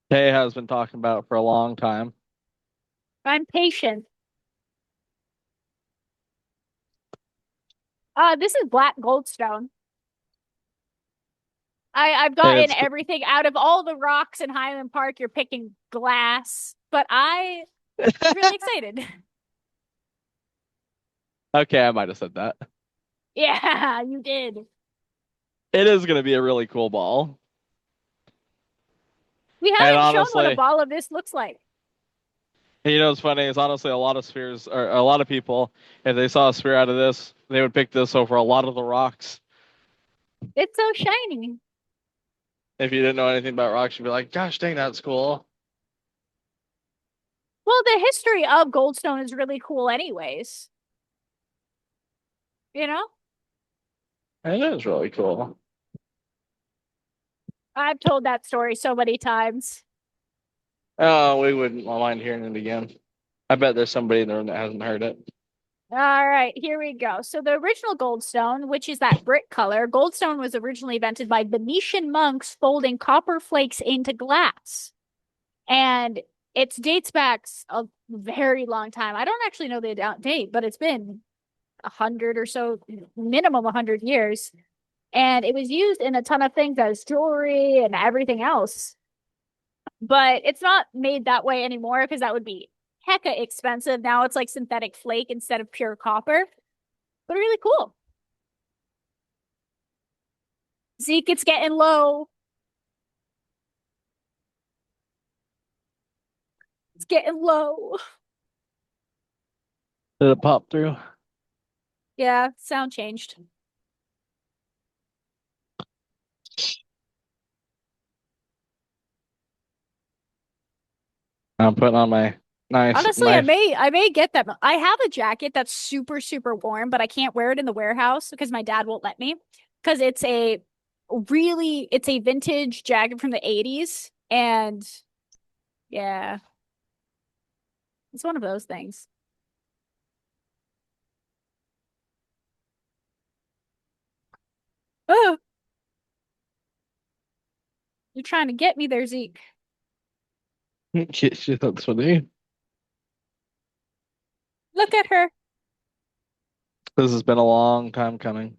Tay has been talking about it for a long time. I'm patient. This is black goldstone. I've gotten It's everything out of all the rocks in Highland Park. You're picking glass, but I'm really excited. okay. I might have said that. Yeah, you did. It is gonna be a really cool ball. We And haven't shown what a honestly, ball of this looks like. you know what's funny is honestly a lot of spheres or a lot of people, if they saw a sphere out of this, they would pick this over a lot of the rocks. It's so shiny. If you didn't know anything about rocks, you'd be like, gosh dang, that's cool. Well, the history of goldstone is really cool anyways. You know? It is really cool. I've told that story so many times. Oh, we wouldn't mind hearing it again. I bet there's somebody in the room that hasn't heard it. All right, here we go. So the original goldstone, which is that brick color, goldstone was originally invented by Venetian monks folding copper flakes into glass. And it dates back a very long time. I don't actually know the date, but it's been 100 or so, minimum 100 years. And it was used in a ton of things as jewelry and everything else. But it's not made that way anymore because that would be hecka expensive. Now it's like synthetic flake instead of pure copper, but really cool. Zeke, it's getting low. It's getting low. Did it pop through? Yeah, sound changed. I'm putting on my nice Honestly, I knife. may get that. I have a jacket that's super, super warm, but I can't wear it in the warehouse because my dad won't let me. Because it's a vintage jacket from the 80s. And yeah, it's one of those things. Oh, you're trying to get me there, Zeke. That's funny. Look at her. This has been a long time coming.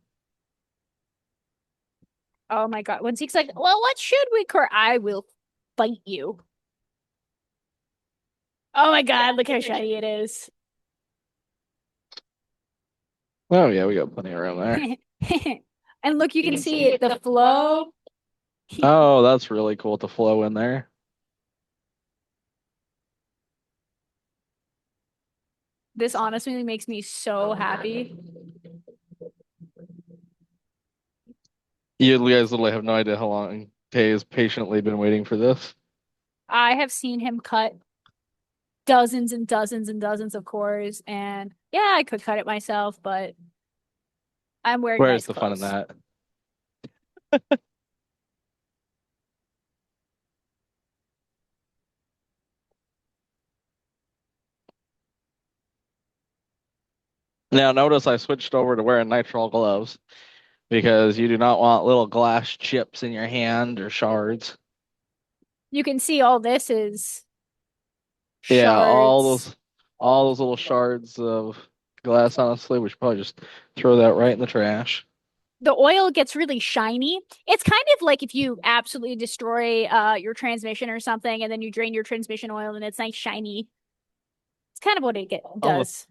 Oh my God. When Zeke's like, well, what should we cook? I will fight you. Oh my God, look how shiny it is. Oh yeah, we got plenty of room there. And look, you can see it, the flow. Oh, that's really cool to flow in there. This honestly makes me so happy. You guys literally have no idea how long Tay has patiently been waiting for this. I have seen him cut dozens and dozens and dozens of cores, and yeah, I could cut it myself, but I'm wearing Where's nice the fun in clothes. that? Now notice I switched over to wearing nitrile gloves because you do not want little glass chips in your hand or shards. You can see all this is Yeah, shards. all those little shards of glass, honestly, we should probably just throw that right in the trash. The oil gets really shiny. It's kind of like if you absolutely destroy your transmission or something and then you drain your transmission oil and it's nice shiny. It's kind of what it All the does.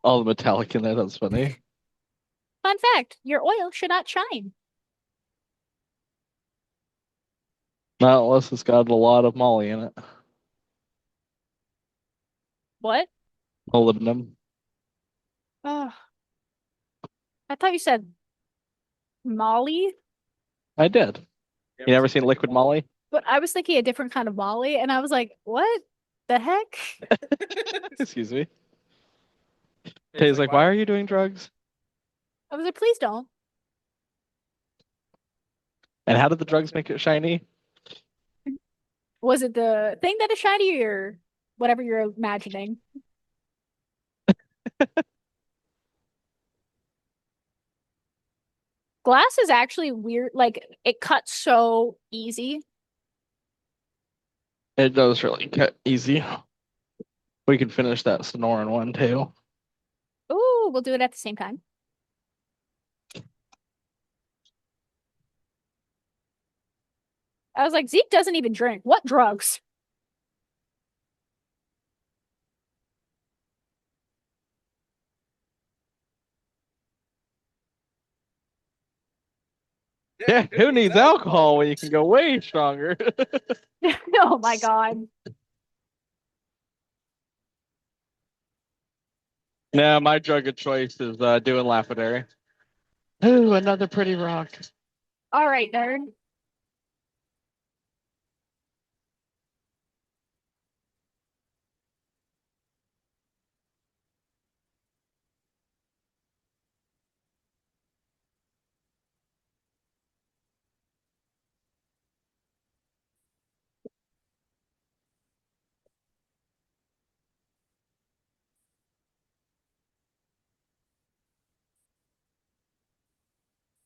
all the metallic in there, that's funny. Fun fact, your oil should not shine. Not unless it's got a lot of molly in it. What? Molybdenum. Oh, I thought you said Molly, I did. You never seen liquid molly? but I was thinking a different kind of Molly, and I was like, what the heck? Excuse me. Tay's like, why are you doing drugs? I was like, please don't. And how did the drugs make it shiny? Was it the thing that is shiny or whatever you're imagining? Glass is actually weird. Like, it cuts so easy. It does really cut easy. We can finish that Sonoran one too. Ooh, we'll do it at the same time. I was like, Zeke doesn't even drink. What drugs? Yeah, who needs alcohol when you can go way stronger? Oh my God. Nah, my drug of choice is doing lapidary. Ooh, another pretty rock. All right, nerd.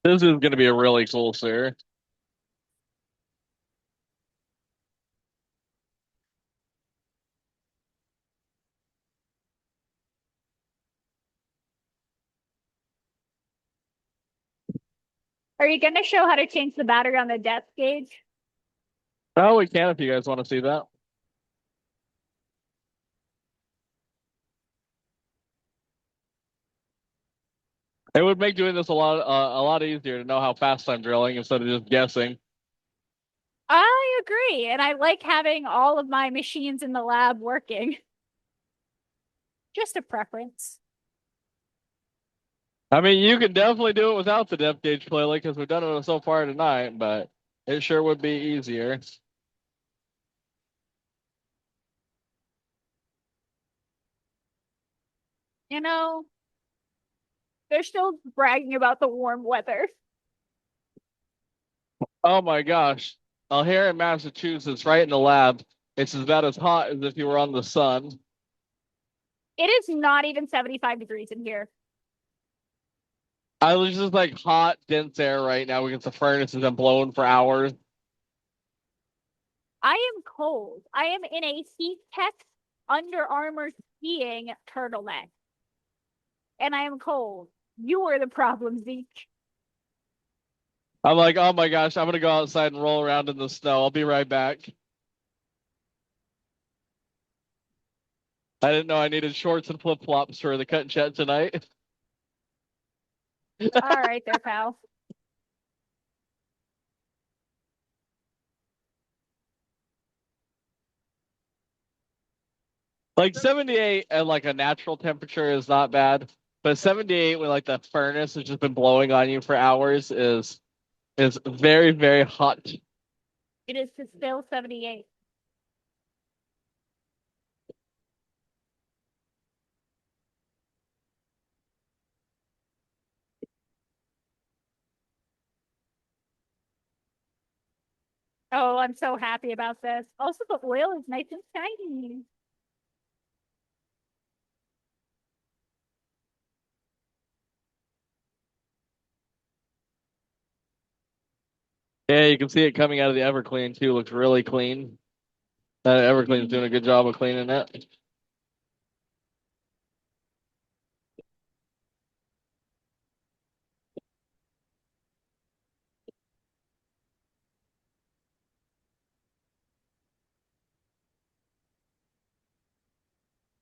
This is going to be a really cool series. Are you going to show how to change the battery on the depth gauge? Oh, we can if you guys want to see that. It would make doing this a lot easier to know how fast I'm drilling instead of just guessing. I agree, and I like having all of my machines in the lab working. Just a preference. I mean, you can definitely do it without the depth gauge clearly because we've done it so far tonight, but it sure would be easier. You know, they're still bragging about the warm weather. Oh my gosh. Here in Massachusetts, right in the lab, it's about as hot as if you were on the sun. It is not even 75 degrees in here. I was just like hot, dense air right now because the furnace has been blowing for hours. I am cold. I am in a heat tech Under Armour skiing turtleneck. And I am cold. You are the problem, Zeke. I'm like, oh my gosh, I'm gonna go outside and roll around in the snow. I'll be right back. I didn't know I needed shorts and flip flops for the cut and chat tonight. All right there, pal. Like 78 at like a natural temperature is not bad, but 78 when like the furnace has just been blowing on you for hours is very, very hot. It is still 78. Oh, I'm so happy about this. Also, the oil is nice and shiny. Yeah, you can see it coming out of the Everclean too. Looks really clean. Everclean's doing a good job of cleaning it.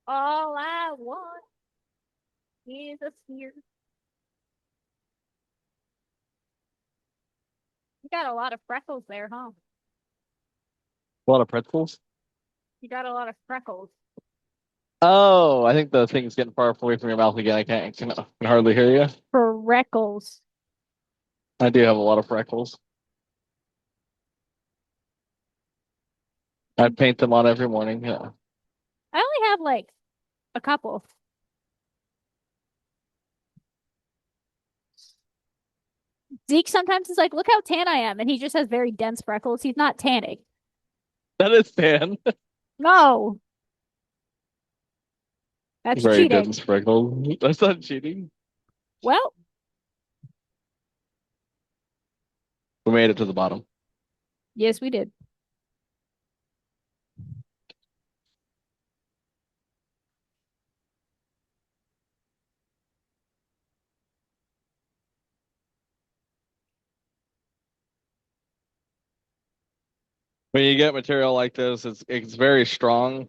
All I want is a sphere. You got a lot of freckles there, huh? A lot of pretzels. You got a lot of freckles. Oh, I think the thing's getting far away from your mouth again. I can hardly hear you. Freckles. I do have a lot of freckles. I paint them on every morning. Yeah. I only have like a couple. Zeke sometimes is like, look how tan I am. And he just has very dense freckles. He's not tanning. That is tan. No, that's Very cheating. dense freckles. That's not cheating. Well, We made it to the bottom. yes, we did. When you get material like this, it's very strong.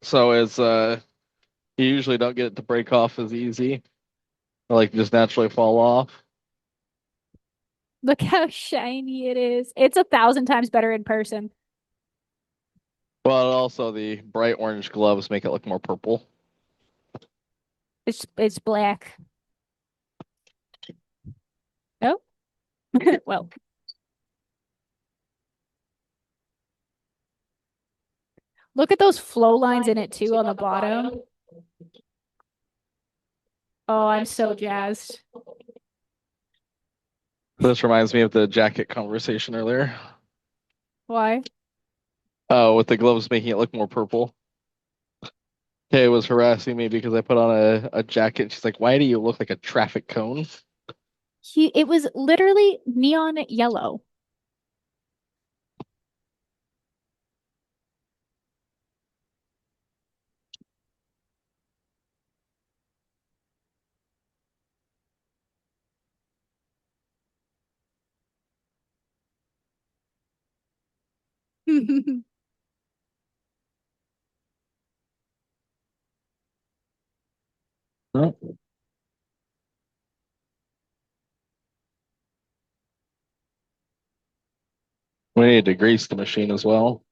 So you usually don't get it to break off as easy. Or like just naturally fall off. Look how shiny it is. It's 1,000 times better in person. Well, also the bright orange gloves make it look more purple. It's black. Oh, well. Look at those flow lines in it too on the bottom. Oh, I'm so jazzed. This reminds me of the jacket conversation earlier. Why? Oh, with the gloves making it look more purple. Kay was harassing me because I put on a jacket. She's like, "Why do you look like a traffic cone?" It was literally neon yellow. No. We need to grease the machine as well.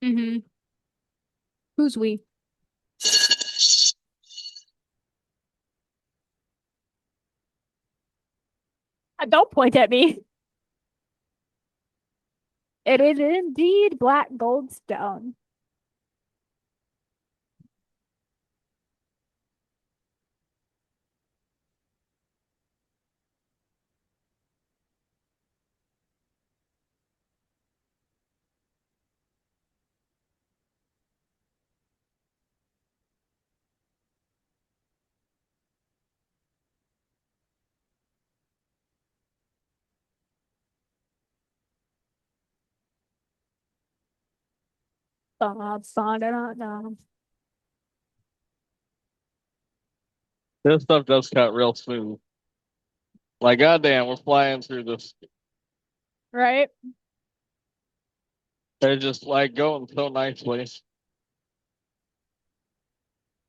hmm Who's we? Don't point at me. It is indeed black goldstone. Ba-ba-ba-da-da-da. This stuff does cut real smooth. Like, goddamn, we're flying through this. Right? They're just like going so nicely.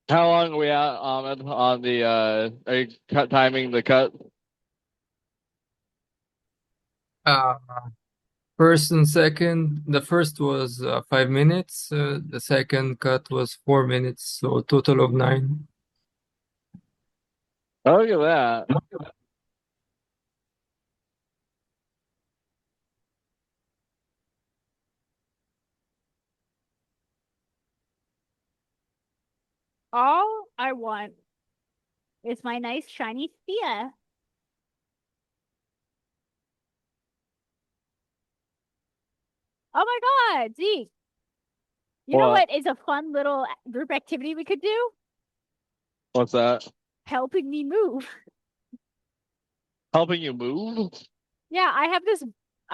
How long are we at, Ahmed, on the are you timing the cut? Uh, First and second, the first was 5 minutes. The second cut was 4 minutes, so a total of 9. Oh, look at that. All I want is my nice shiny Thea. Oh my God, Zeke. You know What? what is a fun little group activity we could do? What's that? Helping me move. Helping you move? Yeah, I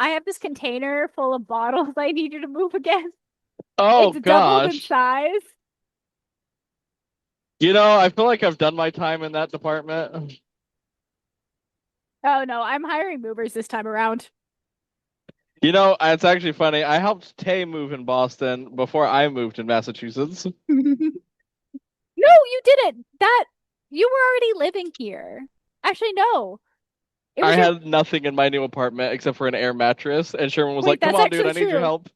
have this container full of bottles I need you to move again. Oh It's doubled in gosh. size. You know, I feel like I've done my time in that department. Oh no, I'm hiring movers this time around. You know, it's actually funny. I helped Tay move in Boston before I moved in Massachusetts. No, you didn't. That you were already living here. Actually, no. It I was your had nothing in my new apartment except for an air mattress, and Sherman was Wait, like, "Come that's on, dude, actually I need your true. help."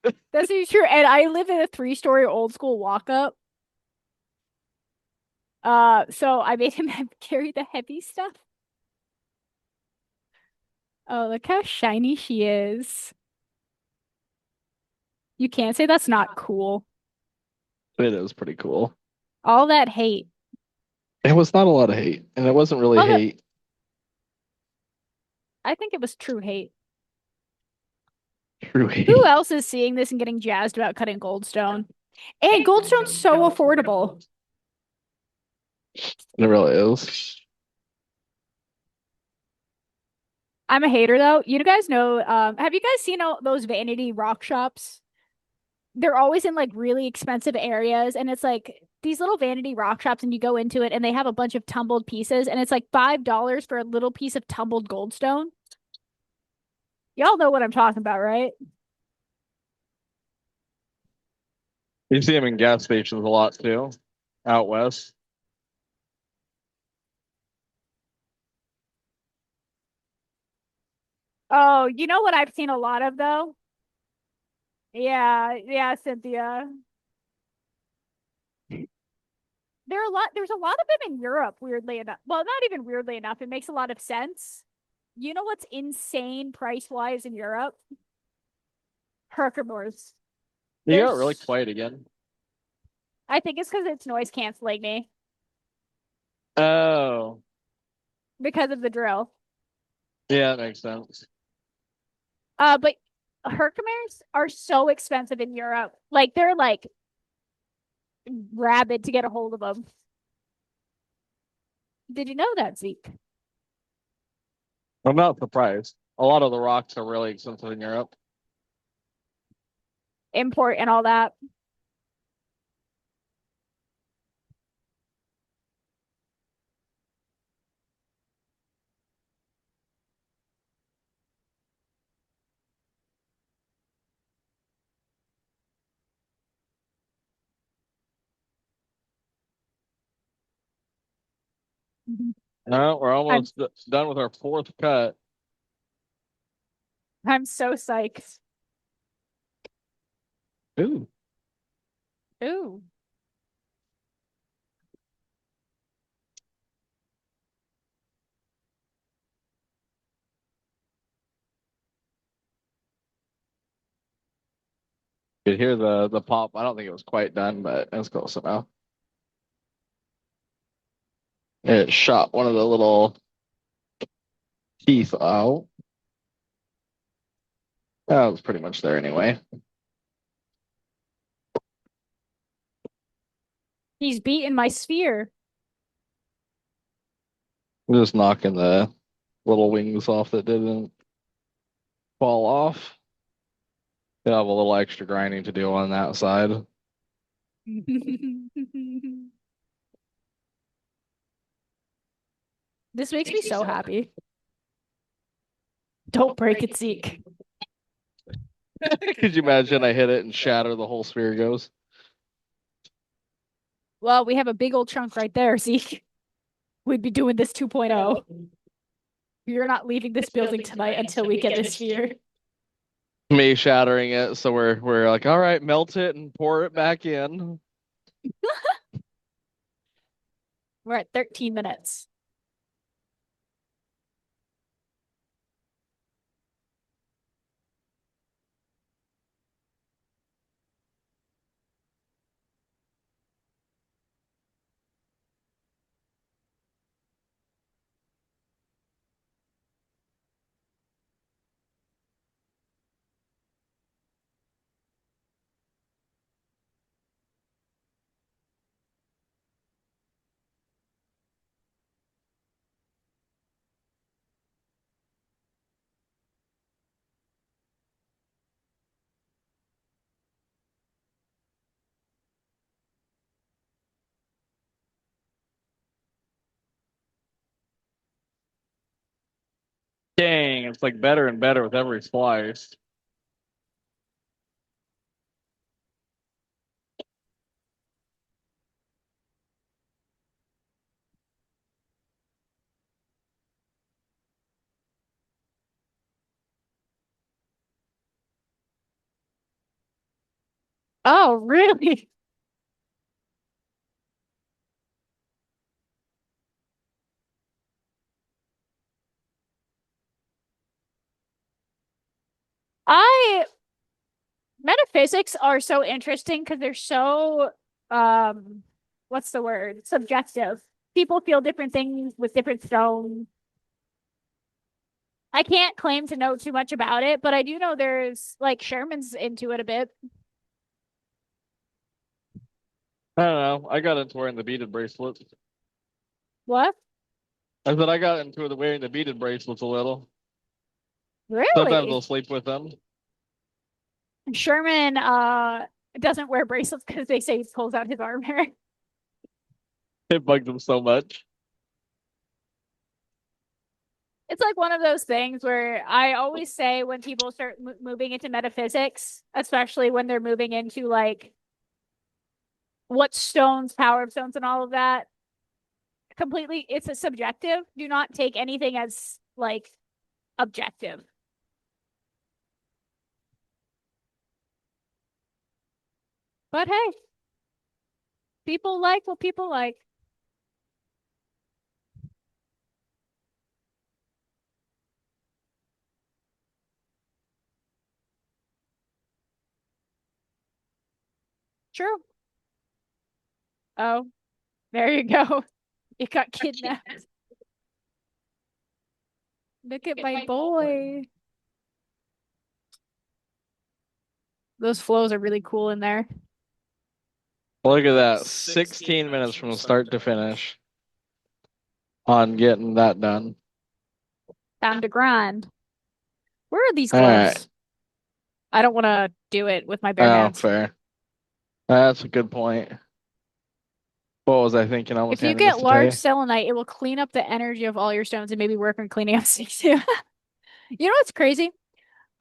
That's actually true. And I live in a 3-story old school walk up. So I made him carry the heavy stuff. Oh, look how shiny she is. You can't say that's not cool. It is pretty cool. All that hate. It was not a lot of hate, and it wasn't really Well, hate. I think it was true hate. True Who hate. else is seeing this and getting jazzed about cutting goldstone? And goldstone's so affordable. It really is. I'm a hater though. You guys know, have you guys seen all those vanity rock shops? They're always in like really expensive areas, and it's like these little vanity rock shops, and you go into it and they have a bunch of tumbled pieces, and it's like $5 for a little piece of tumbled goldstone. Y'all know what I'm talking about, right? You see them in gas stations a lot too, out west. Oh, you know what I've seen a lot of though? Yeah, yeah, Cynthia. There's a lot of them in Europe, weirdly enough. Well, not even weirdly enough. It makes a lot of sense. You know what's insane price-wise in Europe? Herkimer's. You got really There's quiet again. I think it's because it's noise canceling me Oh, because of the drill. yeah, that makes sense. But Herkimer's are so expensive in Europe. Like they're like rabid to get a hold of them. Did you know that, Zeke? I'm not surprised. A lot of the rocks are really expensive in Europe. Import and all that. No, we're I'm almost done with our fourth cut. I'm so psyched. Ooh. Ooh. You could hear the pop. I don't think it was quite done, but it was close enough. It shot one of the little teeth out. That was pretty much there anyway. He's beaten my sphere. Just knocking the little wings off that didn't fall off. They'll have a little extra grinding to do on that side. This makes me so happy. Don't break it, Zeke. Could you imagine I hit it and shatter the whole sphere goes? Well, we have a big old chunk right there, Zeke. We'd be doing this 2.0. You're not leaving this building tonight until we get this sphere. Me shattering it, so we're like, all right, melt it and pour it back in. We're at 13 minutes. Dang, it's like better and better with every slice. Oh, really? I Metaphysics are so interesting because they're so what's the word? Subjective. People feel different things with different stones. I can't claim to know too much about it, but I do know there's like Sherman's into it a bit. I don't know. I got into wearing the beaded bracelets. What? I said I got into the wearing the beaded bracelets a little. Sometimes I'll Really? sleep with them. Sherman doesn't wear bracelets because they say he pulls out his arm hair. It bugs them so much. It's like one of those things where I always say when people start moving into metaphysics, especially when they're moving into like what stones, power of stones, and all of that, completely, it's a subjective. Do not take anything as like objective. But hey, people like what people like. True. Oh, there you go. It got kidnapped. Look at my boy. Those flows are really cool in there. Look at that. 16 minutes from start to finish on getting that done. Time to grind. Where are these All right. gloves? I don't want to do it with my bare Oh, hands. fair. That's a good point. What was I thinking? Almost If you handing this get to large Tay. selenite, it will clean up the energy of all your stones and maybe work on cleaning up sticks too. You know what's crazy?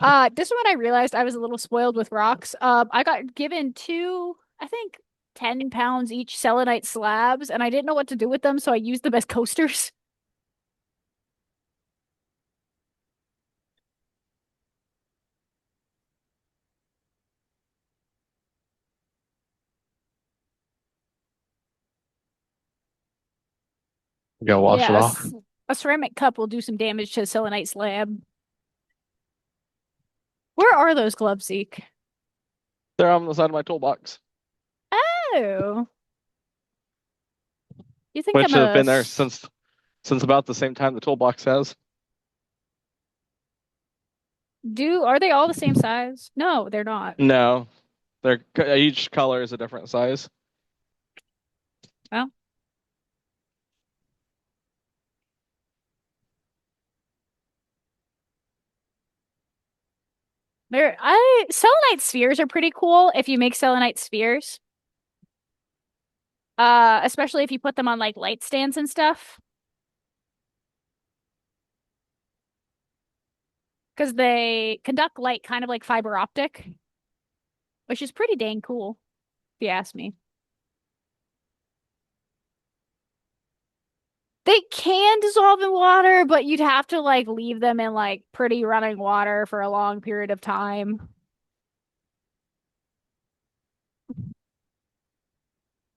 This is when I realized I was a little spoiled with rocks. I got given two, I think 10 pounds each selenite slabs, and I didn't know what to do with them, so I used them as coasters. Go wash it off. Yes. A ceramic cup will do some damage to a selenite slab. Where are those gloves, Zeke? They're on the side of my toolbox, Oh. You think which I'm have a been there since about the same time the toolbox has. do are they all the same size? No, they're not. No, they're each color is a different size. Well, selenite spheres are pretty cool if you make selenite spheres. Especially if you put them on like light stands and stuff. Because they conduct light kind of like fiber optic, which is pretty dang cool, if you ask me. They can dissolve in water, but you'd have to like leave them in like pretty running water for a long period of time.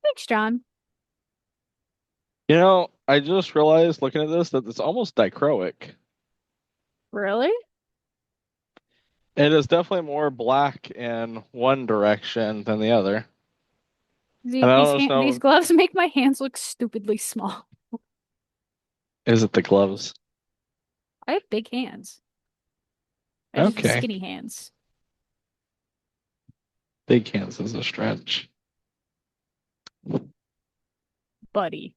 Thanks, John. You know, I just realized looking at this that it's almost dichroic. Really? It is definitely more black in one direction than the other. And I don't These know, gloves make my hands look stupidly small. is it the gloves? I have big hands. I just have Okay, skinny hands, big hands is a stretch. buddy.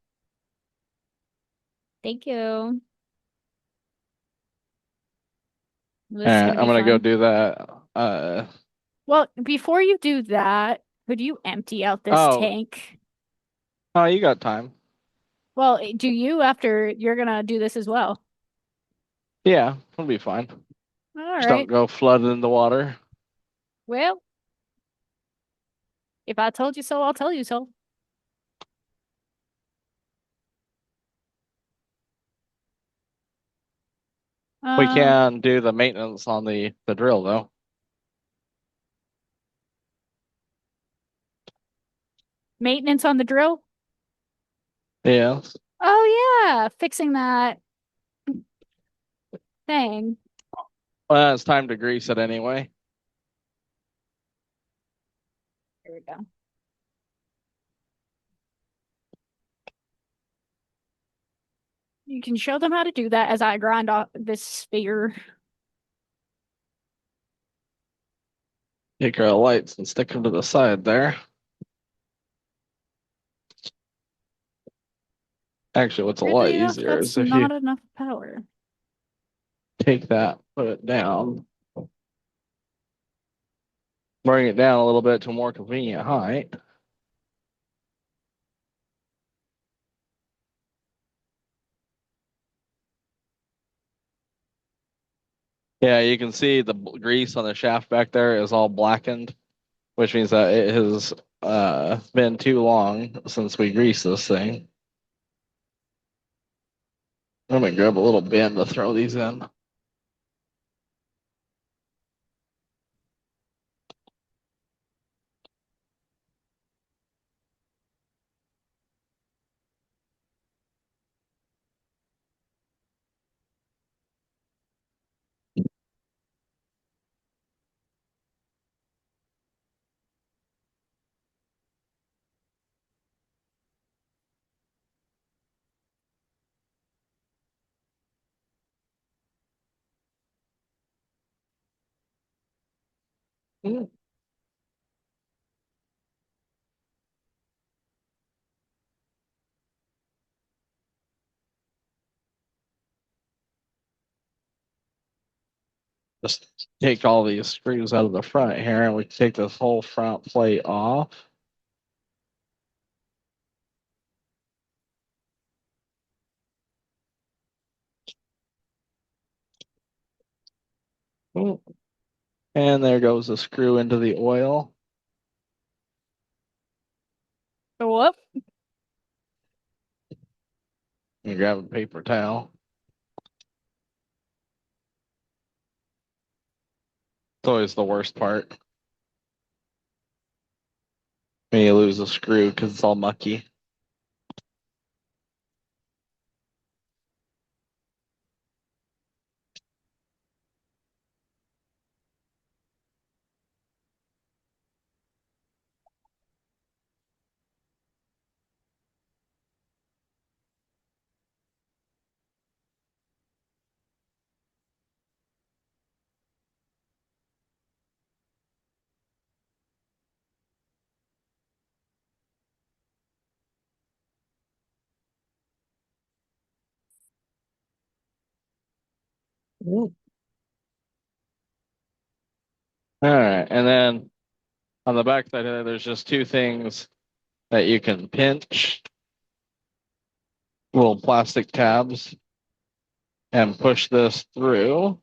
Thank you. All This is right, gonna I'm be gonna go fun. do that. Well, before you do that, could you empty out this Oh, tank? oh, you got time. Well, do you after you're gonna do this as well? Yeah, it'll be fine. All Just don't right. go flooding in the water. Well, if I told you so, I'll tell you so. We Um, can do the maintenance on the drill though. Maintenance on the drill. Yes. Oh yeah, fixing that thing. Well, it's time to grease it anyway. There we go. You can show them how to do that as I grind off this sphere. Take our lights and stick them to the side there. Actually, what's a lot Weirdly enough, easier that's is if you not enough power. take that, put it down, bring it down a little bit to a more convenient height. Yeah, you can see the grease on the shaft back there is all blackened, which means that it has been too long since we greased this thing. I'm gonna grab a little bin to throw these in. just take all these screws out of the front here, and we can take this whole front plate off. And there goes the screw into the oil. Whoop. You grab a paper towel. It's always the worst part when you lose a screw because it's all mucky. All right, and then on the back side of there, there's just two things that you can pinch, little plastic tabs, and push this through.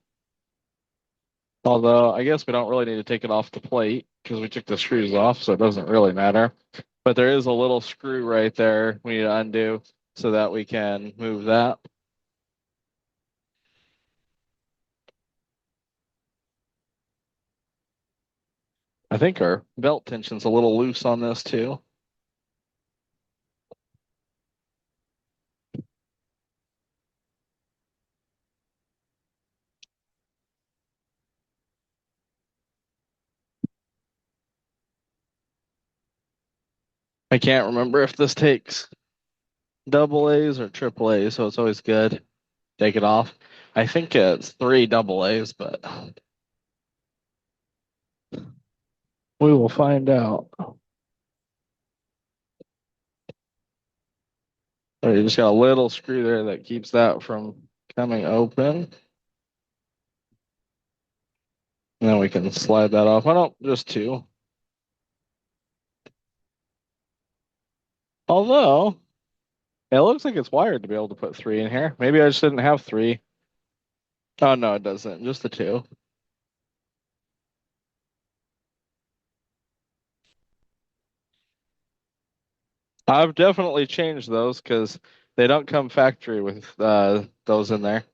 Although I guess we don't really need to take it off the plate because we took the screws off, so it doesn't really matter. But there is a little screw right there we need to undo so that we can move that. I think our belt tension's a little loose on this too. I can't remember if this takes double A's or triple A's, so it's always good. Take it off. I think it's 3 double A's, but we will find out. You just got a little screw there that keeps that from coming open. And then we can slide that off. I don't, just 2. Although, it looks like it's wired to be able to put 3 in here. Maybe I just didn't have 3. Oh, no, it doesn't. Just the 2. I've definitely changed those because they don't come factory with those in there.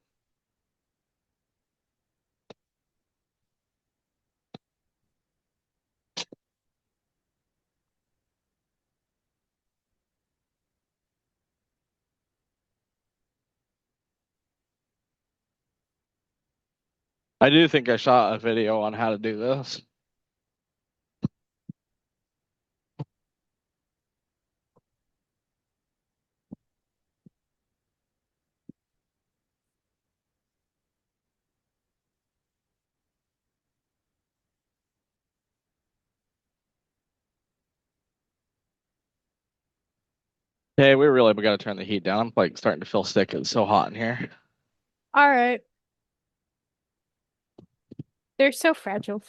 I do think I shot a video on how to do this. Hey, we really got to turn the heat down. I'm like starting to feel sick. It's so hot in here. All right. They're so fragile.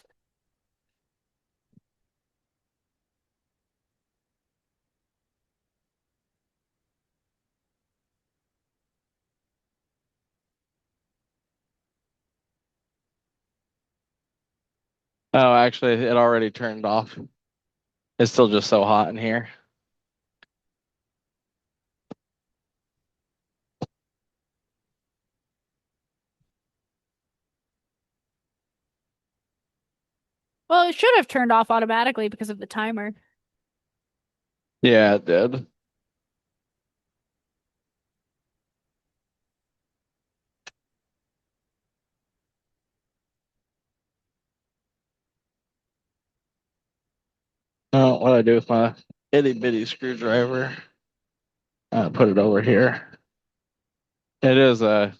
Oh, actually, it already turned off. It's still just so hot in here. Well, it should have turned off automatically because of the timer. Yeah, it did. Oh, what do I do with my itty bitty screwdriver? Put it over here. It is a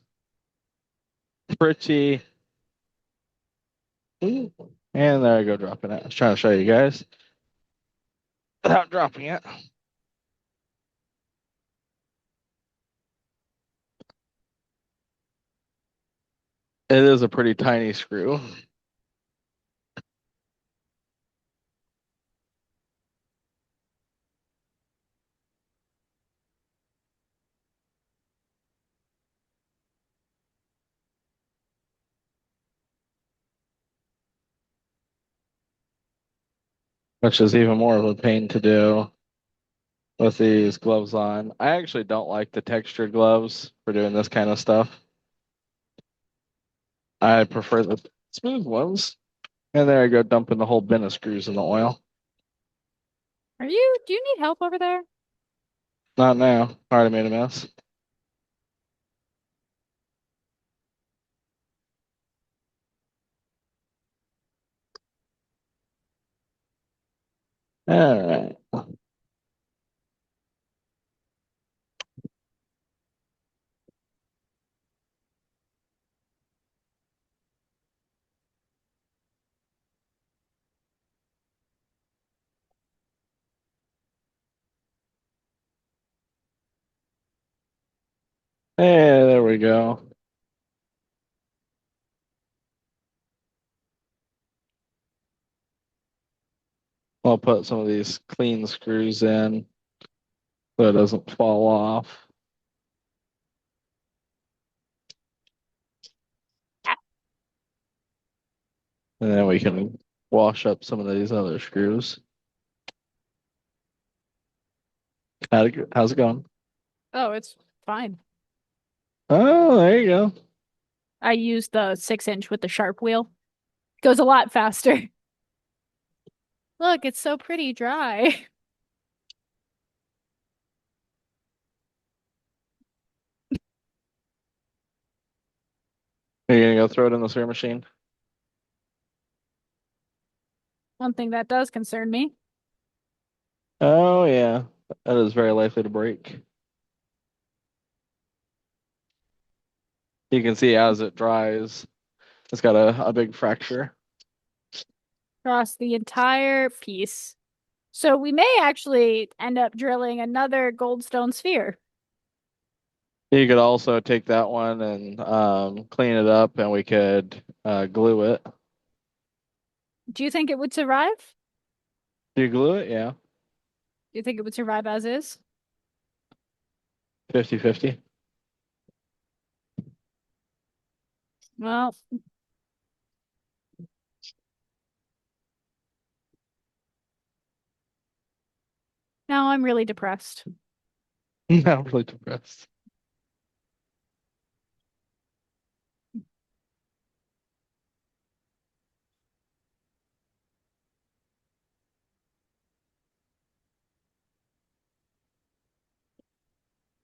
pretty. And there I go dropping it. I was trying to show you guys without dropping it. It is a pretty tiny screw. Which is even more of a pain to do with these gloves on. I actually don't like the textured gloves for doing this kind of stuff. I prefer the smooth ones. And there I go, dumping the whole bin of screws in the oil. Do you need help over there? Not now. Already made a mess. All right. Hey, there we go. I'll put some of these clean screws in so it doesn't fall off. And then we can wash up some of these other screws. How's it going? Oh, it's fine. Oh, there you go. I use the 6-inch with the sharp wheel. Goes a lot faster. Look, it's so pretty dry. Are you gonna go throw it in the sewer machine? One thing that does concern me. Oh yeah, that is very likely to break. You can see as it dries, it's got a big fracture. Across the entire piece. So we may actually end up drilling another goldstone sphere. You could also take that one and clean it up, and we could glue it. Do you think it would survive? Do you glue it? Yeah, Do you think it would survive as is? 50-50. Well, now I'm really depressed. I'm really depressed.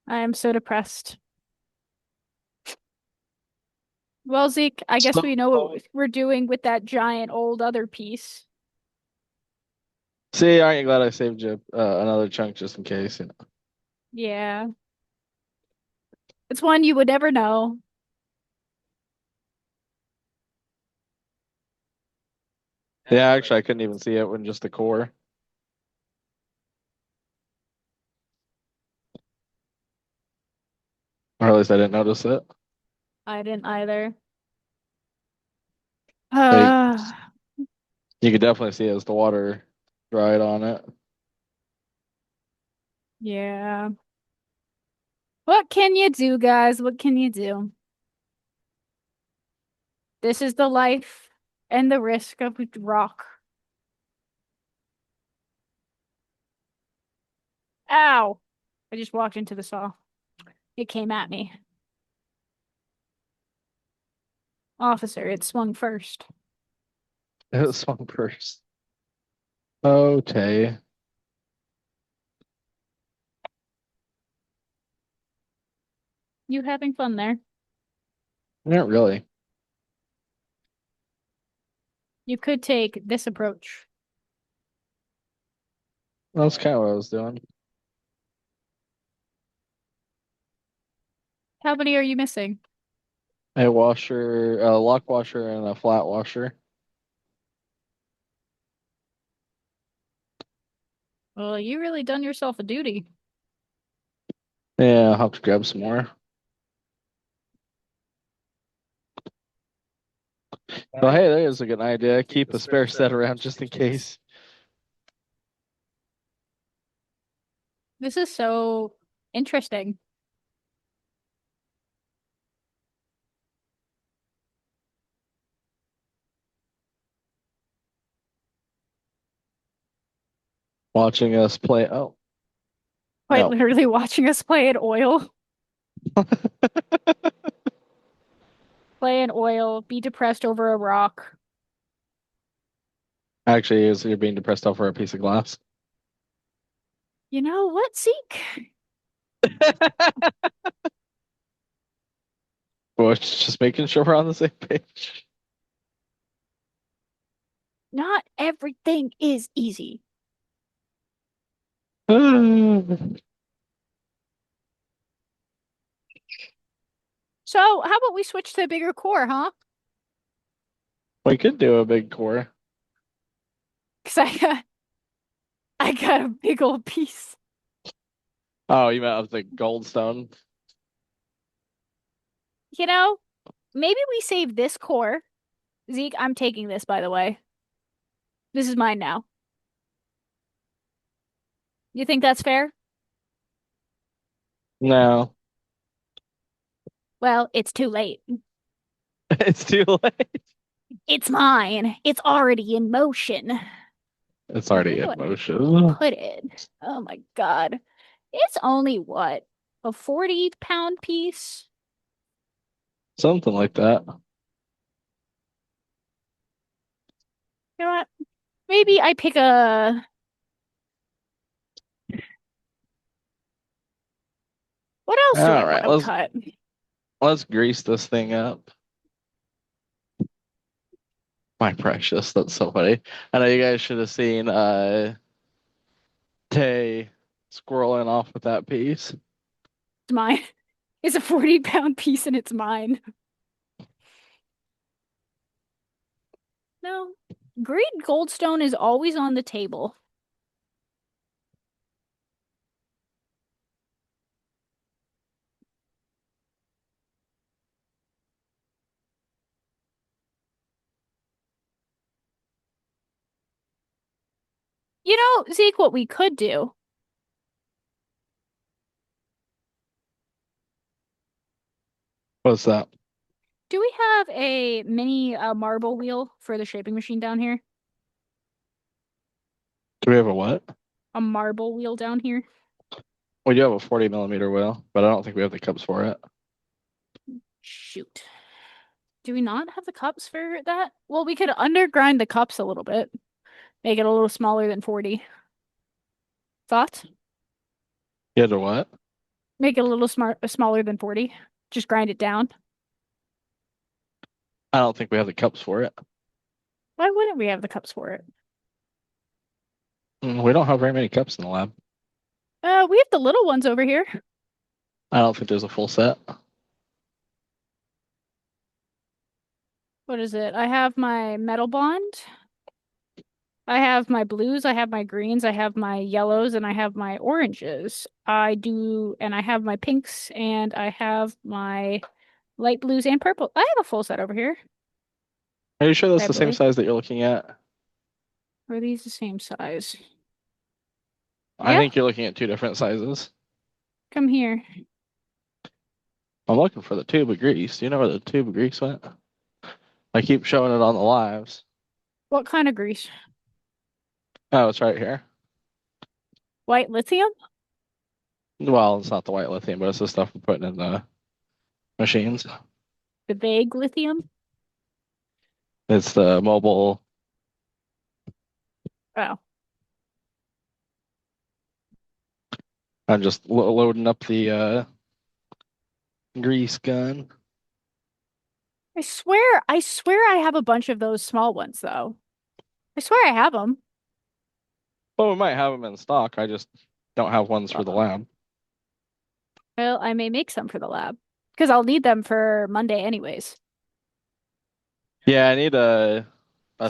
I am so depressed. Well, Zeke, I guess we know what we're doing with that giant old other piece. See, aren't you glad I saved you another chunk just in case? You know. Yeah. It's one you would never know. Yeah, actually, I couldn't even see it when just the core. Or at least I didn't notice it. I didn't either. Like, Uh, you could definitely see as the water dried on it. yeah. What can you do, guys? What can you do? This is the life and the risk of rock. Ow! I just walked into the saw. It came at me. Officer, it swung first. It swung first. Okay. You having fun there? Not really. You could take this approach. That's kind of what I was doing. How many are you missing? A washer, a lock washer, and a flat washer. Well, you really done yourself a duty. Yeah, I'll have to grab some more. Well, hey, that is a good idea. Keep a spare set around just in case. This is so interesting. Watching us play. Oh, Quite no. literally watching us play in oil. Play in oil, be depressed over a rock. Actually, you're being depressed over a piece of glass. You know what, Zeke? Well, just making sure we're on the same page. Not everything is easy. So, how about we switch to a bigger core, huh? We could do a big core. Because I got a big old piece. Oh, you meant of the goldstone? You know, maybe we save this core. Zeke, I'm taking this, by the way. This is mine now. You think that's fair? No, Well, it's too late. it's too late. It's mine. It's already in motion. It's Now, already where do in I motion. put it? Oh my God. It's only what? A 40-pound piece? Something like that. You know what? Maybe I pick a. What else do I All want right, to cut? let's grease this thing up. My precious, that's so funny. I know you guys should have seen Tay squirreling off with that piece. It's mine. It's a 40-pound piece and it's mine. No. Green goldstone is always on the table. You know, Zeke, what we could do. What's that? Do we have a mini marble wheel for the shaping machine down here? Do we have a what? A marble wheel down here? We do have a 40 millimeter wheel, but I don't think we have the cups for it. Shoot. Do we not have the cups for that? Well, we could undergrind the cups a little bit. Make it a little smaller than 40. Thoughts? You had what? Make it a little smaller than 40. Just grind it down. I don't think we have the cups for it. Why wouldn't we have the cups for it? We don't have very many cups in the lab. We have the little ones over here. I don't think there's a full set. What is it? I have my metal bond. I have my blues, I have my greens, I have my yellows, and I have my oranges. And I have my pinks, and I have my light blues and purple. I have a full set over here, Are you sure that's I the same believe. size that you're looking at? Are these the same size? I Yeah, think you're looking at two different sizes. come here. I'm looking for the tube of grease. Do you know where the tube of grease went? I keep showing it on the lives. What kind of grease? Oh, it's right here. White lithium? Well, it's not the white lithium, but it's the stuff we're putting in the machines. The vague lithium? It's the mobile. Oh. I'm just loading up the grease gun. I swear I have a bunch of those small ones though. I swear I have them. Well, we might have them in stock. I just don't have ones for the Uh, lab. well, I may make some for the lab because I'll need them for Monday anyways. Yeah, I need a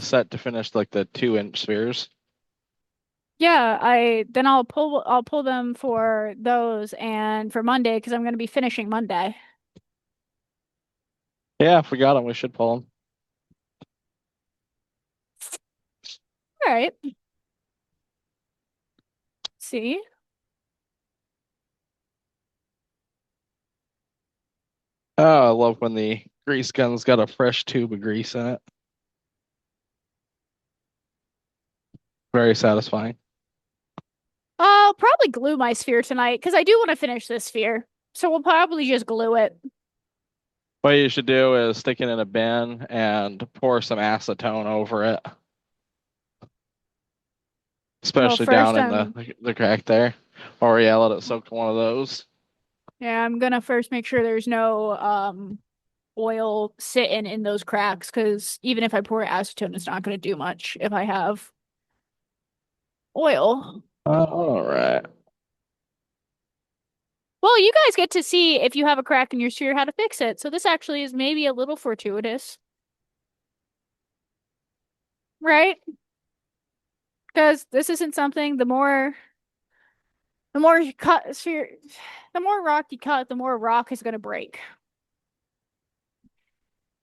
set to finish like the 2-inch spheres. Yeah, I'll pull them for those and for Monday because I'm going to be finishing Monday. Yeah, if we got them, we should pull them. All right. See? Oh, I love when the grease gun's got a fresh tube of grease in it. Very satisfying. I'll probably glue my sphere tonight because I do want to finish this sphere. So we'll probably just glue it. What you should do is stick it in a bin and pour some acetone over it, Well, especially first down in I'm the crack there. Or yeah, let it soak in one of those. yeah, I'm gonna first make sure there's no oil sitting in those cracks because even if I pour acetone, it's not gonna do much if I have oil. All right. Well, you guys get to see if you have a crack in your sphere how to fix it. So this actually is maybe a little fortuitous, right? Because this isn't something the more you cut sphere, the more rock you cut, the more rock is gonna break.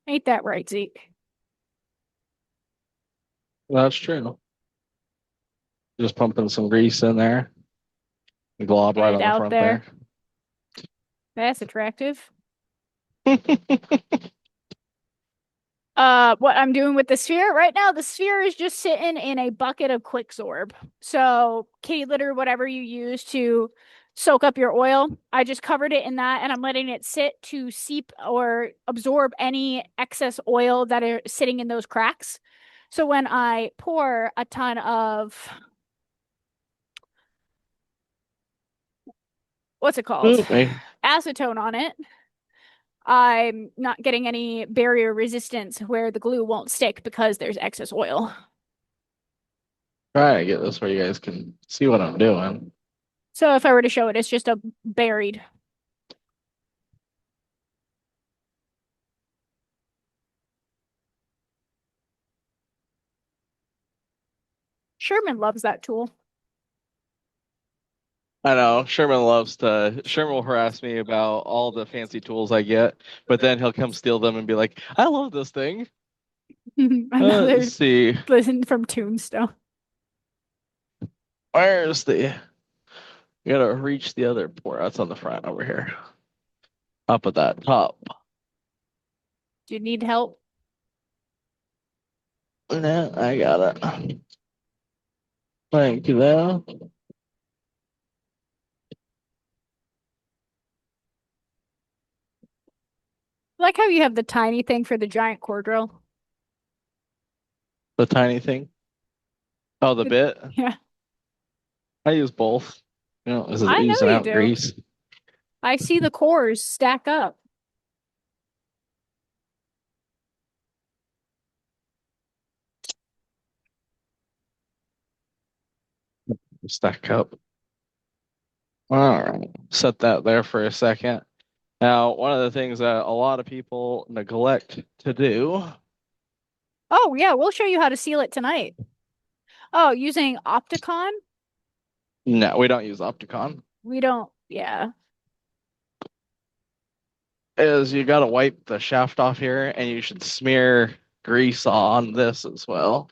Ain't that right, Zeke? That's true. Just pumping some grease in there. Glob Get right it on the out front there. there. That's attractive. What I'm doing with the sphere right now, the sphere is just sitting in a bucket of Quicksorb. So kitty litter, whatever you use to soak up your oil, I just covered it in that and I'm letting it sit to seep or absorb any excess oil that are sitting in those cracks. So when I pour a ton of what's it called? Ooh, me. Acetone on it, I'm not getting any barrier resistance where the glue won't stick because there's excess oil. Try to get this where you guys can see what I'm doing. So if I were to show it, it's just a buried. Sherman loves that tool. I know Sherman will harass me about all the fancy tools I get, but then he'll come steal them and be like, I love this thing. Let's Another see. listen from Tombstone. Where's the you gotta reach the other port. That's on the front over here. Up at that top. Do you need help? No, I got it. Thank you there. I like how you have the tiny thing for the giant core drill. The tiny thing. Oh, the bit. Yeah, I use both. You know, this is I know oozing you out do. grease. I see the cores stack up. Stack up. All right. Set that there for a second. Now, one of the things that a lot of people neglect to do. Oh, yeah, we'll show you how to seal it tonight. Oh, using Opticon? No, we don't use Opticon. We don't, yeah. Is you got to wipe the shaft off here, and you should smear grease on this as well.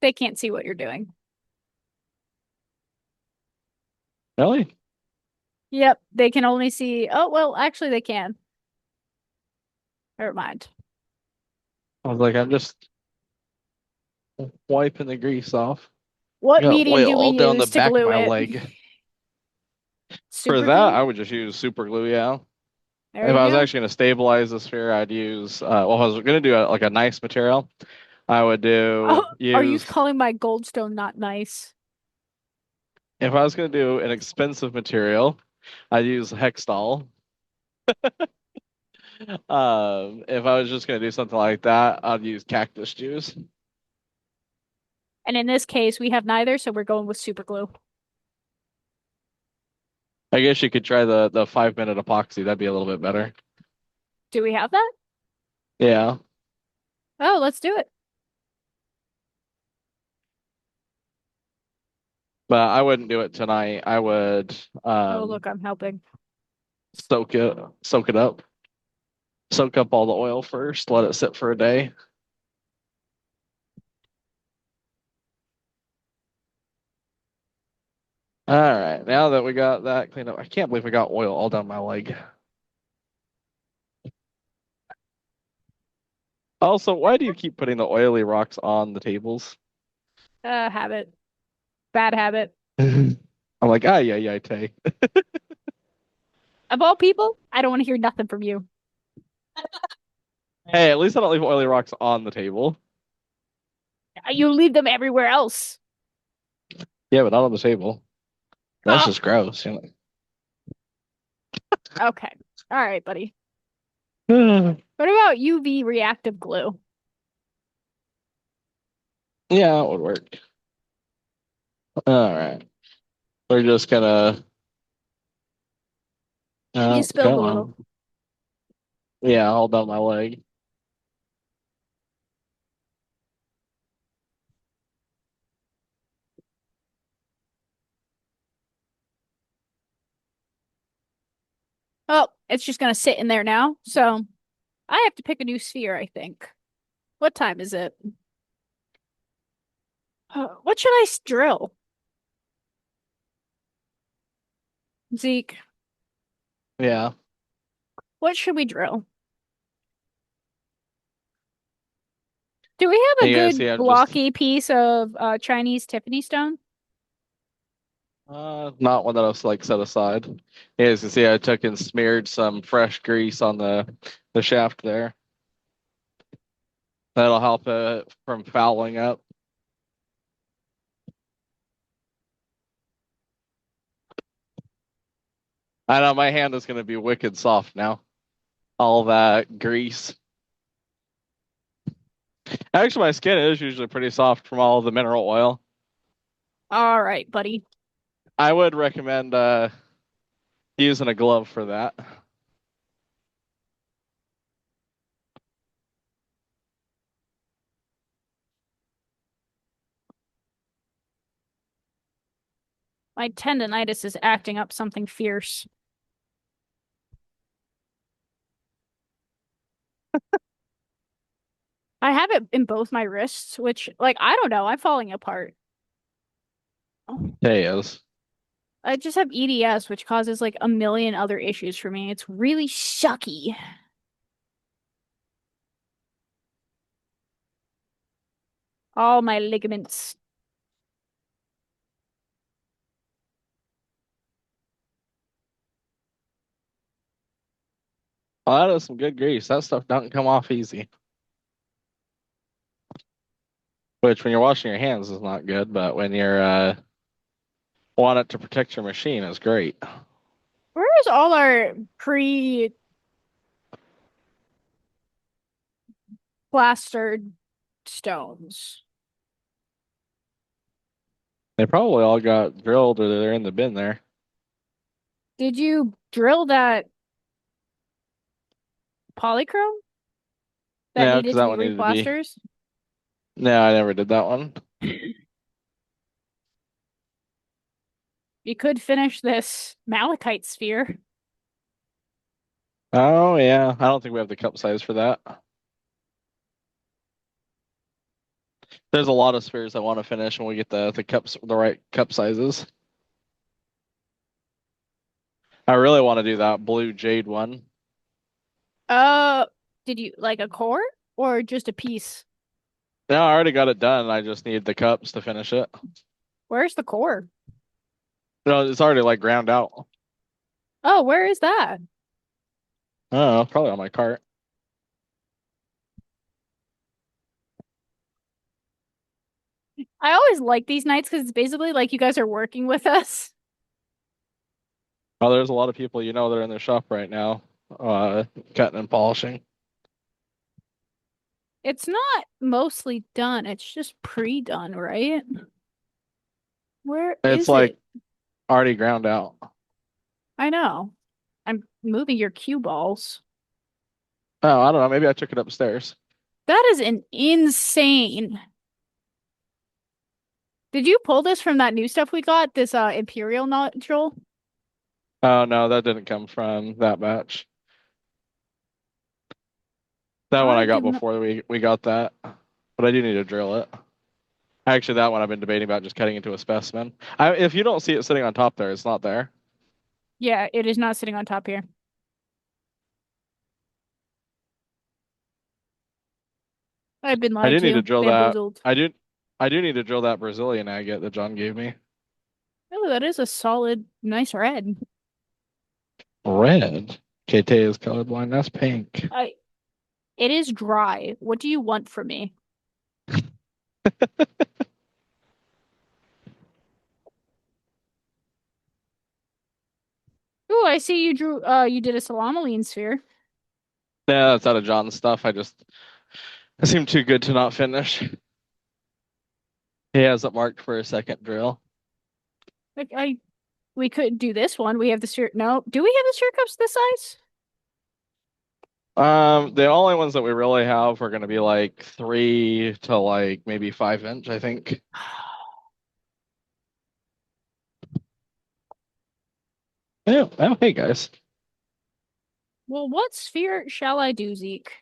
They can't see what you're doing. Really? Yep, they can only see. Oh, well, actually, they can. Never mind. I was like, I'm just wiping the grease off. I What got medium oil do we all down the use to back of glue my it? leg. For Super that, glue? I would just use super glue, yeah. There If you I was go. actually going to stabilize the sphere, I'd use, well, if I was going to do like a nice material, I would Oh, are you use, calling my goldstone not nice? if I was going to do an expensive material, I'd use Hextol. If I was just going to do something like that, I'd use cactus juice. And in this case, we have neither, so we're going with super glue. I guess you could try the 5 minute epoxy. That'd be a little bit better. Do we have that? Yeah, Oh, let's do it. but I wouldn't do it tonight. I would Oh, look, I'm helping. soak it up. Soak up all the oil first, let it sit for a day. All right, now that we got that cleaned up, I can't believe we got oil all down my leg. Also, why do you keep putting the oily rocks on the tables? Habit. Bad habit. I'm like, yeah, Tay. Of all people, I don't want to hear nothing from you. Hey, at least I don't leave oily rocks on the table. You leave them everywhere else. Yeah, but not on the table. That's Oh, just gross. okay. All right, buddy. Yeah, What about UV reactive glue? it would work. All right. We're just gonna You spilled come a little. on. Yeah, hold on my leg. Oh, it's just gonna sit in there now. So I have to pick a new sphere, I think. What time is it? What should I drill? Zeke, Yeah. what should we drill? Do we have a You guys good see I'm just blocky piece of Chinese Tiffany stone? not one that I was like set aside. You guys can see I took and smeared some fresh grease on the shaft there. That'll help it from fouling up. I know my hand is gonna be wicked soft now. All that grease. Actually, my skin is usually pretty soft from all the mineral oil. All right, buddy. I would recommend using a glove for that. My tendonitis is acting up something fierce. I have it in both my wrists, which, like, I don't know. I'm falling apart. Oh, Yeah, it is. I just have EDS, which causes like a million other issues for me. It's really sucky. All my ligaments. Oh, that is some good grease. That stuff doesn't come off easy. Which, when you're washing your hands, is not good, but when you're want it to protect your machine, is great. Where's all our pre-plastered stones? They probably all got drilled, or they're in the bin there. Did you drill that polychrome that No, needed because to that be one needed to be. replasters? No, I never did that one. You could finish this malachite sphere. Oh yeah, I don't think we have the cup size for that. There's a lot of spheres I want to finish when we get the cups, the right cup sizes. I really want to do that blue jade one. Uh, did you like a core or just a piece? No, I already got it done. I just need the cups to finish it. Where's the core? No, it's already like ground out. Oh, where is that? Oh, probably on my cart. I always like these nights because it's basically like you guys are working with us. Oh, there's a lot of people that are in their shop right now, cutting and polishing. It's not mostly done, it's just pre-done, right? Where It's is like it? already ground out. I know. I'm moving your cue balls. Oh, I don't know. Maybe I took it upstairs. That is an insane. Did you pull this from that new stuff we got? This Imperial nodule? Oh no, that didn't come from that batch. That one I got do not- before we got that, but I do need to drill it. Actually, that one I've been debating about just cutting into a specimen. If you don't see it sitting on top there, it's not there. Yeah, it is not sitting on top here. I've been I lied do need to to. drill that. Bamboozled. I do need to drill that Brazilian agate that John gave me. Oh, that is a solid, nice red. Red. KT is colorblind. That's pink. It is dry. What do you want from me? Oh, I see you drew you did a salamaline sphere. Yeah, that's out of John's stuff. It seemed too good to not finish. He has it marked for a second drill. Like we could do this one. We have the sphere. No, do we have the sphere cups this size? The only ones that we really have are going to be like 3 to like maybe 5 inch, I think. Yeah. Oh, hey guys. Well, what sphere shall I do, Zeke?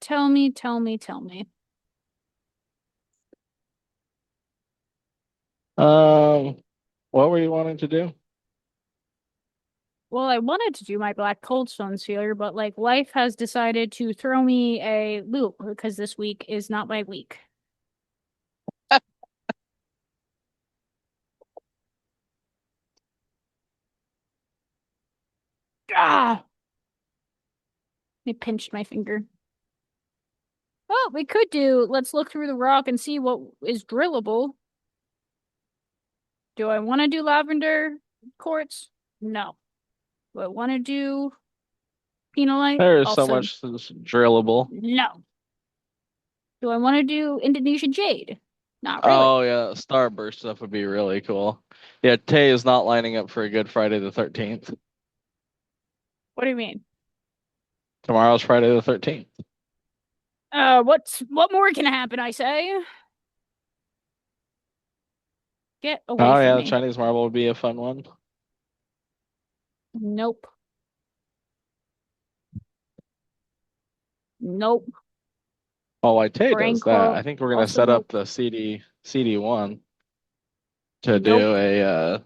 Tell me, tell me, tell me. What were you wanting to do? Well, I wanted to do my black coldstone sphere, but like life has decided to throw me a loop because this week is not my week. Ah! It pinched my finger. Well, we could do, let's look through the rock and see what is drillable. Do I want to do lavender quartz? No. Do I want to do penalite? There is so Also, much that's drillable. no. Do I want to do Indonesian jade? Not really. Oh yeah, Starburst stuff would be really cool. Yeah, Tay is not lining up for a good Friday the 13th. What do you mean? Tomorrow's Friday the 13th. What more can happen, I say? Get away Oh from yeah, me. the Chinese marble would be a fun one. Nope. Nope. Oh, while Tay does that, Brain I think we're gonna also set up nope. the CD1 to do Nope.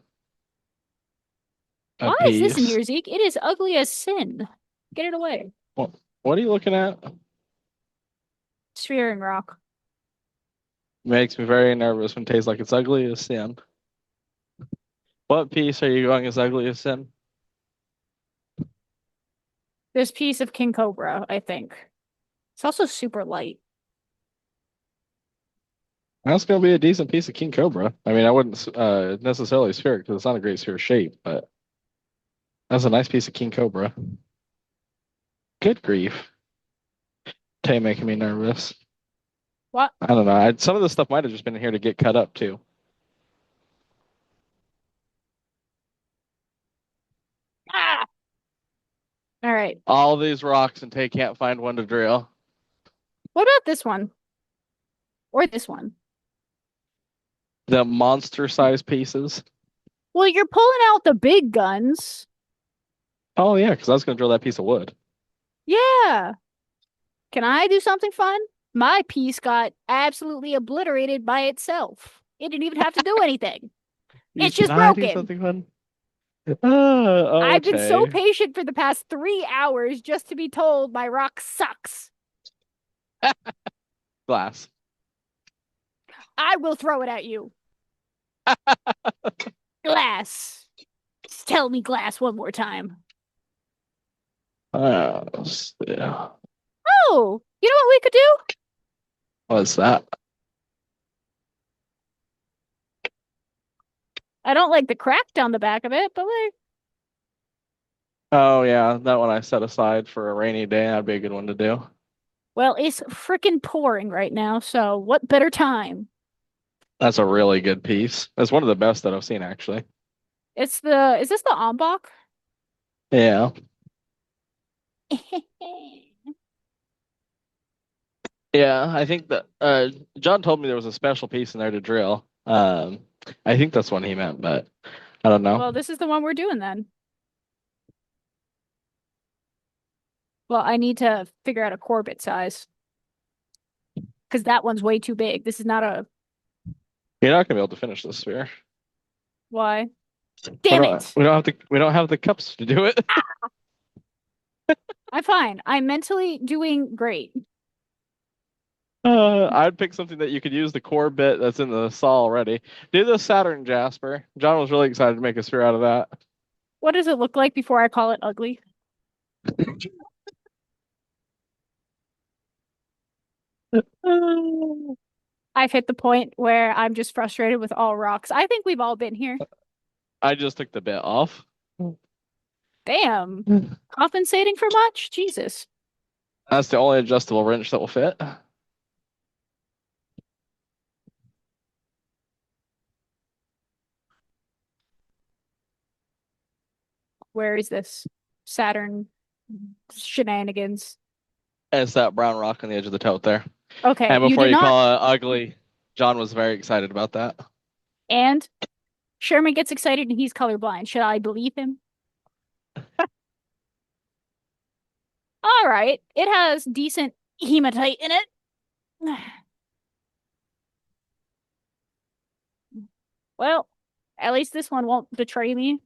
a Why is this in piece. here, Zeke? It is ugly as sin. Get it away. What are you looking at? Sphere and rock. Makes me very nervous when Tay's like it's ugly as sin. What piece are you going as ugly as sin? This piece of King Cobra, I think. It's also super light. That's gonna be a decent piece of King Cobra. I mean, I wouldn't necessarily sphere it because it's not a great sphere shape, but that's a nice piece of King Cobra. Good grief. Tay making me nervous. What? I don't know. Some of this stuff might have just been here to get cut up too. Ah! All right. All these rocks and Tay can't find one to drill. What about this one? Or this one? The monster size pieces. Well, you're pulling out the big guns. Oh yeah, because I was gonna drill that piece of wood. Yeah. Can I do something fun? My piece got absolutely obliterated by itself. It didn't even have to do anything. It's just Can I do broken. something fun? Oh, I've been so Tay. patient for the past 3 hours just to be told my rock sucks. Glass. I will throw it at you. Glass. Just tell me glass one more time. Yeah. Oh, you know what we could do? What's that? I don't like the crack down the back of it, but like, Oh yeah, that one I set aside for a rainy day. That'd be a good one to do. well, it's freaking pouring right now, so what better time? That's a really good piece. That's one of the best that I've seen actually. Is this the Ombak? Yeah. Yeah, I think that John told me there was a special piece in there to drill. I think that's what he meant, but I don't know. Well, this is the one we're doing then. Well, I need to figure out a core bit size because that one's way too big. This is not a You're not gonna be able to finish this sphere. why. We Damn don't, it! we don't have the cups to do it. I'm fine. I'm mentally doing great. I'd pick something that you could use the core bit that's in the saw already. Do the Saturn Jasper. John was really excited to make a sphere out of that. What does it look like before I call it ugly? I've hit the point where I'm just frustrated with all rocks. I think we've all been here. I just took the bit off. Damn. Compensating for much? Jesus. That's the only adjustable wrench that will fit. Where is this Saturn shenanigans? It's that brown rock on the edge of the tote there. Okay, And you before did you not. call it ugly, John was very excited about that. And Sherman gets excited and he's colorblind. Should I believe him? All right. It has decent hematite in it. Well, at least this one won't betray me.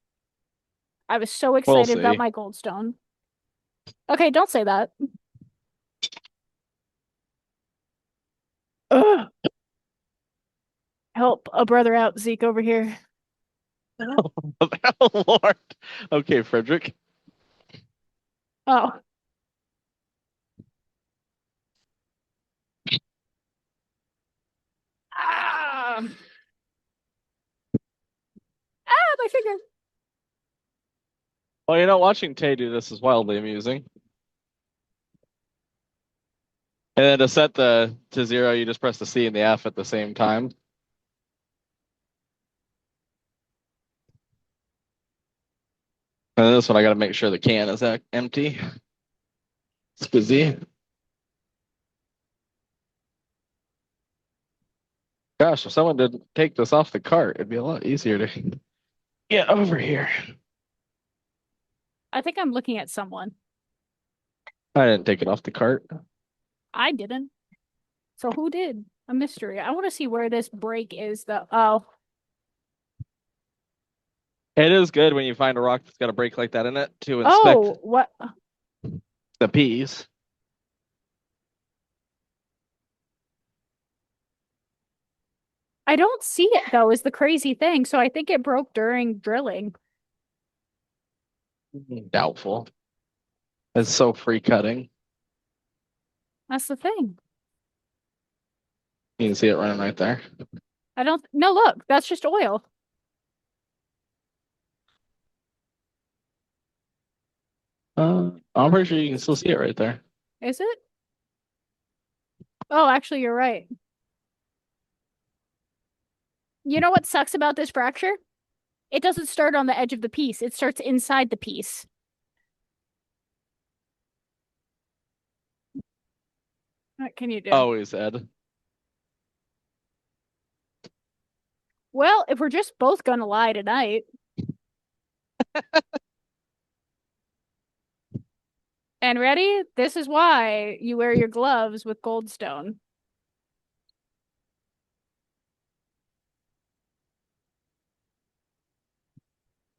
I was so We'll excited about see. my goldstone. Okay, don't say that. Ugh. Help a brother out, Zeke, over here. Oh, Lord. Okay, Frederick. Oh. Ah, my finger. Well, you know, watching Tay do this is wildly amusing. And then to set the to 0, you just press the C and the F at the same time. And then this one, I got to make sure the can is empty. Squizzy. Gosh, if someone didn't take this off the cart, it'd be a lot easier to get over here. I think I'm looking at someone. I didn't take it off the cart. I didn't. So who did? A mystery. I want to see where this break is, though. Oh, It is good when you find a rock that's got a break like that in it to inspect oh, what? the piece. I don't see it though, is the crazy thing. So I think it broke during drilling. Doubtful. It's so free cutting. That's the thing. You can see it running right there. I don't. No, look, that's just oil. I'm pretty sure you can still see it right there. Is it? Oh, actually, you're right. You know what sucks about this fracture? It doesn't start on the edge of the piece. It starts inside the piece. What can you do? Always, Ed. Well, if we're just both gonna lie tonight. And ready? This is why you wear your gloves with goldstone.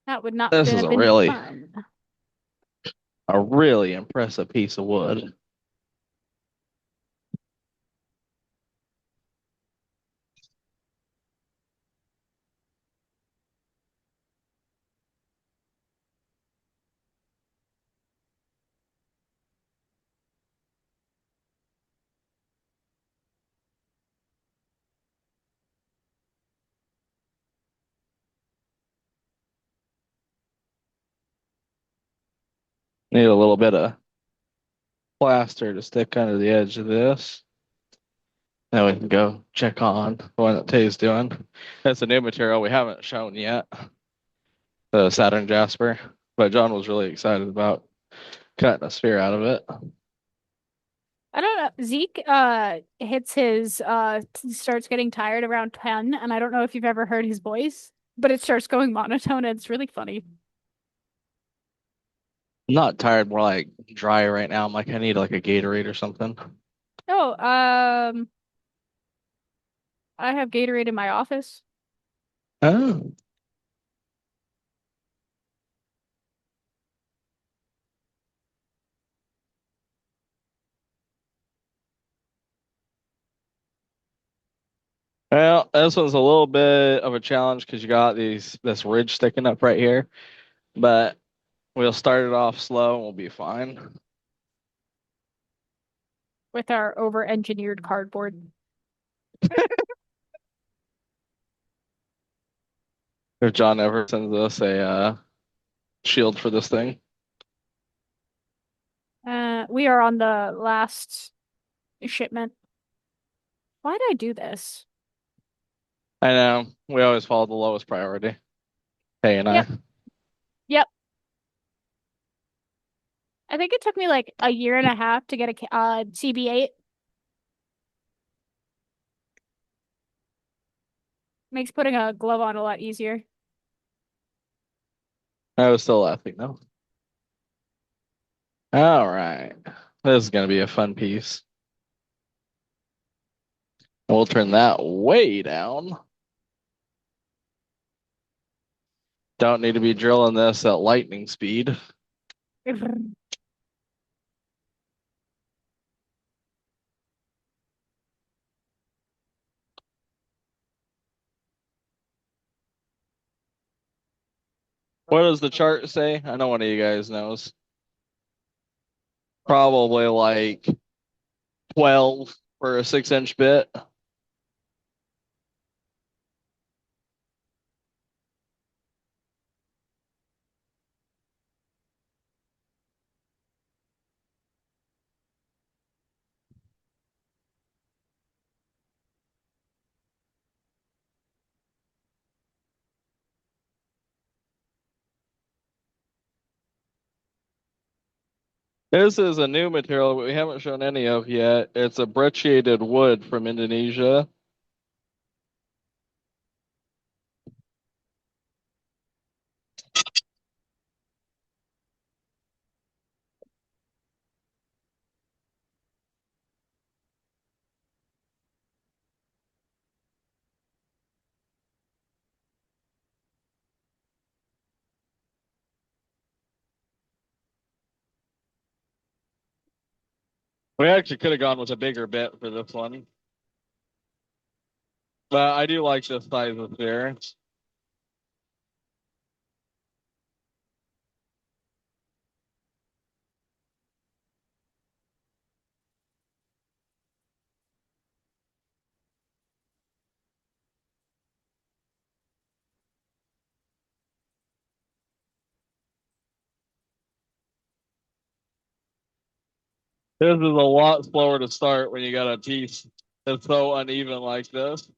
That would not This is have a been really, fun. a really impressive piece of wood. Need a little bit of plaster to stick under the edge of this. Now we can go check on the one that Tay's doing. That's a new material we haven't shown yet. The Saturn Jasper. But John was really excited about cutting a sphere out of it. I don't know. Zeke hits his starts getting tired around 10, and I don't know if you've ever heard his voice, but it starts going monotone and it's really funny. I'm not tired, more like dry right now. I'm like, I need like a Gatorade or something. Oh, I have Gatorade in my office. Oh. Well, this one's a little bit of a challenge because you got this ridge sticking up right here, but we'll start it off slow and we'll be fine. With our over-engineered cardboard. If John ever sends us a shield for this thing. We are on the last shipment. Why did I do this? I know. We always follow the lowest priority. Hey and I. Yep. Yep. I think it took me like a year and a half to get a CB8. Makes putting a glove on a lot easier. I was still laughing though. All right. This is gonna be a fun piece. We'll turn that way down. Don't need to be drilling this at lightning speed. What does the chart say? I know one of you guys knows. Probably like 12 for a 6-inch bit. This is a new material we haven't shown any of yet. It's a brecciated wood from Indonesia. We actually could have gone with a bigger bit for this one. But I do like this size of here. This is a lot slower to start when you got a piece that's so uneven like this.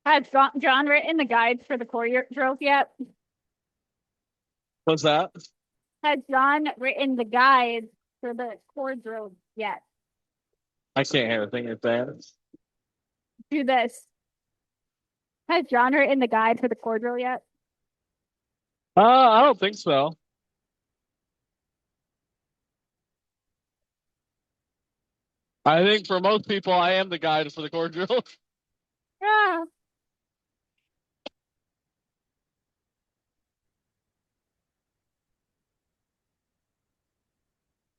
Has John written the guides for the core drills yet? What's that? Has John written the guides for the core drills yet? I can't hear a thing you're saying. Do this. Has John written the guide for the core drill yet? I don't think so. I think for most people, I am the guide for the core drill. Yeah.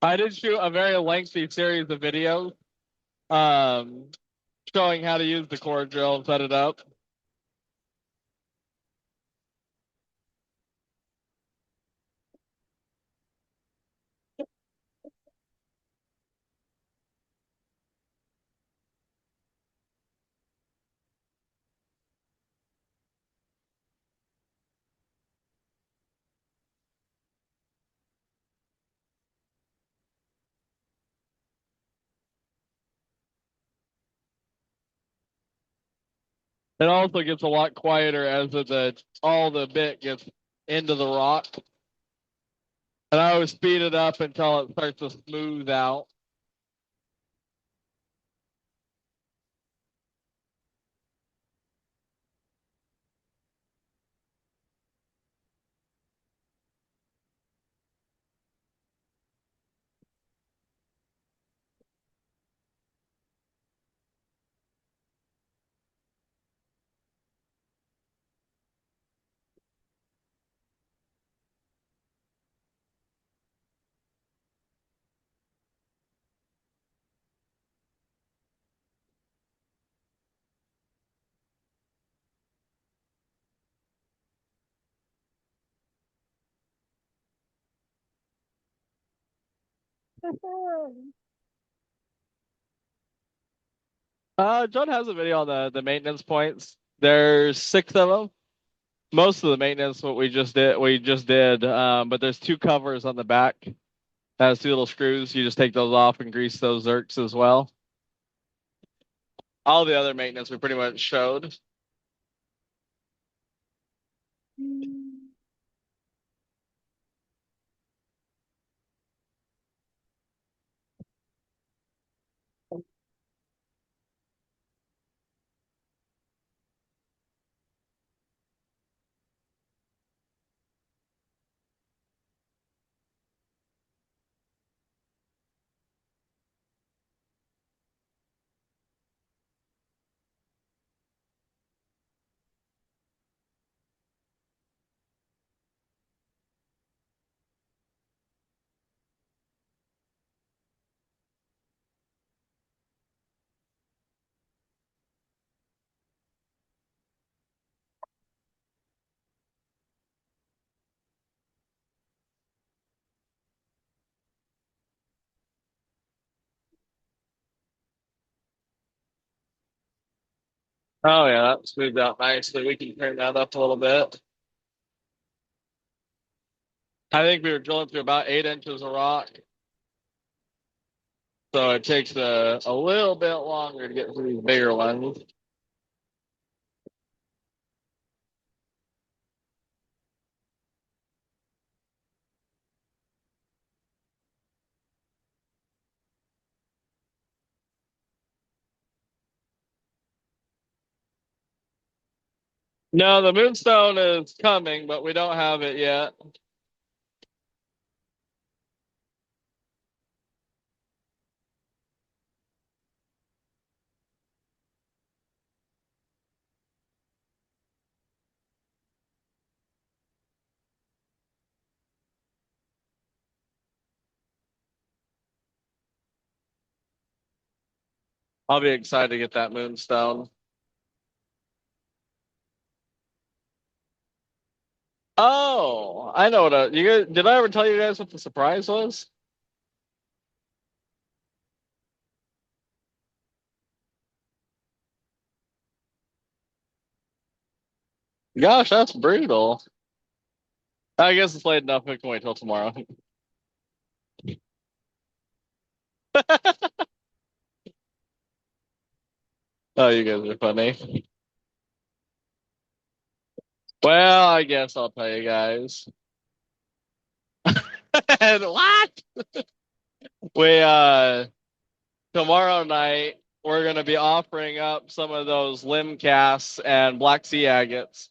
I did shoot a very lengthy series of videos um, showing how to use the core drill and set it up. It also gets a lot quieter as all the bit gets into the rock. And I always speed it up until it starts to smooth out. John has a video on the maintenance points. There's 6 of them. Most of the maintenance what we just did. But there's 2 covers on the back. That has 2 little screws. You just take those off and grease those zerks as well. All the other maintenance we pretty much showed. Oh yeah, that smoothed out nicely. We can turn that up a little bit. I think we were drilling through about 8 inches of rock. So it takes a little bit longer to get through these bigger ones. No, the moonstone is coming, but we don't have it yet. I'll be excited to get that moonstone. Oh, I know what you guys did. I ever tell you guys what the surprise was? Gosh, that's brutal. I guess it's late enough. We can wait till tomorrow. Oh, you guys are funny. Well, I guess I'll tell you guys. And what? We tomorrow night we're gonna be offering up some of those limb casts and black sea agates.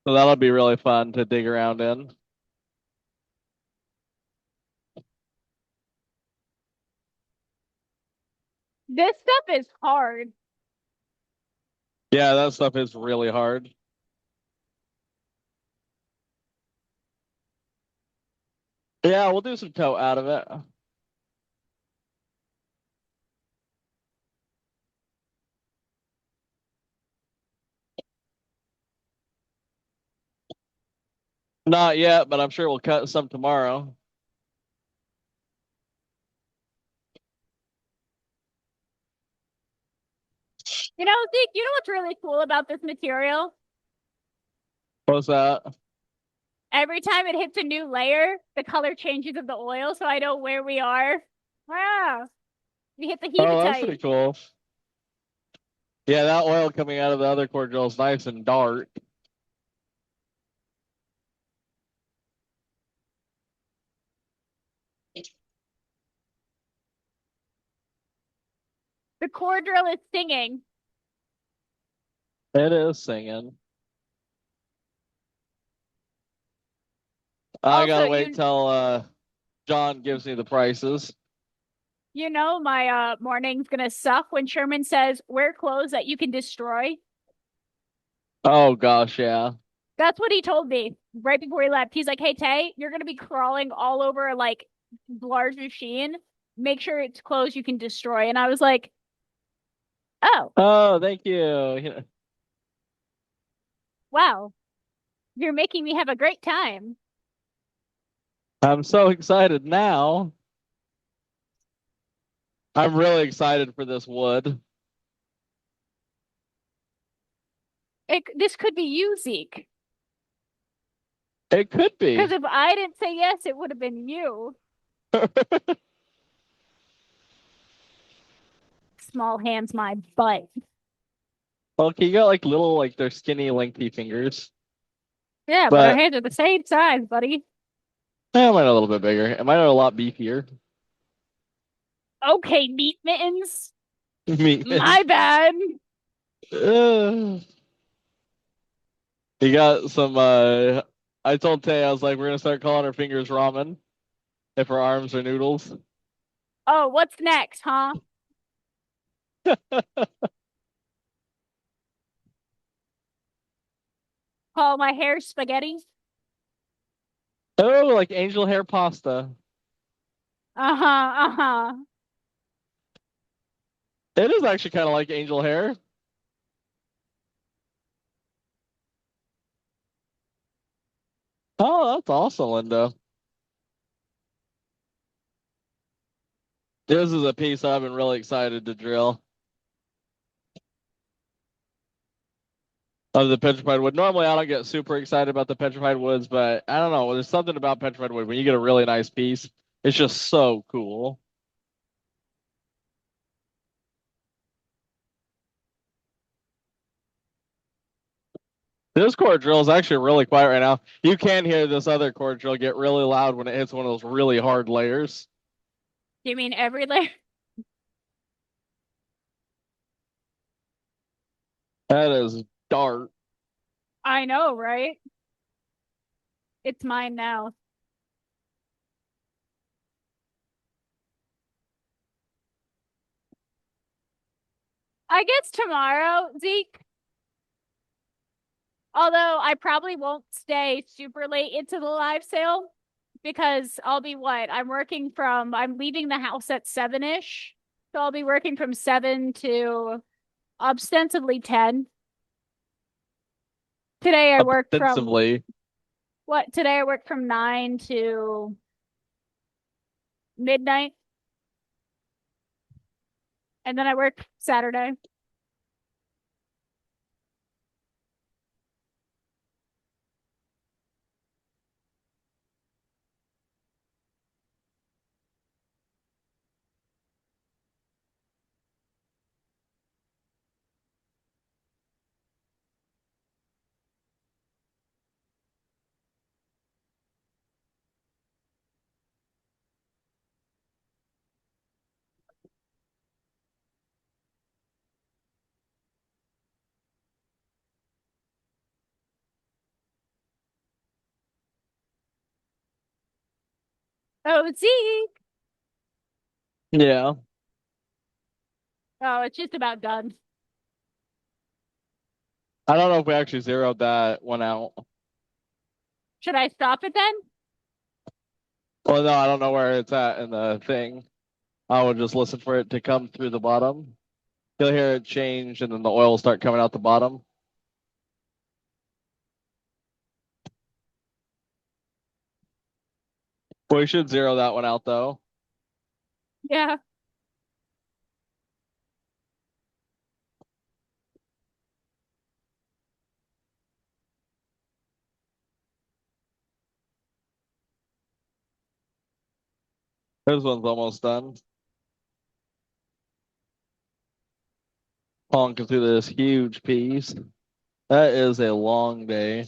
So that'll be really fun to dig around in. This stuff is hard. Yeah, that stuff is really hard. Yeah, we'll do some tote out of it. Not yet, but I'm sure we'll cut some tomorrow. You know, Zeke, you know what's really cool about this material? What's that? Every time it hits a new layer, the color changes of the oil, so I know where we are. Wow. We hit the Oh, that's pretty hematite. cool. Yeah, that oil coming out of the other core drill is nice and dark. The core drill is singing. It is singing. I Also, gotta wait till John gives me the prices. you know my morning's gonna suck when Sherman says wear clothes that you can destroy. Oh gosh, yeah. That's what he told me right before he left. He's like, "Hey Tay, you're gonna be crawling all over like large machine. Make sure it's clothes you can destroy." And I was like, "Oh, Oh, thank you. wow, you're making me have a great time." I'm so excited now. I'm really excited for this wood. This could be you, Zeke. It could Because be. if I didn't say yes, it would have been you. Small hands, my butt. Okay, you got like little, like they're skinny, lengthy fingers. Yeah, but our But hands are the same size, buddy. mine are a little bit bigger. Mine are a lot beefier. Okay, meat mittens. Meat. My bad. Ugh. You got some I told Tay, I was like, we're gonna start calling our fingers ramen if our arms are noodles. Oh, what's next, huh? Call my hair spaghetti. Oh, like angel hair pasta. Uh-huh, uh-huh. It is actually kind of like angel hair. Oh, that's awesome, Linda. This is a piece I've been really excited to drill of the petrified wood. Normally, I don't get super excited about the petrified woods, but I don't know. There's something about petrified wood when you get a really nice piece. It's just so cool. This core drill is actually really quiet right now. You can hear this other core drill get really loud when it hits one of those really hard layers. You mean every layer? That is dark. I know, right? It's mine now. I guess tomorrow, Zeke. Although I probably won't stay super late into the live sale because I'll be what? I'm leaving the house at 7-ish. So I'll be working from 7 to ostensibly 10. Today I worked from Offensively. what? Today I worked from 9 to midnight. And then I worked Saturday. Oh, Zeke. Yeah. Oh, it's just about done. I don't know if we actually zeroed that one out. Should I stop it then? Well, no, I don't know where it's at in the thing. I would just listen for it to come through the bottom. You'll hear it change, and then the oil will start coming out the bottom. We should zero that one out, though. Yeah. This one's almost done. Honking through this huge piece. That is a long day.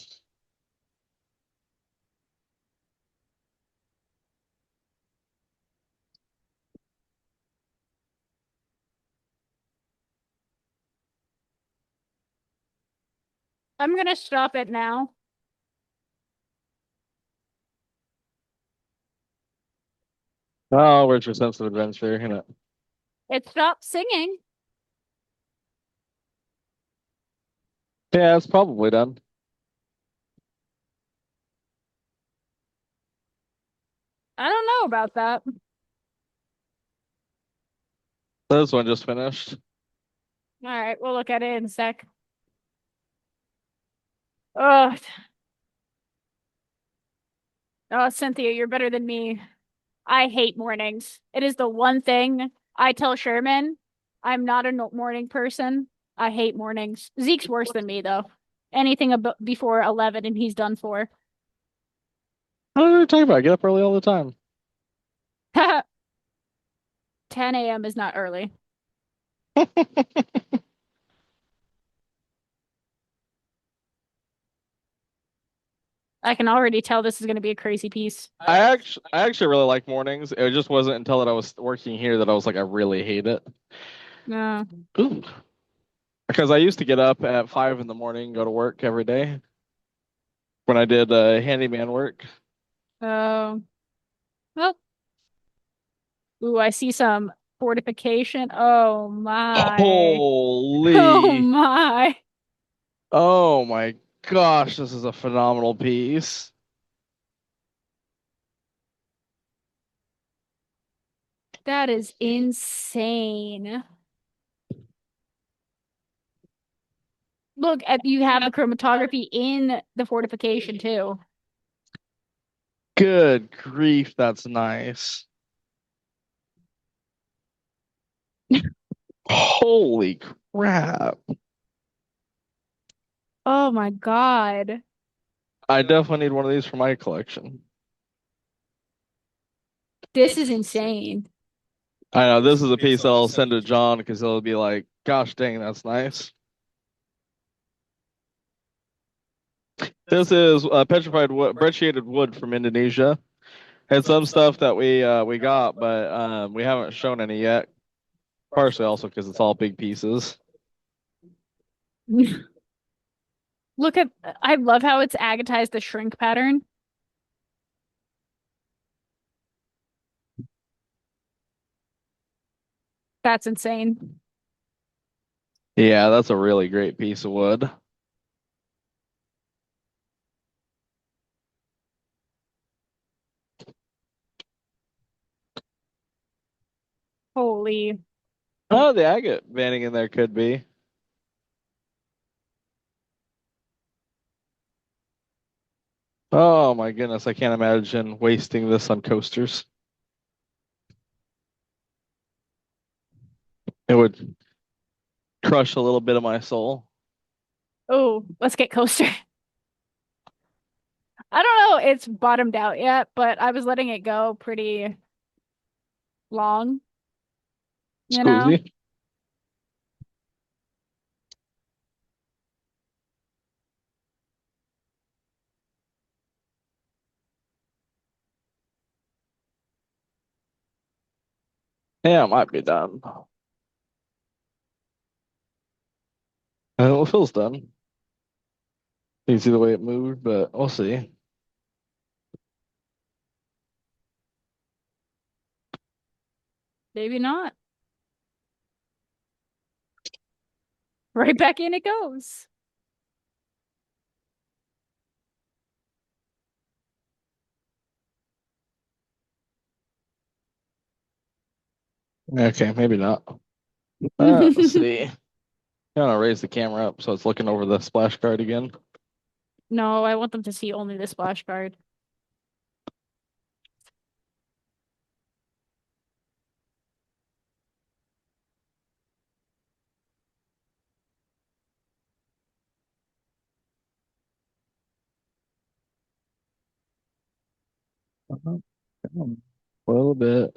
I'm gonna stop it now. Oh, where's your sense of adventure? It stopped singing. Yeah, it's probably done. I don't know about that. This one just finished. All right, we'll look at it in a sec. Oh, oh, Cynthia, you're better than me. I hate mornings. It is the one thing I tell Sherman. I'm not a morning person. I hate mornings. Zeke's worse than me, though. Anything before 11 and he's done for. What are you talking about? I get up early all the time. 10 a.m. is not early. I can already tell this is going to be a crazy piece. I actually really like mornings. It just wasn't until that I was working here that I was like, I really hate it. No. Ooh. Because I used to get up at 5 in the morning, go to work every day when I did handyman work. Oh. Well. Ooh, I see some fortification. Oh my. Oh Holy. my. Oh my gosh, this is a phenomenal piece. That is insane. Look at you have the chromatography in the fortification too. Good grief, that's nice. Holy crap. Oh my God. I definitely need one of these for my collection. This is insane. I know this is a piece that I'll send to John because he'll be like, gosh dang, that's nice. This is petrified wood, brecciated wood from Indonesia. Had some stuff that we got, but we haven't shown any yet. Partially also because it's all big pieces. Look at, I love how it's agatized the shrink pattern. That's insane. Yeah, that's a really great piece of wood. Holy. Oh, the agate veining in there could be. Oh my goodness, I can't imagine wasting this on coasters. It would crush a little bit of my soul. Oh, let's get coaster. I don't know, it's bottomed out yet, but I was letting it go pretty long, you know? Scusi. Yeah, it might be done. I don't know if it feels done. You can see the way it moved, but we'll see. Maybe not. Right back in it goes. Okay, maybe not. Let's see. I'm gonna raise the camera up so it's looking over the splash card again. No, I want them to see only the splash card. Uh-huh. A little bit.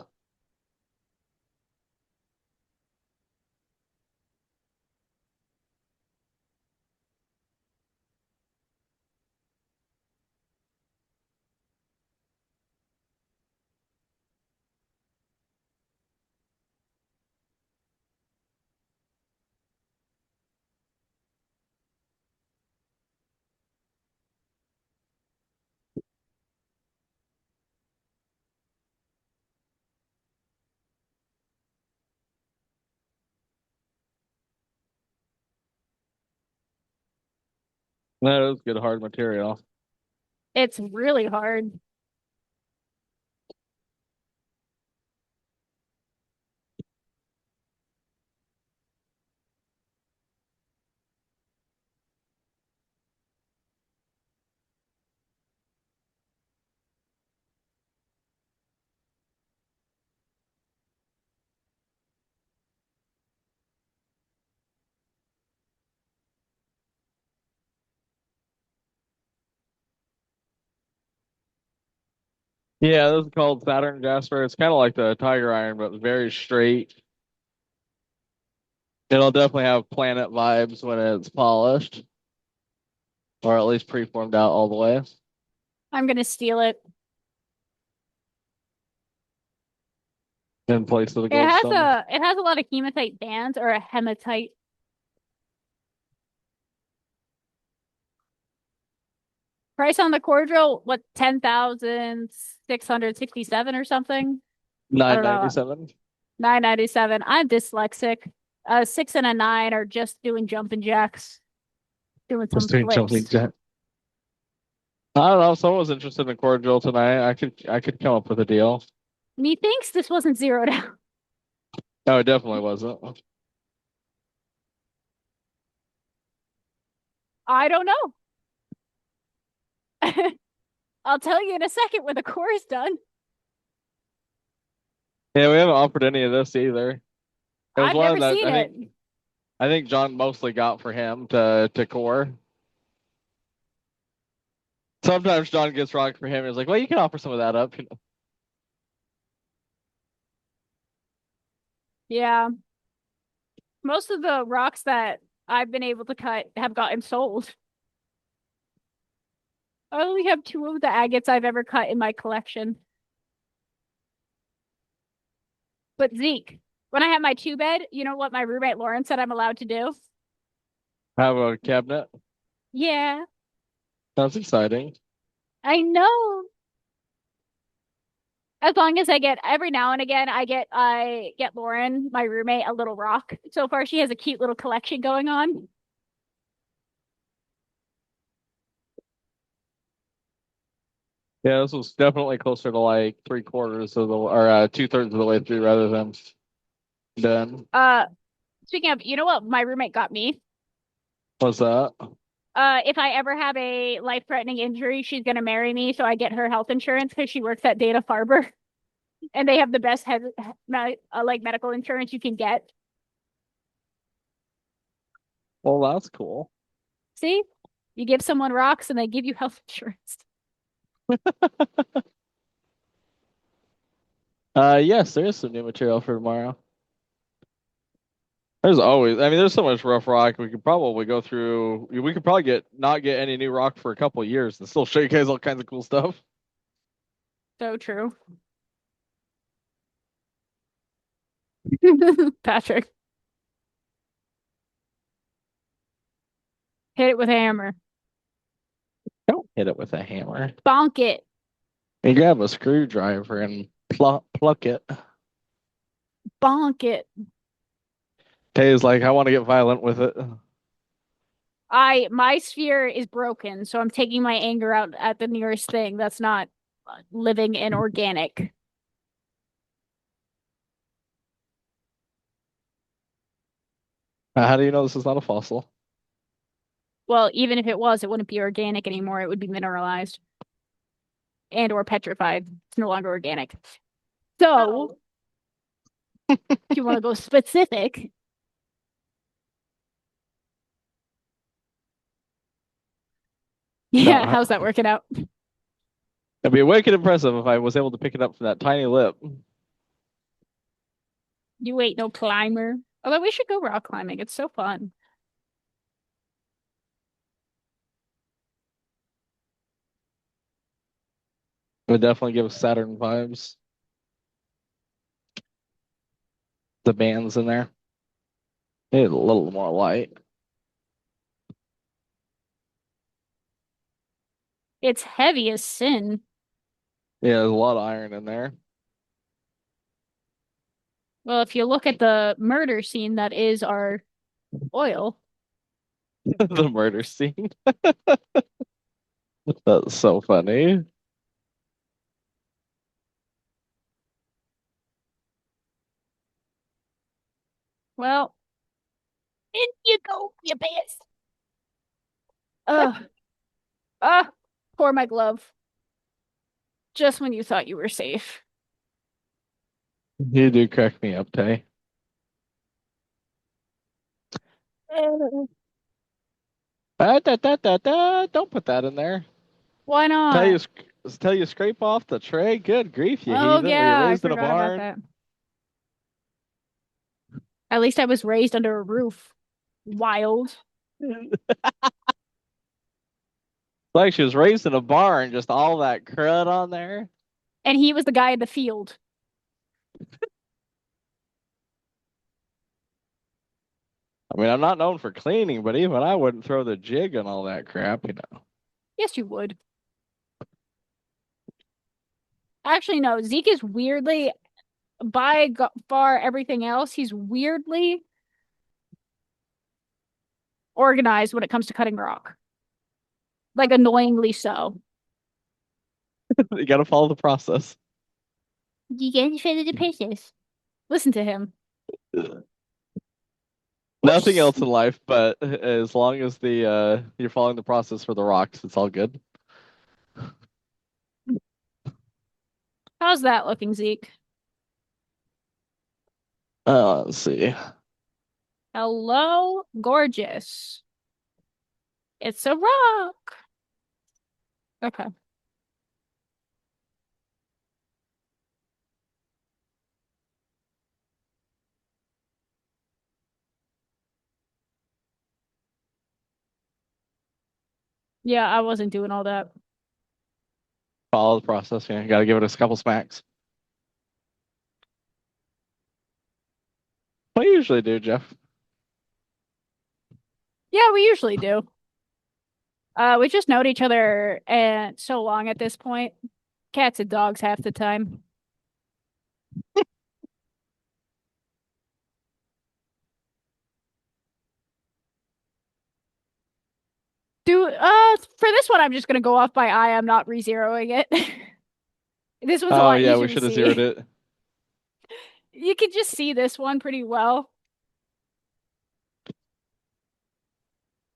That is good hard material. It's really hard. Yeah, this is called Saturn Jasper. It's kind of like the Tiger Iron, but very straight. It'll definitely have planet vibes when it's polished, or at least preformed out all the way. I'm gonna steal it. In place of the It has goldstone. a lot of hematite bands or a hematite. Price on the cordial, what, 10,667 or something? I don't know. 997. 997. I'm dyslexic. 6 and a 9 are just doing jumping jacks, doing Just some doing jumping flips. jack. I don't know. If someone was interested in cordial tonight, I could come up with a deal. Methinks this wasn't zeroed out. No, it definitely wasn't. I don't know. I'll tell you in a second when the core is done. Yeah, we haven't offered any of this either. It was I've one never that seen it. I think John mostly got for him to core. Sometimes John gets rock for him. He's like, well, you can offer some of that up. Yeah. Most of the rocks that I've been able to cut have gotten sold. I only have two of the agates I've ever cut in my collection. But Zeke, when I have my two bed, you know what my roommate Lauren said I'm allowed to do? Have a cabinet. Yeah, That's exciting. I know. As long as I get every now and again, I get Lauren, my roommate, a little rock. So far, she has a cute little collection going on. Yeah, this was definitely closer to like 3/4 of the or 2/3 of the way through rather than done. Speaking of, you know what my roommate got me? What's that? If I ever have a life-threatening injury, she's gonna marry me, so I get her health insurance because she works at Dana Farber, and they have the best like medical insurance you can get. Well, that's cool. See, you give someone rocks and they give you health insurance. Yes, there is some new material for tomorrow. There's always, I mean, there's so much rough rock. We could probably go through. We could probably not get any new rock for a couple of years and still show you guys all kinds of cool stuff. So true. Patrick, hit it with a hammer. Don't hit it with a hammer. Bonk it. You grab a screwdriver and pluck it. bonk it. Tay's like, I want to get violent with it. My sphere is broken, so I'm taking my anger out at the nearest thing that's not living and organic. How do you know this is not a fossil? Well, even if it was, it wouldn't be organic anymore. It would be mineralized and or petrified. It's no longer organic. So, if you want to go specific, yeah, No, how's that working out? it'd be wicked impressive if I was able to pick it up from that tiny lip. You ain't no climber. Although we should go rock climbing. It's so fun. It would definitely give Saturn vibes. The bands in there. Need a little more light. It's heavy as sin. Yeah, there's a lot of iron in there. Well, if you look at the murder scene that is our oil. The murder scene. That's so funny. Well, in you go, you best. Ugh. Ah, pour my glove. Just when you thought you were safe. You do crack me up, Tay. Don't put that in there. Why Tell you, not? tell you scrape off the tray. Good grief, you Oh, heathen. Were you yeah, I raised in a forgot about barn? that. At least I was raised under a roof. Wild. Like she was raised in a barn, just all that crud on there. And he was the guy in the field. I mean, I'm not known for cleaning, but even I wouldn't throw the jig and all that crap, you know. Yes, you would. Actually, no. Zeke is weirdly, by far everything else, he's weirdly organized when it comes to cutting rock. Like annoyingly so. You gotta follow the process. You get fed the process. Listen to him. Nothing Whoosh. else in life, but as long as the you're following the process for the rocks, it's all good. How's that looking, Zeke? Let's see. Hello, gorgeous. It's a rock. Okay. Yeah, I wasn't doing all that. Follow the process. Yeah, you gotta give it a couple smacks. What do you usually do, Jeff? Yeah, we usually do. We just known each other and so long at this point. Cats and dogs half the time. For this one I'm just gonna go off by eye. I'm not re-zeroing it. This one's a Oh lot yeah, easier we to should have zeroed see. it. You can just see this one pretty well.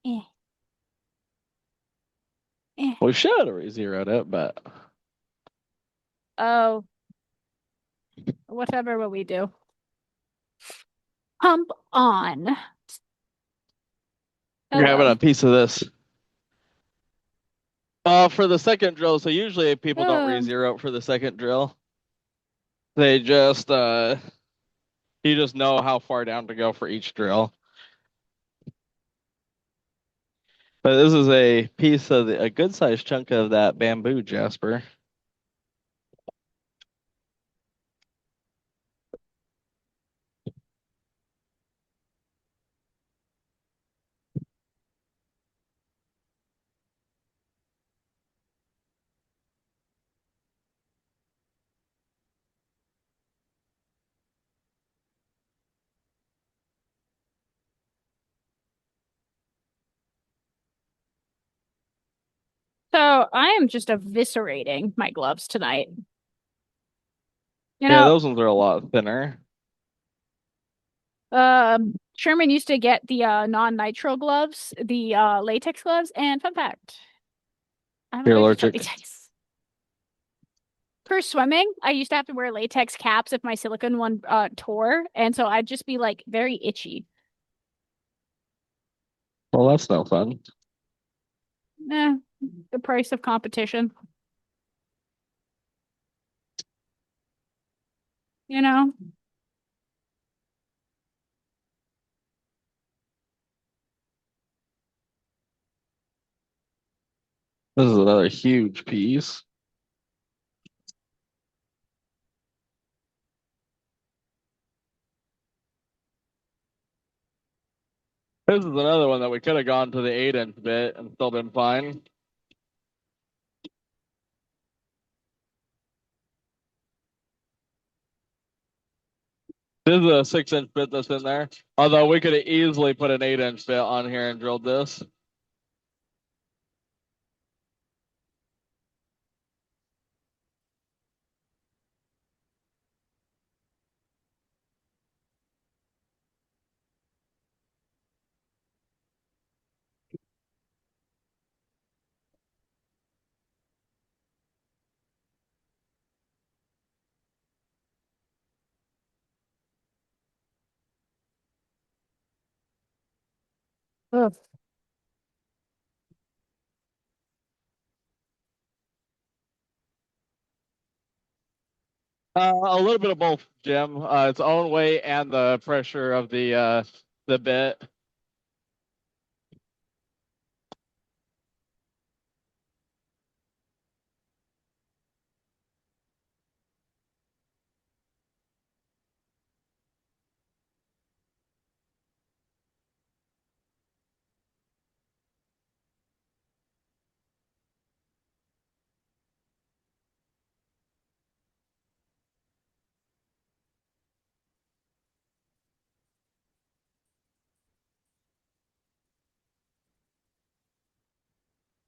Eh, eh. We should have zeroed it, but Oh, whatever will we do? Pump on. grabbing a Hello. piece of this. For the second drill, so usually people don't Um, re-zero for the second drill. They just you just know how far down to go for each drill. But this is a piece of a good sized chunk of that bamboo, Jasper. So I am just eviscerating my gloves tonight. You Yeah, know, those ones are a lot thinner. Sherman used to get the non-nitrile gloves, the latex gloves, and fun fact, I'm You're allergic to allergic. latex. For swimming, I used to have to wear latex caps if my silicone one tore, and so I'd just be like very itchy. Well, that's no fun. Eh, the price of competition, you know? This is another huge piece. This is another one that we could have gone to the 8-inch bit and still been fine. This is a 6-inch bit that's in there. Although we could have easily put an 8-inch bit on here and drilled this. Ugh. A little bit of both, Jim. Its own weight and the pressure of the bit.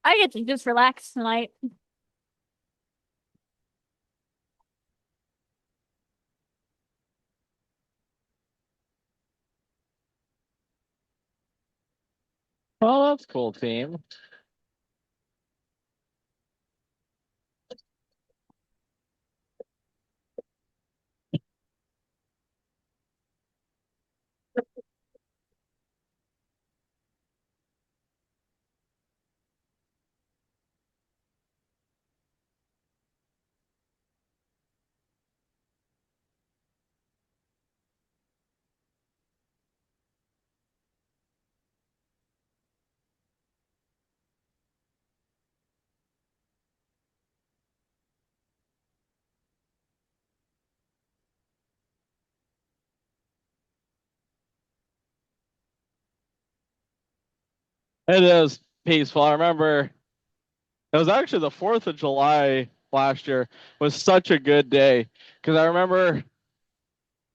I get to just relax tonight. Oh, that's cool, team. It is peaceful. I remember it was actually the 4th of July last year was such a good day because I remember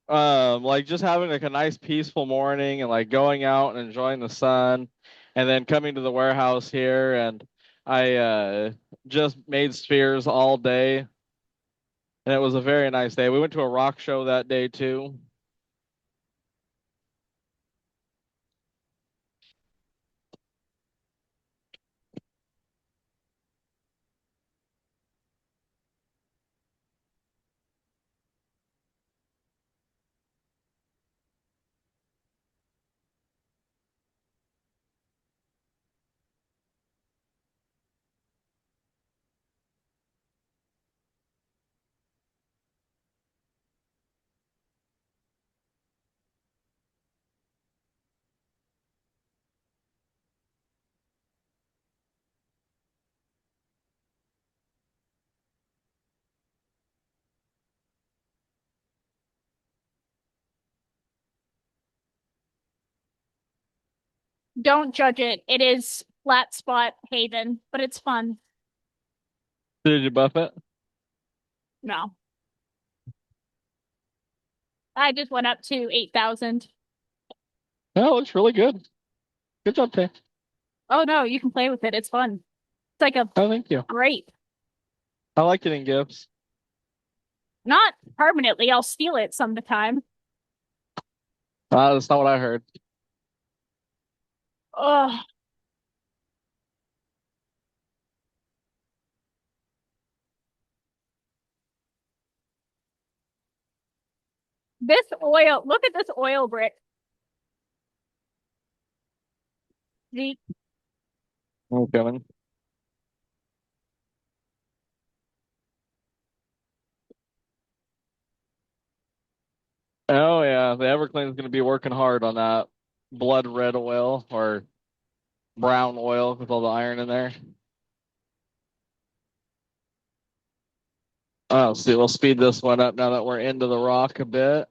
like just having like a nice peaceful morning and like going out and enjoying the sun and then coming to the warehouse here and I just made spheres all day and it was a very nice day. We went to a rock show that day too. Don't judge it. It is flat spot haven, but it's fun. Did you buff it? No. I just went up to 8,000. No, it looks really good. Good job, Tay. Oh no, you can play with it. It's fun. like a Oh, thank you. grape. I like getting gifts. Not permanently. I'll steal it sometime. That's not what I heard. Ugh. This oil, look at this oil brick. See, I'm coming. Oh yeah, the Everclean's going to be working hard on that blood red oil or brown oil with all the iron in there. Oh, see, we'll speed this one up now that we're into the rock a bit.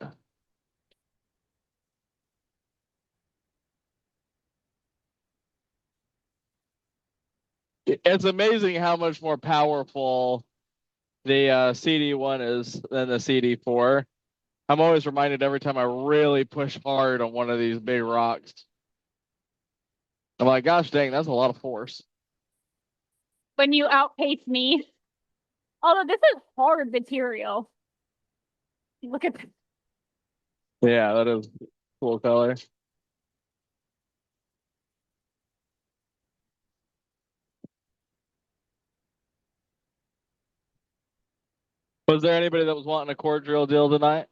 It's amazing how much more powerful the CD1 is than the CD4. I'm always reminded every time I really push hard on one of these big rocks. I'm like, gosh dang, that's a lot of force. when you outpace me. Although this is hard material. Look at Yeah, that is cool color. Was there anybody that was wanting a core drill deal tonight?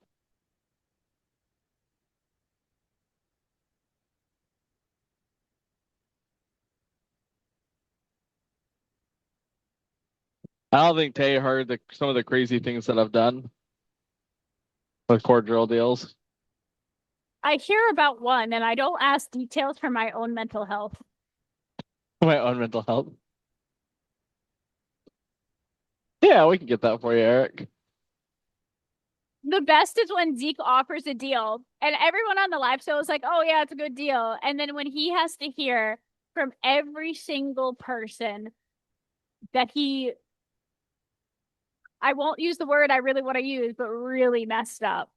I don't think Tay heard some of the crazy things that I've done with core drill deals. I hear about one and I don't ask details for my own mental health. My own mental health. Yeah, we can get that for you, Eric. The best is when Zeke offers a deal and everyone on the live show is like, oh yeah, it's a good deal. And then when he has to hear from every single person that I won't use the word I really want to use, but really messed up.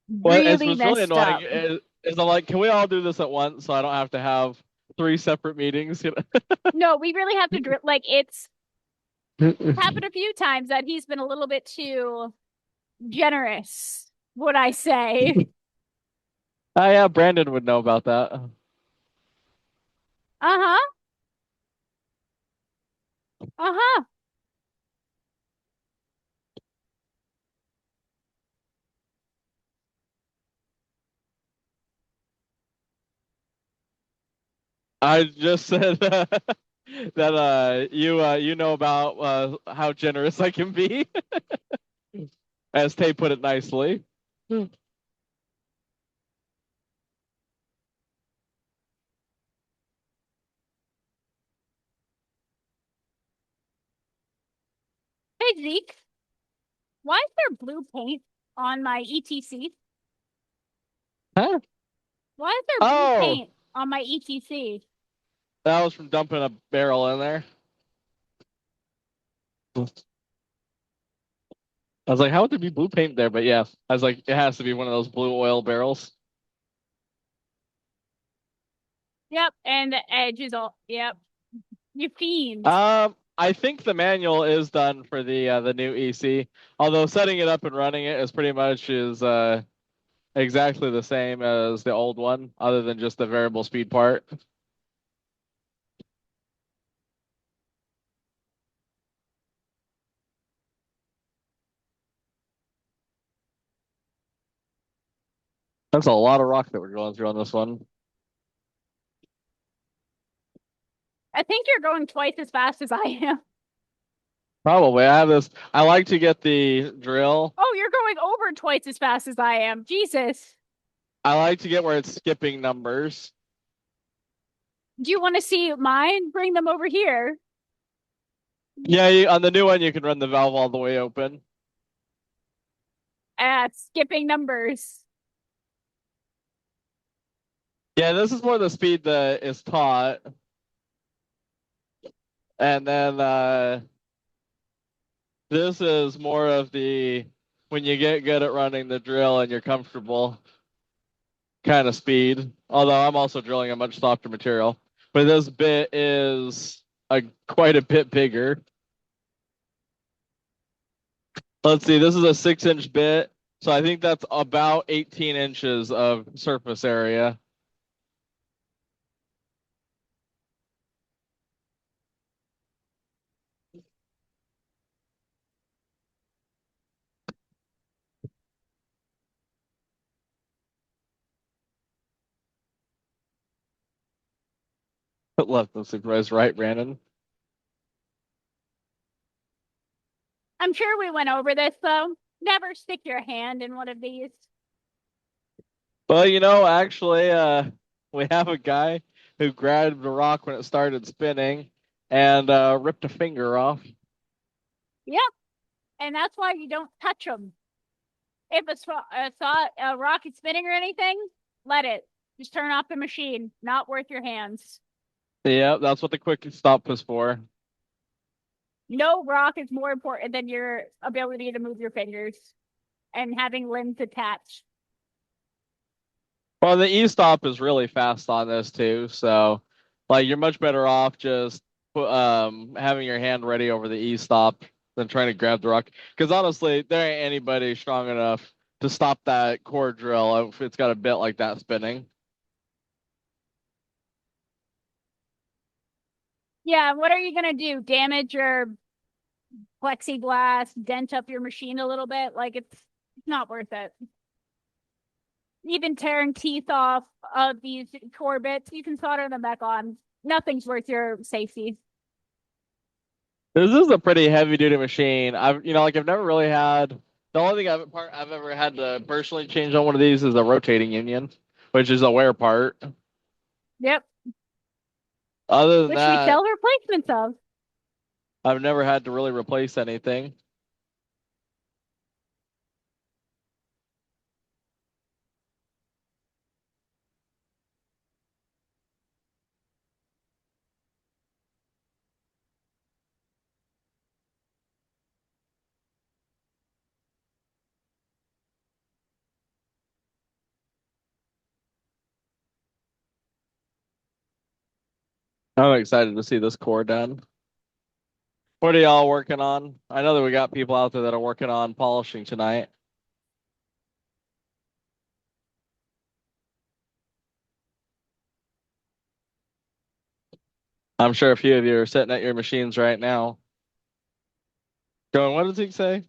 Well, it's Really what's really messed annoying up. is I'm like, can we all do this at once so I don't have to have three separate meetings? You No, we really have to like it's know? happened a few times that he's been a little bit too generous, would I say. Oh yeah, Brandon would know about that. Uh-huh. Uh-huh. I just said that you know about how generous I can be, as Tay put it nicely. Hey Zeke, why is there blue paint on my ETC? Huh? Why is there blue Oh, paint on my ETC? that was from dumping a barrel in there. I was like, how would there be blue paint there? But yeah, I was like, it has to be one of those blue oil barrels. Yep, and the edge is all yep. You fiend. I think the manual is done for the new EC. Although setting it up and running it is pretty much exactly the same as the old one, other than just the variable speed part. That's a lot of rock that we're going through on this one. I think you're going twice as fast as I am. Probably. I have this. I like to get the drill. Oh, you're going over twice as fast as I am. Jesus. I like to get where it's skipping numbers. Do you want to see mine? Bring them over here. Yeah, on the new one, you can run the valve all the way open. Skipping numbers. Yeah, this is more the speed that is taught. And then this is more of the when you get good at running the drill and you're comfortable. kind of speed. Although I'm also drilling a much softer material. But this bit is quite a bit bigger. Let's see, this is a 6-inch bit. So I think that's about 18 inches of surface area. Left and supervised right, Brandon. I'm sure we went over this though. Never stick your hand in one of these. Well, actually, we have a guy who grabbed the rock when it started spinning and ripped a finger off. Yep. And that's why you don't touch them. If a rock is spinning or anything, let it. Just turn off the machine. Not worth your hands. Yeah, that's what the quick stop is for. No rock is more important than your ability to move your fingers and having limbs attached. Well, the e-stop is really fast on this too, so like you're much better off just having your hand ready over the e-stop than trying to grab the rock. Because honestly, there ain't anybody strong enough to stop that core drill if it's got a bit like that spinning. Yeah, what are you gonna do? Damage your plexiglass, dent up your machine a little bit? Like it's not worth it. Even tearing teeth off of these core bits, you can solder them back on. Nothing's worth your safety. This is a pretty heavy duty machine. I've never really had the only thing I've ever had to personally change on one of these is a rotating union, which is a wear part. Yep. Other than Which we that, sell replacements of. I've never had to really replace anything. I'm excited to see this core done. What are y'all working on? I know that we got people out there that are working on polishing tonight. I'm sure a few of you are sitting at your machines right now. Going, what does he say?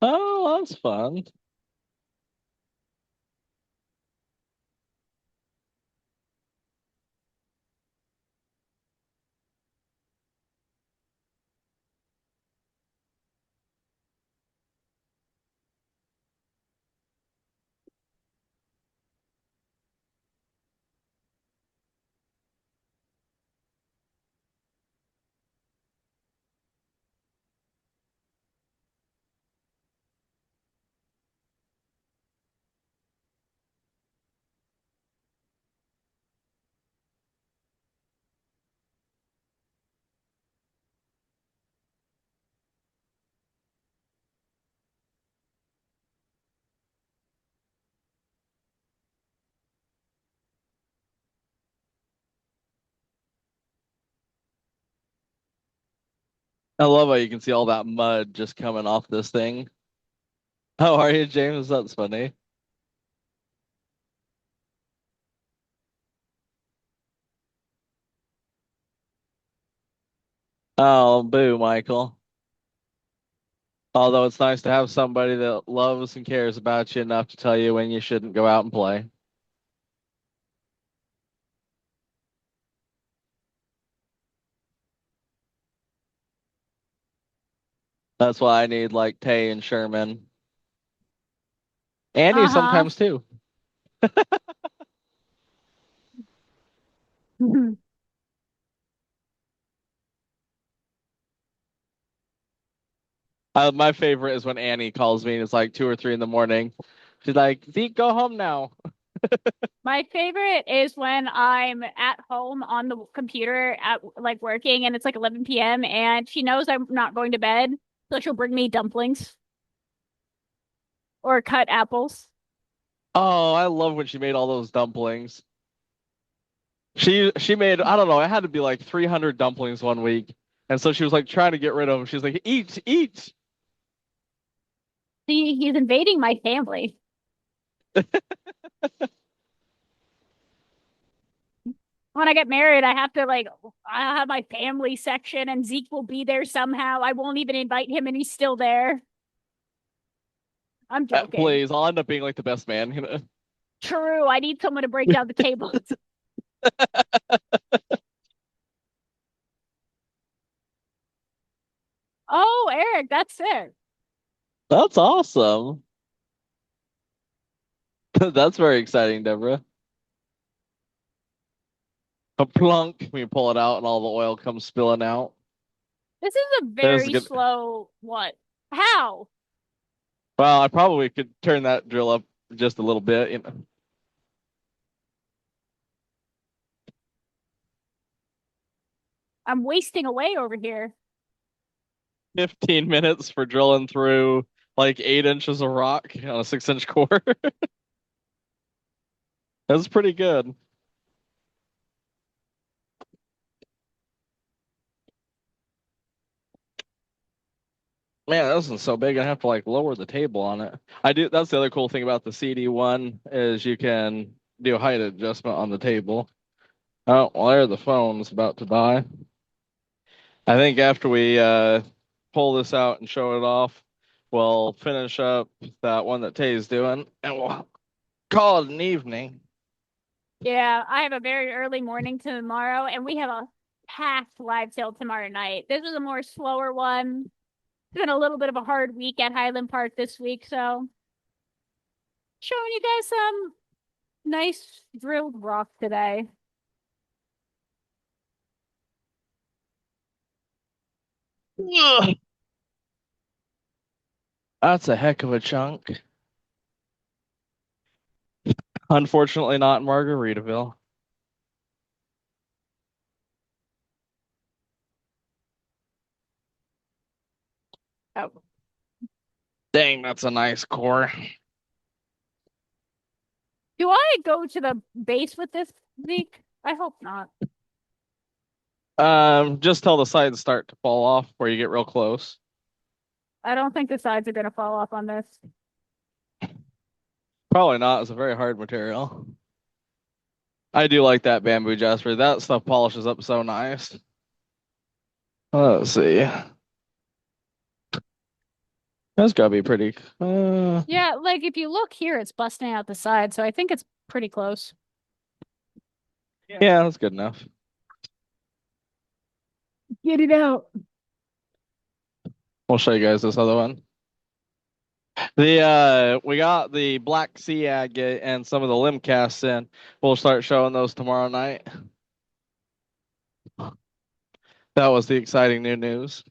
Oh, that's fun. I love how you can see all that mud just coming off this thing. How are you, James? That's funny. Oh, boo, Michael. Although it's nice to have somebody that loves and cares about you enough to tell you when you shouldn't go out and play. That's why I need like Tay and Sherman. And you Uh-huh. sometimes too. My favorite is when Annie calls me and it's like 2 or 3 in the morning. She's like, Zeke, go home now. My favorite is when I'm at home on the computer at like working and it's like 11 p.m. and she knows I'm not going to bed, so she'll bring me dumplings or cut apples. Oh, I love when she made all those dumplings. She made, I don't know, it had to be like 300 dumplings one week. And so she was like trying to get rid of them. She's like, eat, eat. He's invading my family. When I get married, I have to like I have my family section and Zeke will be there somehow. I won't even invite him and he's still there. I'm joking. Please, I'll end up being like the best man, you know. True, I need someone to break down the tables. Oh, Eric, that's it. That's awesome. That's very exciting, Deborah. A plunk, we pull it out and all the oil comes spilling out. This is a There's very good. slow what? How? Well, I probably could turn that drill up just a little bit, you know. 'Wasting away over here. 15 minutes for drilling through like 8 inches of rock on a 6-inch core. That's pretty good. Man, this isn't so big. I have to like lower the table on it. I do. That's the other cool thing about the CD1 is you can do height adjustment on the table. Oh, well, there the phone's about to die. I think after we pull this out and show it off, we'll finish up that one that Tay's doing, and we'll call it an evening. Yeah, I have a very early morning tomorrow, and we have a packed live sale tomorrow night. This is a more slower one. It's been a little bit of a hard week at Highland Park this week, so showing you guys some nice drilled rock today. Ugh. That's a heck of a chunk. Unfortunately, not in Margaritaville. Oh. Dang, that's a nice core. Do I go to the base with this, Zeke? I hope not. Just till the sides start to fall off where you get real close. I don't think the sides are gonna fall off on this. Probably not. It's a very hard material. I do like that bamboo jasper. That stuff polishes up so nice. Let's see. That's gotta be pretty. Yeah, like if you look here, it's busting out the side, so I think it's pretty close. Yeah, that's good enough. Get it out. We'll show you guys this other one. We got the Black Sea agate and some of the limb casts in. We'll start showing those tomorrow night. That was the exciting new news.